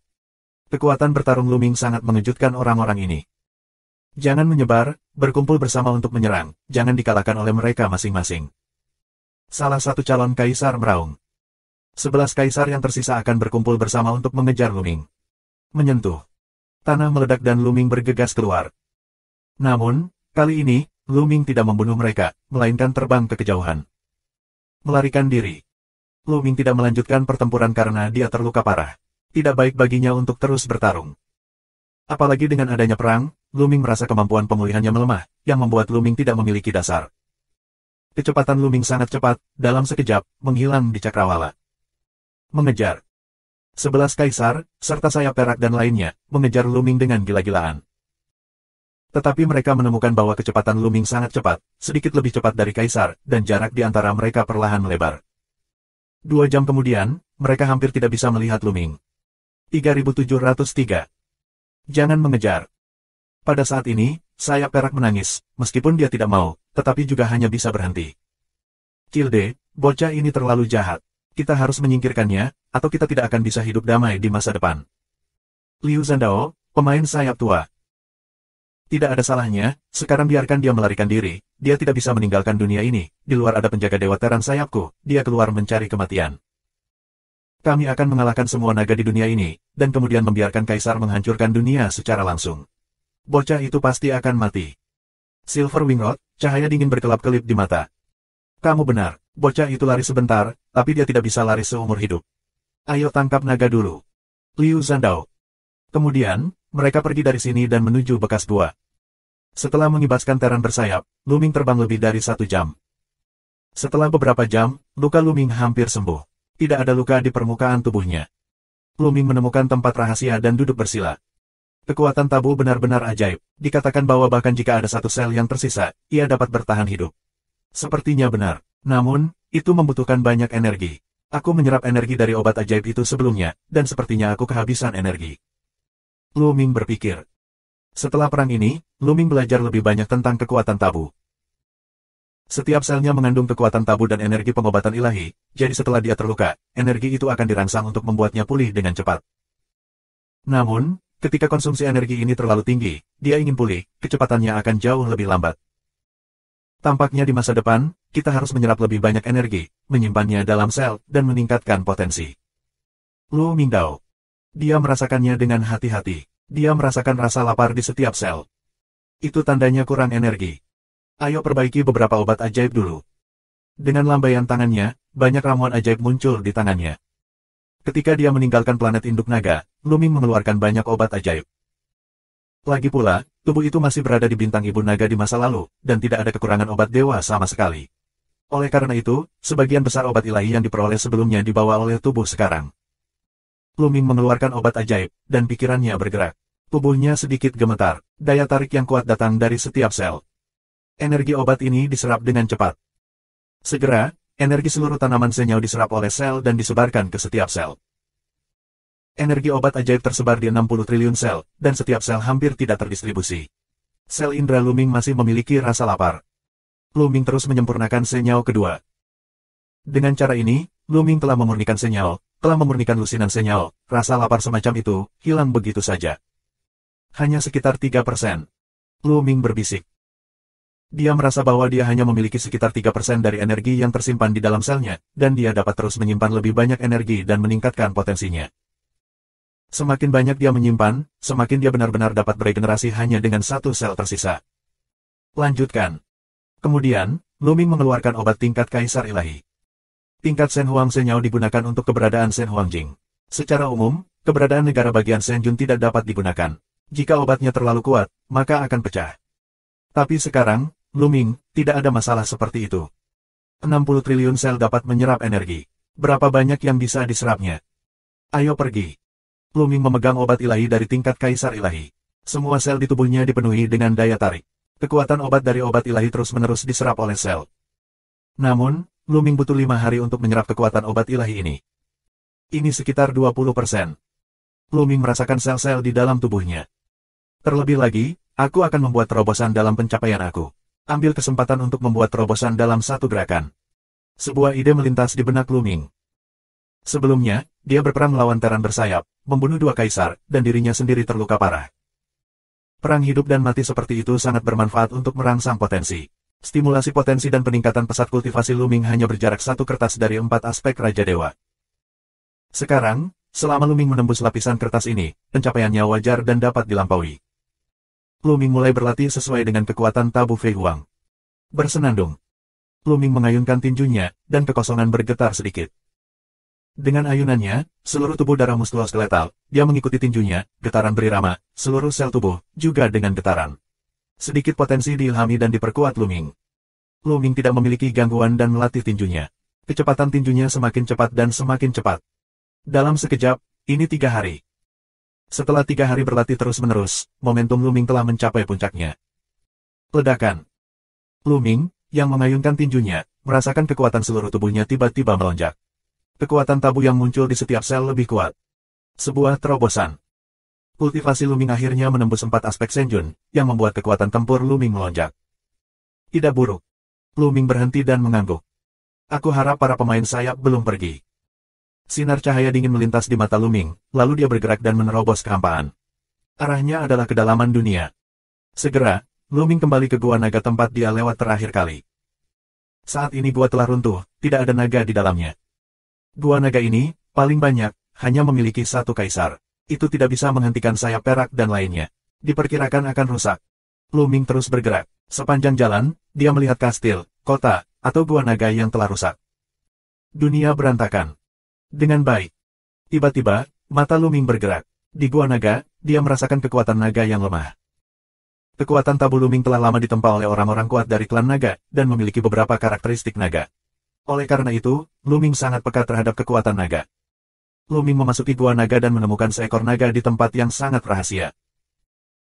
Kekuatan bertarung Luming sangat mengejutkan orang-orang ini. Jangan menyebar, berkumpul bersama untuk menyerang, jangan dikalahkan oleh mereka masing-masing. Salah satu calon kaisar meraung. 11 kaisar yang tersisa akan berkumpul bersama untuk mengejar Luming. Menyentuh. Tanah meledak dan Luming bergegas keluar. Namun, kali ini, Luming tidak membunuh mereka, melainkan terbang ke kejauhan. Melarikan diri. Luming tidak melanjutkan pertempuran karena dia terluka parah. Tidak baik baginya untuk terus bertarung. Apalagi dengan adanya perang, Luming merasa kemampuan pemulihannya melemah, yang membuat Luming tidak memiliki dasar. Kecepatan Luming sangat cepat, dalam sekejap, menghilang di cakrawala. Mengejar. 11 kaisar, serta sayap perak dan lainnya, mengejar Luming dengan gila-gilaan. Tetapi mereka menemukan bahwa kecepatan Luming sangat cepat, sedikit lebih cepat dari kaisar, dan jarak di antara mereka perlahan melebar. 2 jam kemudian, mereka hampir tidak bisa melihat Luming. 3703. Jangan mengejar. Pada saat ini, sayap perak menangis, meskipun dia tidak mau, tetapi juga hanya bisa berhenti. Kilde, bocah ini terlalu jahat. Kita harus menyingkirkannya, atau kita tidak akan bisa hidup damai di masa depan. Liu Zandao, pemain sayap tua. Tidak ada salahnya, sekarang biarkan dia melarikan diri, dia tidak bisa meninggalkan dunia ini, di luar ada penjaga dewa teran sayapku, dia keluar mencari kematian. Kami akan mengalahkan semua naga di dunia ini, dan kemudian membiarkan kaisar menghancurkan dunia secara langsung. Bocah itu pasti akan mati. Silver Wingrod, cahaya dingin berkelap-kelip di mata. Kamu benar, bocah itu lari sebentar, tapi dia tidak bisa lari seumur hidup. Ayo tangkap naga dulu. Liu Zandao. Kemudian, mereka pergi dari sini dan menuju bekas gua. Setelah mengibaskan teran bersayap, Luming terbang lebih dari 1 jam. Setelah beberapa jam, luka Luming hampir sembuh. Tidak ada luka di permukaan tubuhnya. Luming menemukan tempat rahasia dan duduk bersila. Kekuatan tabu benar-benar ajaib. Dikatakan bahwa bahkan jika ada satu sel yang tersisa, ia dapat bertahan hidup. Sepertinya benar. Namun, itu membutuhkan banyak energi. Aku menyerap energi dari obat ajaib itu sebelumnya, dan sepertinya aku kehabisan energi. Luming berpikir. Setelah perang ini, Luming belajar lebih banyak tentang kekuatan tabu. Setiap selnya mengandung kekuatan tabu dan energi pengobatan ilahi, jadi setelah dia terluka, energi itu akan dirangsang untuk membuatnya pulih dengan cepat. Namun, ketika konsumsi energi ini terlalu tinggi, dia ingin pulih, kecepatannya akan jauh lebih lambat. Tampaknya di masa depan, kita harus menyerap lebih banyak energi, menyimpannya dalam sel, dan meningkatkan potensi. Lu Mingdao. Dia merasakannya dengan hati-hati. Dia merasakan rasa lapar di setiap sel. Itu tandanya kurang energi. Ayo perbaiki beberapa obat ajaib dulu. Dengan lambaian tangannya, banyak ramuan ajaib muncul di tangannya. Ketika dia meninggalkan planet induk naga, Luming mengeluarkan banyak obat ajaib. Lagi pula, tubuh itu masih berada di bintang ibu naga di masa lalu, dan tidak ada kekurangan obat dewa sama sekali. Oleh karena itu, sebagian besar obat ilahi yang diperoleh sebelumnya dibawa oleh tubuh sekarang. Luming mengeluarkan obat ajaib, dan pikirannya bergerak. Tubuhnya sedikit gemetar, daya tarik yang kuat datang dari setiap sel. Energi obat ini diserap dengan cepat. Segera, energi seluruh tanaman senyau diserap oleh sel dan disebarkan ke setiap sel. Energi obat ajaib tersebar di 60 triliun sel, dan setiap sel hampir tidak terdistribusi. Sel indera Luming masih memiliki rasa lapar. Luming terus menyempurnakan senyau kedua. Dengan cara ini, Luming telah memurnikan senyau, telah memurnikan lusinan senyau, rasa lapar semacam itu, hilang begitu saja. Hanya sekitar 3%. Luming berbisik. Dia merasa bahwa dia hanya memiliki sekitar 3% dari energi yang tersimpan di dalam selnya, dan dia dapat terus menyimpan lebih banyak energi dan meningkatkan potensinya. Semakin banyak dia menyimpan, semakin dia benar-benar dapat beregenerasi hanya dengan satu sel tersisa. Lanjutkan. Kemudian, Luming mengeluarkan obat tingkat Kaisar Ilahi. Tingkat Shen Huang Senyao digunakan untuk keberadaan Shen Huang Jing. Secara umum, keberadaan negara bagian Shen Jun tidak dapat digunakan. Jika obatnya terlalu kuat, maka akan pecah. Tapi sekarang, Luming, tidak ada masalah seperti itu. 60 triliun sel dapat menyerap energi. Berapa banyak yang bisa diserapnya? Ayo pergi. Luming memegang obat ilahi dari tingkat Kaisar Ilahi. Semua sel di tubuhnya dipenuhi dengan daya tarik. Kekuatan obat dari obat ilahi terus-menerus diserap oleh sel. Namun, Luming butuh 5 hari untuk menyerap kekuatan obat ilahi ini. Ini sekitar 20%. Luming merasakan sel-sel di dalam tubuhnya. Terlebih lagi, aku akan membuat terobosan dalam pencapaian aku. Ambil kesempatan untuk membuat terobosan dalam satu gerakan. Sebuah ide melintas di benak Luming. Sebelumnya, dia berperang melawan Teran bersayap, membunuh dua kaisar, dan dirinya sendiri terluka parah. Perang hidup dan mati seperti itu sangat bermanfaat untuk merangsang potensi. Stimulasi potensi dan peningkatan pesat kultivasi Luming hanya berjarak satu kertas dari 4 aspek Raja Dewa. Sekarang, selama Luming menembus lapisan kertas ini, pencapaiannya wajar dan dapat dilampaui. Luming mulai berlatih sesuai dengan kekuatan tabu Fei Huang. Bersenandung. Luming mengayunkan tinjunya, dan kekosongan bergetar sedikit. Dengan ayunannya, seluruh tubuh darah muskuloskeletal, dia mengikuti tinjunya, getaran berirama, seluruh sel tubuh, juga dengan getaran. Sedikit potensi diilhami dan diperkuat Luming. Luming tidak memiliki gangguan dan melatih tinjunya. Kecepatan tinjunya semakin cepat dan semakin cepat. Dalam sekejap, ini 3 hari. Setelah 3 hari berlatih terus-menerus, momentum Luming telah mencapai puncaknya. Ledakan. Luming, yang mengayunkan tinjunya, merasakan kekuatan seluruh tubuhnya tiba-tiba melonjak. Kekuatan tabu yang muncul di setiap sel lebih kuat. Sebuah terobosan. Kultivasi Luming akhirnya menembus 4 aspek Senjun, yang membuat kekuatan tempur Luming melonjak. Tidak buruk. Luming berhenti dan mengangguk. Aku harap para pemain sayap belum pergi. Sinar cahaya dingin melintas di mata Luming, lalu dia bergerak dan menerobos kehampaan. Arahnya adalah kedalaman dunia. Segera, Luming kembali ke Gua Naga tempat dia lewat terakhir kali. Saat ini gua telah runtuh, tidak ada naga di dalamnya. Gua naga ini, paling banyak, hanya memiliki 1 kaisar. Itu tidak bisa menghentikan sayap perak dan lainnya. Diperkirakan akan rusak. Luming terus bergerak. Sepanjang jalan, dia melihat kastil, kota, atau gua naga yang telah rusak. Dunia berantakan. Dengan baik. Tiba-tiba, mata Luming bergerak. Di gua naga, dia merasakan kekuatan naga yang lemah. Kekuatan tabu Luming telah lama ditempa oleh orang-orang kuat dari klan naga, dan memiliki beberapa karakteristik naga. Oleh karena itu, Luming sangat peka terhadap kekuatan naga. Luming memasuki gua naga dan menemukan seekor naga di tempat yang sangat rahasia.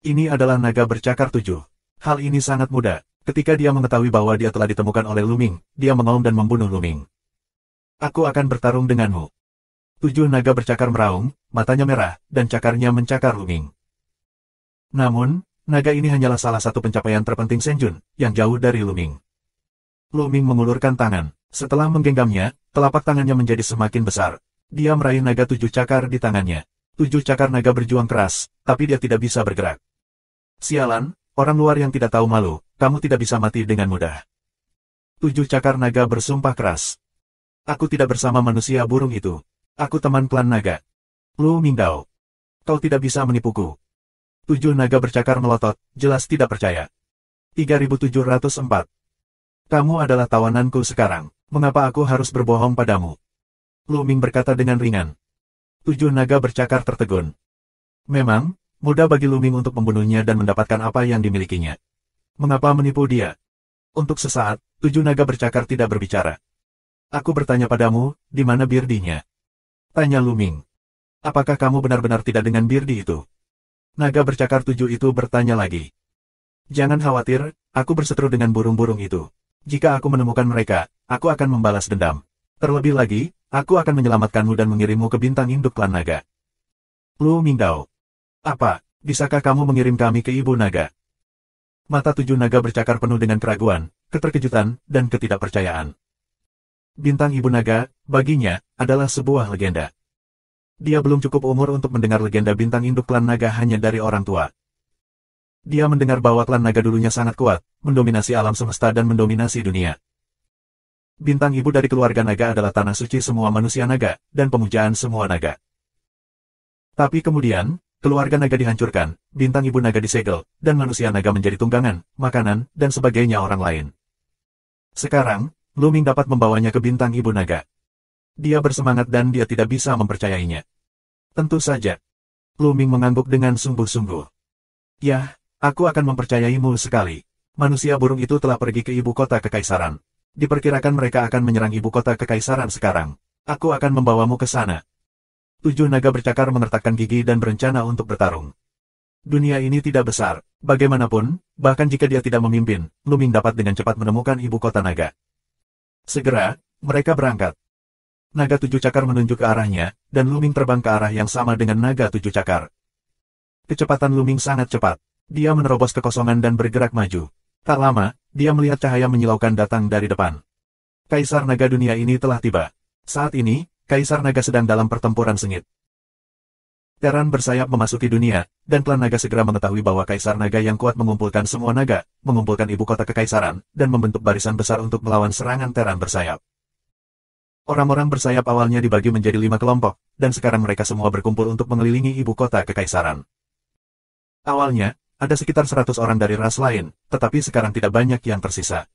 Ini adalah naga bercakar 7. Hal ini sangat mudah. Ketika dia mengetahui bahwa dia telah ditemukan oleh Luming, dia mengaum dan membunuh Luming. Aku akan bertarung denganmu. 7 naga bercakar meraung, matanya merah, dan cakarnya mencakar Luming. Namun, naga ini hanyalah salah satu pencapaian terpenting Senjun, yang jauh dari Luming. Luming mengulurkan tangan. Setelah menggenggamnya, telapak tangannya menjadi semakin besar. Dia meraih naga 7 cakar di tangannya. 7 cakar naga berjuang keras, tapi dia tidak bisa bergerak. Sialan, orang luar yang tidak tahu malu, kamu tidak bisa mati dengan mudah. 7 cakar naga bersumpah keras. Aku tidak bersama manusia burung itu. Aku teman klan naga. Lu Mingdao. Kau tidak bisa menipuku. 7 naga bercakar melotot, jelas tidak percaya. 3704. Kamu adalah tawananku sekarang. Mengapa aku harus berbohong padamu? Luming berkata dengan ringan. 7 naga bercakar tertegun. Memang, mudah bagi Luming untuk membunuhnya dan mendapatkan apa yang dimilikinya. Mengapa menipu dia? Untuk sesaat, 7 naga bercakar tidak berbicara. Aku bertanya padamu, di mana birdinya? Tanya Luming. Apakah kamu benar-benar tidak dengan birdi itu? Naga bercakar 7 itu bertanya lagi. Jangan khawatir, aku berseteru dengan burung-burung itu. Jika aku menemukan mereka, aku akan membalas dendam. Terlebih lagi, aku akan menyelamatkanmu dan mengirimmu ke bintang induk klan naga. Lu Mingdao. Apa, bisakah kamu mengirim kami ke Ibu Naga? Mata 7 naga bercakar penuh dengan keraguan, keterkejutan, dan ketidakpercayaan. Bintang Ibu Naga, baginya, adalah sebuah legenda. Dia belum cukup umur untuk mendengar legenda bintang induk klan naga hanya dari orang tua. Dia mendengar bahwa klan naga dulunya sangat kuat, mendominasi alam semesta dan mendominasi dunia. Bintang ibu dari keluarga naga adalah tanah suci semua manusia naga, dan pemujaan semua naga. Tapi kemudian, keluarga naga dihancurkan, bintang ibu naga disegel, dan manusia naga menjadi tunggangan, makanan, dan sebagainya orang lain. Sekarang, Luming dapat membawanya ke bintang ibu naga. Dia bersemangat dan dia tidak bisa mempercayainya. Tentu saja. Luming mengangguk dengan sungguh-sungguh. Yah, aku akan mempercayaimu sekali. Manusia burung itu telah pergi ke ibu kota kekaisaran. Diperkirakan mereka akan menyerang ibu kota kekaisaran sekarang. Aku akan membawamu ke sana. 7 naga bercakar mengertakkan gigi dan berencana untuk bertarung. Dunia ini tidak besar. Bagaimanapun, bahkan jika dia tidak memimpin, Luming dapat dengan cepat menemukan ibu kota naga. Segera, mereka berangkat. Naga 7 cakar menunjuk ke arahnya, dan Luming terbang ke arah yang sama dengan naga 7 cakar. Kecepatan Luming sangat cepat. Dia menerobos kekosongan dan bergerak maju. Tak lama, dia melihat cahaya menyilaukan datang dari depan. Kaisar naga dunia ini telah tiba. Saat ini, Kaisar Naga sedang dalam pertempuran sengit. Teran bersayap memasuki dunia, dan klan naga segera mengetahui bahwa Kaisar Naga yang kuat mengumpulkan semua naga, mengumpulkan ibu kota kekaisaran, dan membentuk barisan besar untuk melawan serangan Teran bersayap. Orang-orang bersayap awalnya dibagi menjadi 5 kelompok, dan sekarang mereka semua berkumpul untuk mengelilingi ibu kota kekaisaran. Awalnya, ada sekitar 100 orang dari ras lain, tetapi sekarang tidak banyak yang tersisa.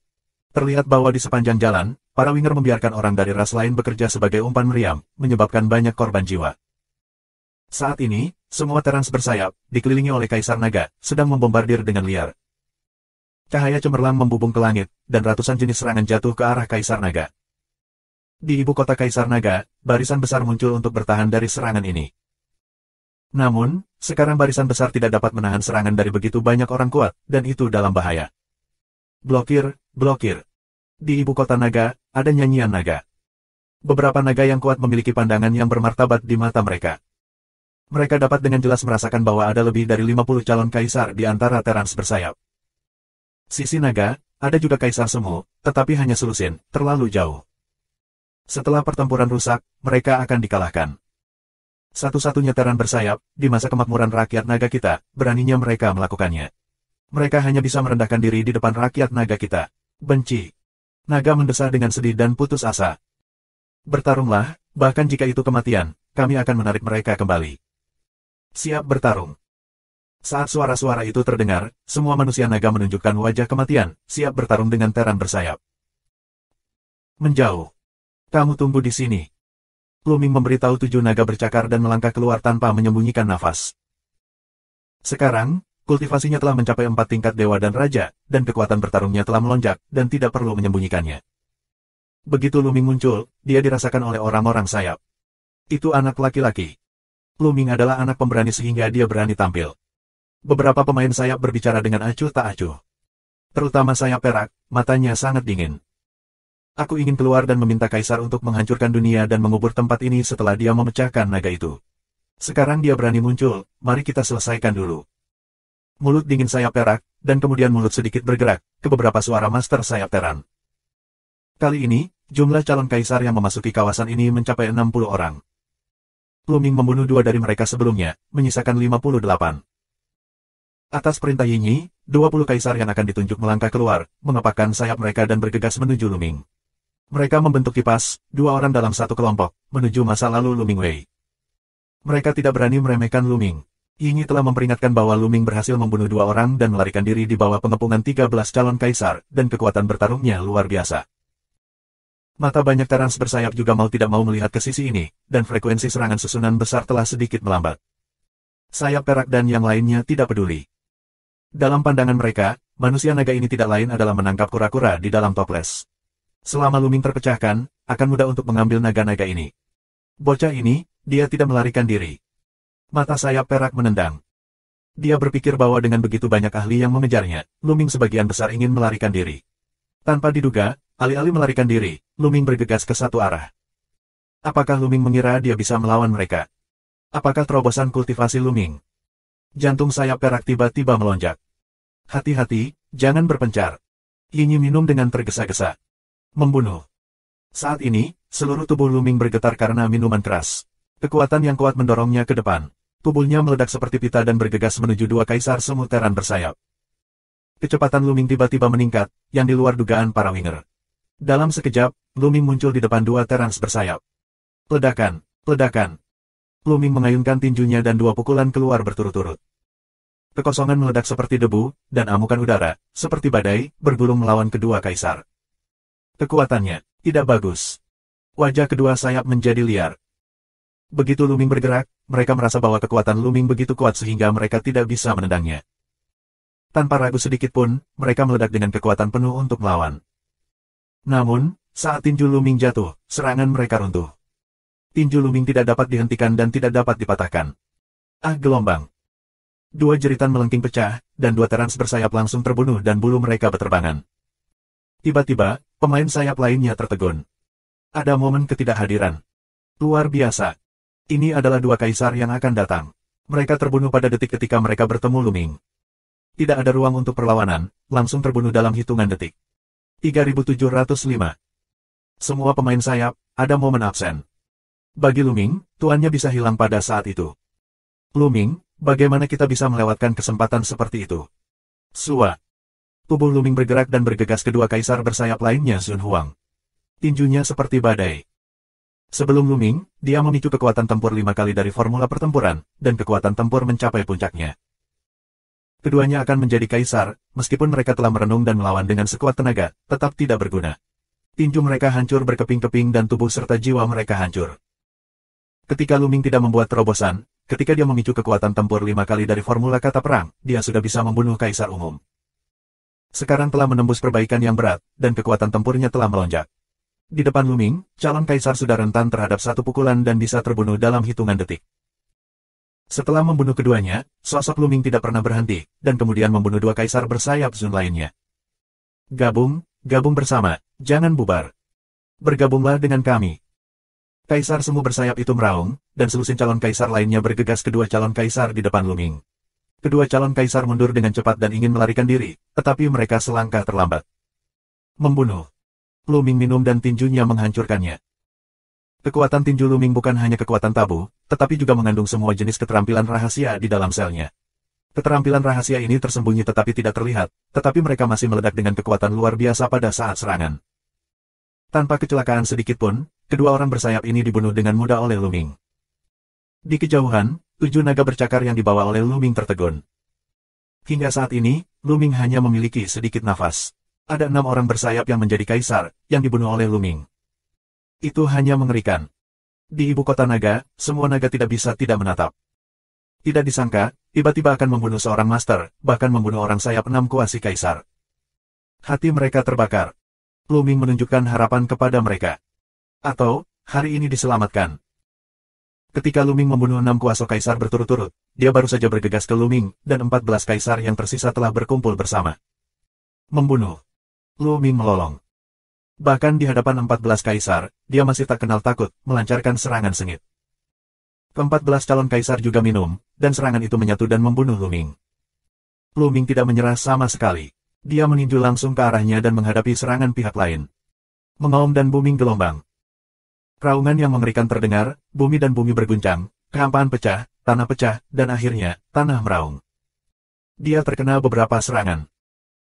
Terlihat bahwa di sepanjang jalan, para winger membiarkan orang dari ras lain bekerja sebagai umpan meriam, menyebabkan banyak korban jiwa. Saat ini, semua Terans bersayap, dikelilingi oleh Kaisar Naga, sedang membombardir dengan liar. Cahaya cemerlang membubung ke langit, dan ratusan jenis serangan jatuh ke arah Kaisar Naga. Di ibu kota Kaisar Naga, barisan besar muncul untuk bertahan dari serangan ini. Namun, sekarang barisan besar tidak dapat menahan serangan dari begitu banyak orang kuat, dan itu dalam bahaya. Blokir, blokir. Di ibu kota Naga, ada nyanyian naga. Beberapa naga yang kuat memiliki pandangan yang bermartabat di mata mereka. Mereka dapat dengan jelas merasakan bahwa ada lebih dari 50 calon kaisar di antara Terans bersayap. Sisi naga, ada juga kaisar semu, tetapi hanya selusin, terlalu jauh. Setelah pertempuran rusak, mereka akan dikalahkan. Satu-satunya Teran bersayap, di masa kemakmuran rakyat naga kita, beraninya mereka melakukannya. Mereka hanya bisa merendahkan diri di depan rakyat naga kita. Benci. Naga mendesah dengan sedih dan putus asa. Bertarunglah, bahkan jika itu kematian, kami akan menarik mereka kembali. Siap bertarung. Saat suara-suara itu terdengar, semua manusia naga menunjukkan wajah kematian, siap bertarung dengan Teran bersayap. Menjauh. Kamu tunggu di sini. Luming memberitahu 7 naga bercakar dan melangkah keluar tanpa menyembunyikan nafas. Sekarang, kultivasinya telah mencapai 4 tingkat dewa dan raja, dan kekuatan bertarungnya telah melonjak, dan tidak perlu menyembunyikannya. Begitu Luming muncul, dia dirasakan oleh orang-orang sayap. Itu anak laki-laki. Luming adalah anak pemberani sehingga dia berani tampil. Beberapa pemain sayap berbicara dengan acuh tak acuh. Terutama sayap perak, matanya sangat dingin. Aku ingin keluar dan meminta kaisar untuk menghancurkan dunia dan mengubur tempat ini setelah dia memecahkan naga itu. Sekarang dia berani muncul, mari kita selesaikan dulu. Mulut dingin sayap perak, dan kemudian mulut sedikit bergerak, ke beberapa suara master sayap Teran. Kali ini, jumlah calon kaisar yang memasuki kawasan ini mencapai 60 orang. Luming membunuh 2 dari mereka sebelumnya, menyisakan 58. Atas perintah Yinyi, 20 kaisar yang akan ditunjuk melangkah keluar, mengepakkan sayap mereka dan bergegas menuju Luming. Mereka membentuk kipas, 2 orang dalam satu kelompok, menuju masa lalu Luming Wei. Mereka tidak berani meremehkan Luming. Yinyi telah memperingatkan bahwa Luming berhasil membunuh 2 orang dan melarikan diri di bawah pengepungan 13 calon kaisar, dan kekuatan bertarungnya luar biasa. Mata banyak Terans bersayap juga mau tidak mau melihat ke sisi ini, dan frekuensi serangan susunan besar telah sedikit melambat. Sayap perak dan yang lainnya tidak peduli. Dalam pandangan mereka, manusia naga ini tidak lain adalah menangkap kura-kura di dalam toples. Selama Luming terpecahkan, akan mudah untuk mengambil naga-naga ini. Bocah ini, dia tidak melarikan diri. Mata sayap perak menendang. Dia berpikir bahwa dengan begitu banyak ahli yang mengejarnya, Luming sebagian besar ingin melarikan diri. Tanpa diduga, alih-alih melarikan diri, Luming bergegas ke satu arah. Apakah Luming mengira dia bisa melawan mereka? Apakah terobosan kultivasi Luming? Jantung sayap perak tiba-tiba melonjak. Hati-hati, jangan berpencar. Yinyi minum dengan tergesa-gesa. Membunuh. Saat ini, seluruh tubuh Luming bergetar karena minuman keras. Kekuatan yang kuat mendorongnya ke depan. Tubuhnya meledak seperti pita dan bergegas menuju 2 kaisar semu Teran bersayap. Kecepatan Luming tiba-tiba meningkat, yang di luar dugaan para winger. Dalam sekejap, Luming muncul di depan 2 Terans bersayap. Ledakan, ledakan. Luming mengayunkan tinjunya dan 2 pukulan keluar berturut-turut. Kekosongan meledak seperti debu, dan amukan udara, seperti badai, bergulung melawan kedua kaisar. Kekuatannya, tidak bagus. Wajah kedua sayap menjadi liar. Begitu Luming bergerak, mereka merasa bahwa kekuatan Luming begitu kuat sehingga mereka tidak bisa menendangnya. Tanpa ragu sedikit pun, mereka meledak dengan kekuatan penuh untuk melawan. Namun, saat tinju Luming jatuh, serangan mereka runtuh. Tinju Luming tidak dapat dihentikan dan tidak dapat dipatahkan. Ah, gelombang. 2 jeritan melengking pecah, dan 2 Terans bersayap langsung terbunuh dan bulu mereka berterbangan. Tiba-tiba, pemain sayap lainnya tertegun. Ada momen ketidakhadiran. Luar biasa. Ini adalah 2 kaisar yang akan datang. Mereka terbunuh pada detik ketika mereka bertemu Luming. Tidak ada ruang untuk perlawanan, langsung terbunuh dalam hitungan detik. 3705. Semua pemain sayap, ada momen absen. Bagi Luming, tuannya bisa hilang pada saat itu. Luming, bagaimana kita bisa melewatkan kesempatan seperti itu? Sua. Tubuh Luming bergerak dan bergegas kedua kaisar bersayap lainnya Sun Huang. Tinjunya seperti badai. Sebelum Luming, dia memicu kekuatan tempur 5 kali dari formula pertempuran, dan kekuatan tempur mencapai puncaknya. Keduanya akan menjadi kaisar, meskipun mereka telah merenung dan melawan dengan sekuat tenaga, tetap tidak berguna. Tinju mereka hancur berkeping-keping dan tubuh serta jiwa mereka hancur. Ketika Luming tidak membuat terobosan, ketika dia memicu kekuatan tempur 5 kali dari formula kata perang, dia sudah bisa membunuh kaisar umum. Sekarang telah menembus perbaikan yang berat, dan kekuatan tempurnya telah melonjak. Di depan Luming, calon kaisar sudah rentan terhadap satu pukulan dan bisa terbunuh dalam hitungan detik. Setelah membunuh keduanya, sosok Luming tidak pernah berhenti, dan kemudian membunuh 2 kaisar bersayap Sun lainnya. Gabung bersama, jangan bubar. Bergabunglah dengan kami. Kaisar semu bersayap itu meraung, dan selusin calon kaisar lainnya bergegas kedua calon kaisar di depan Luming. Kedua calon kaisar mundur dengan cepat dan ingin melarikan diri, tetapi mereka selangkah terlambat. Membunuh. Luming minum dan tinjunya menghancurkannya. Kekuatan tinju Luming bukan hanya kekuatan tabu, tetapi juga mengandung semua jenis keterampilan rahasia di dalam selnya. Keterampilan rahasia ini tersembunyi tetapi tidak terlihat, tetapi mereka masih meledak dengan kekuatan luar biasa pada saat serangan. Tanpa kecelakaan sedikit pun, kedua orang bersayap ini dibunuh dengan mudah oleh Luming. Di kejauhan, 7 naga bercakar yang dibawa oleh Luming tertegun. Hingga saat ini, Luming hanya memiliki sedikit nafas. Ada 6 orang bersayap yang menjadi kaisar, yang dibunuh oleh Luming. Itu hanya mengerikan. Di ibu kota naga, semua naga tidak bisa tidak menatap. Tidak disangka, tiba-tiba akan membunuh seorang master, bahkan membunuh orang sayap 6 kuasi kaisar. Hati mereka terbakar. Luming menunjukkan harapan kepada mereka. Atau, hari ini diselamatkan. Ketika Luming membunuh 6 kuasa kaisar berturut-turut, dia baru saja bergegas ke Luming, dan 14 kaisar yang tersisa telah berkumpul bersama. Membunuh. Luming melolong. Bahkan di hadapan 14 kaisar, dia masih tak kenal takut, melancarkan serangan sengit. Ke-14 calon kaisar juga minum, dan serangan itu menyatu dan membunuh Luming. Luming tidak menyerah sama sekali. Dia meninju langsung ke arahnya dan menghadapi serangan pihak lain. Mengaum dan booming gelombang. Raungan yang mengerikan terdengar, bumi dan bumi berguncang, kehampaan pecah, dan akhirnya, tanah meraung. Dia terkena beberapa serangan.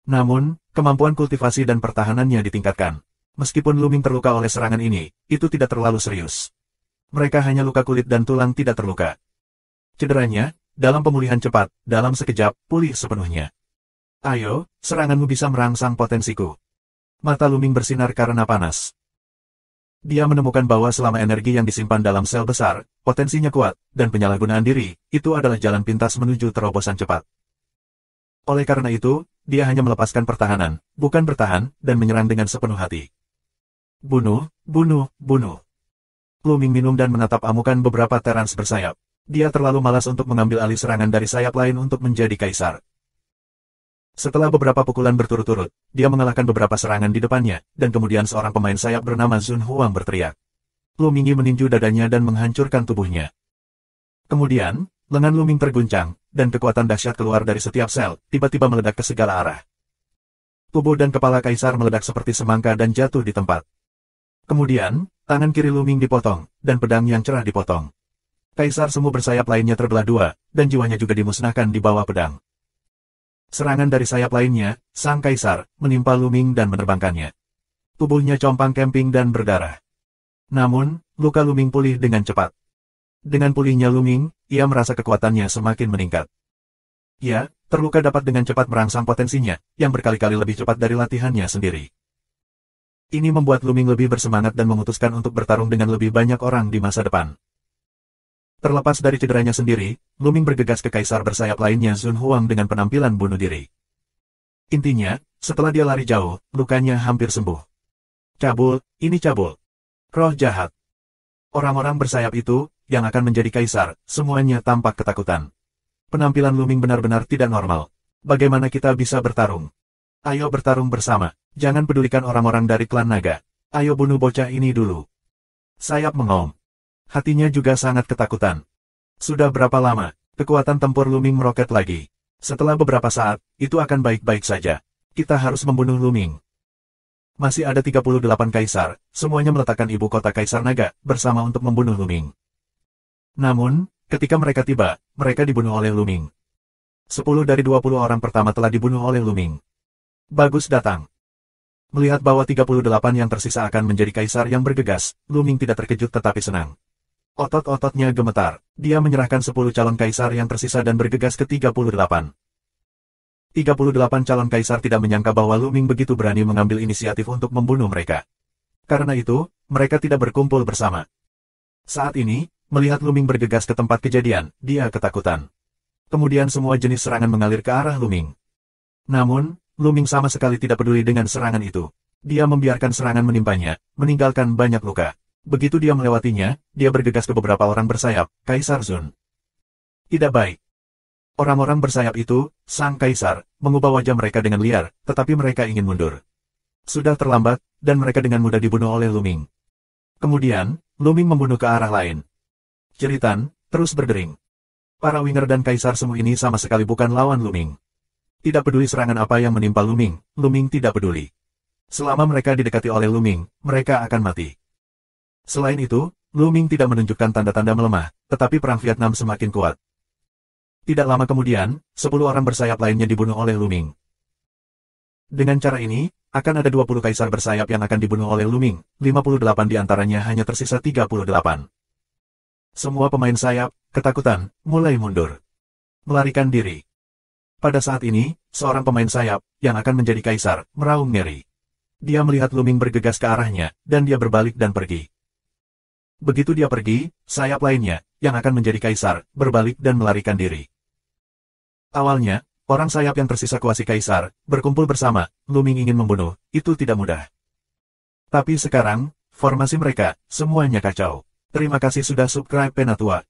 Namun, kemampuan kultivasi dan pertahanannya ditingkatkan. Meskipun Luming terluka oleh serangan ini, itu tidak terlalu serius. Mereka hanya luka kulit dan tulang tidak terluka. Cederanya, dalam pemulihan cepat, dalam sekejap, pulih sepenuhnya. Ayo, seranganmu bisa merangsang potensiku. Mata Luming bersinar karena panas. Dia menemukan bahwa selama energi yang disimpan dalam sel besar, potensinya kuat, dan penyalahgunaan diri, itu adalah jalan pintas menuju terobosan cepat. Oleh karena itu, dia hanya melepaskan pertahanan, bukan bertahan, dan menyerang dengan sepenuh hati. Bunuh. Luming minum dan menatap amukan beberapa terans bersayap. Dia terlalu malas untuk mengambil alih serangan dari sayap lain untuk menjadi kaisar. Setelah beberapa pukulan berturut-turut, dia mengalahkan beberapa serangan di depannya, dan kemudian seorang pemain sayap bernama Sun Huang berteriak. Luming meninju dadanya dan menghancurkan tubuhnya. Kemudian, lengan Luming terguncang, dan kekuatan dahsyat keluar dari setiap sel, tiba-tiba meledak ke segala arah. Tubuh dan kepala kaisar meledak seperti semangka dan jatuh di tempat. Kemudian, tangan kiri Luming dipotong, dan pedang yang cerah dipotong. Kaisar semu bersayap lainnya terbelah 2, dan jiwanya juga dimusnahkan di bawah pedang. Serangan dari sayap lainnya, sang kaisar, menimpa Luming dan menerbangkannya. Tubuhnya compang camping dan berdarah. Namun, luka Luming pulih dengan cepat. Dengan pulihnya Luming, ia merasa kekuatannya semakin meningkat. Ia, terluka dapat dengan cepat merangsang potensinya, yang berkali-kali lebih cepat dari latihannya sendiri. Ini membuat Luming lebih bersemangat dan memutuskan untuk bertarung dengan lebih banyak orang di masa depan. Terlepas dari cederanya sendiri, Luming bergegas ke kaisar bersayap lainnya Sun Huang dengan penampilan bunuh diri. Intinya, setelah dia lari jauh, lukanya hampir sembuh. Cabul, ini cabul. Roh jahat. Orang-orang bersayap itu, yang akan menjadi kaisar, semuanya tampak ketakutan. Penampilan Luming benar-benar tidak normal. Bagaimana kita bisa bertarung? Ayo bertarung bersama. Jangan pedulikan orang-orang dari klan naga. Ayo bunuh bocah ini dulu. Sayap mengaum. Hatinya juga sangat ketakutan. Sudah berapa lama, kekuatan tempur Luming meroket lagi. Setelah beberapa saat, itu akan baik-baik saja. Kita harus membunuh Luming. Masih ada 38 kaisar, semuanya meletakkan ibu kota Kaisar Naga bersama untuk membunuh Luming. Namun, ketika mereka tiba, mereka dibunuh oleh Luming. 10 dari 20 orang pertama telah dibunuh oleh Luming. Bagus datang. Melihat bahwa 38 yang tersisa akan menjadi kaisar yang bergegas, Luming tidak terkejut tetapi senang. Otot-ototnya gemetar, dia menyerahkan 10 calon kaisar yang tersisa dan bergegas ke 38. 38 calon kaisar tidak menyangka bahwa Luming begitu berani mengambil inisiatif untuk membunuh mereka. Karena itu, mereka tidak berkumpul bersama. Saat ini, melihat Luming bergegas ke tempat kejadian, dia ketakutan. Kemudian semua jenis serangan mengalir ke arah Luming. Namun, Luming sama sekali tidak peduli dengan serangan itu. Dia membiarkan serangan menimpanya, meninggalkan banyak luka. Begitu dia melewatinya, dia bergegas ke beberapa orang bersayap, Kaisar Zun. Tidak baik. Orang-orang bersayap itu, sang kaisar, mengubah wajah mereka dengan liar, tetapi mereka ingin mundur. Sudah terlambat, dan mereka dengan mudah dibunuh oleh Luming. Kemudian, Luming membunuh ke arah lain. Jeritan terus berdering. Para winger dan kaisar semu ini sama sekali bukan lawan Luming. Tidak peduli serangan apa yang menimpa Luming, Luming tidak peduli. Selama mereka didekati oleh Luming, mereka akan mati. Selain itu, Luming tidak menunjukkan tanda-tanda melemah, tetapi perang Vietnam semakin kuat. Tidak lama kemudian, 10 orang bersayap lainnya dibunuh oleh Luming. Dengan cara ini, akan ada 20 kaisar bersayap yang akan dibunuh oleh Luming, 58 diantaranya hanya tersisa 38. Semua pemain sayap, ketakutan, mulai mundur. Melarikan diri. Pada saat ini, seorang pemain sayap, yang akan menjadi kaisar, meraung ngeri. Dia melihat Luming bergegas ke arahnya, dan dia berbalik dan pergi. Begitu dia pergi, sayap lainnya, yang akan menjadi kaisar, berbalik dan melarikan diri. Awalnya, orang sayap yang tersisa kuasi kaisar, berkumpul bersama, Luming ingin membunuh, itu tidak mudah. Tapi sekarang, formasi mereka, semuanya kacau. Terima kasih sudah subscribe Penatua.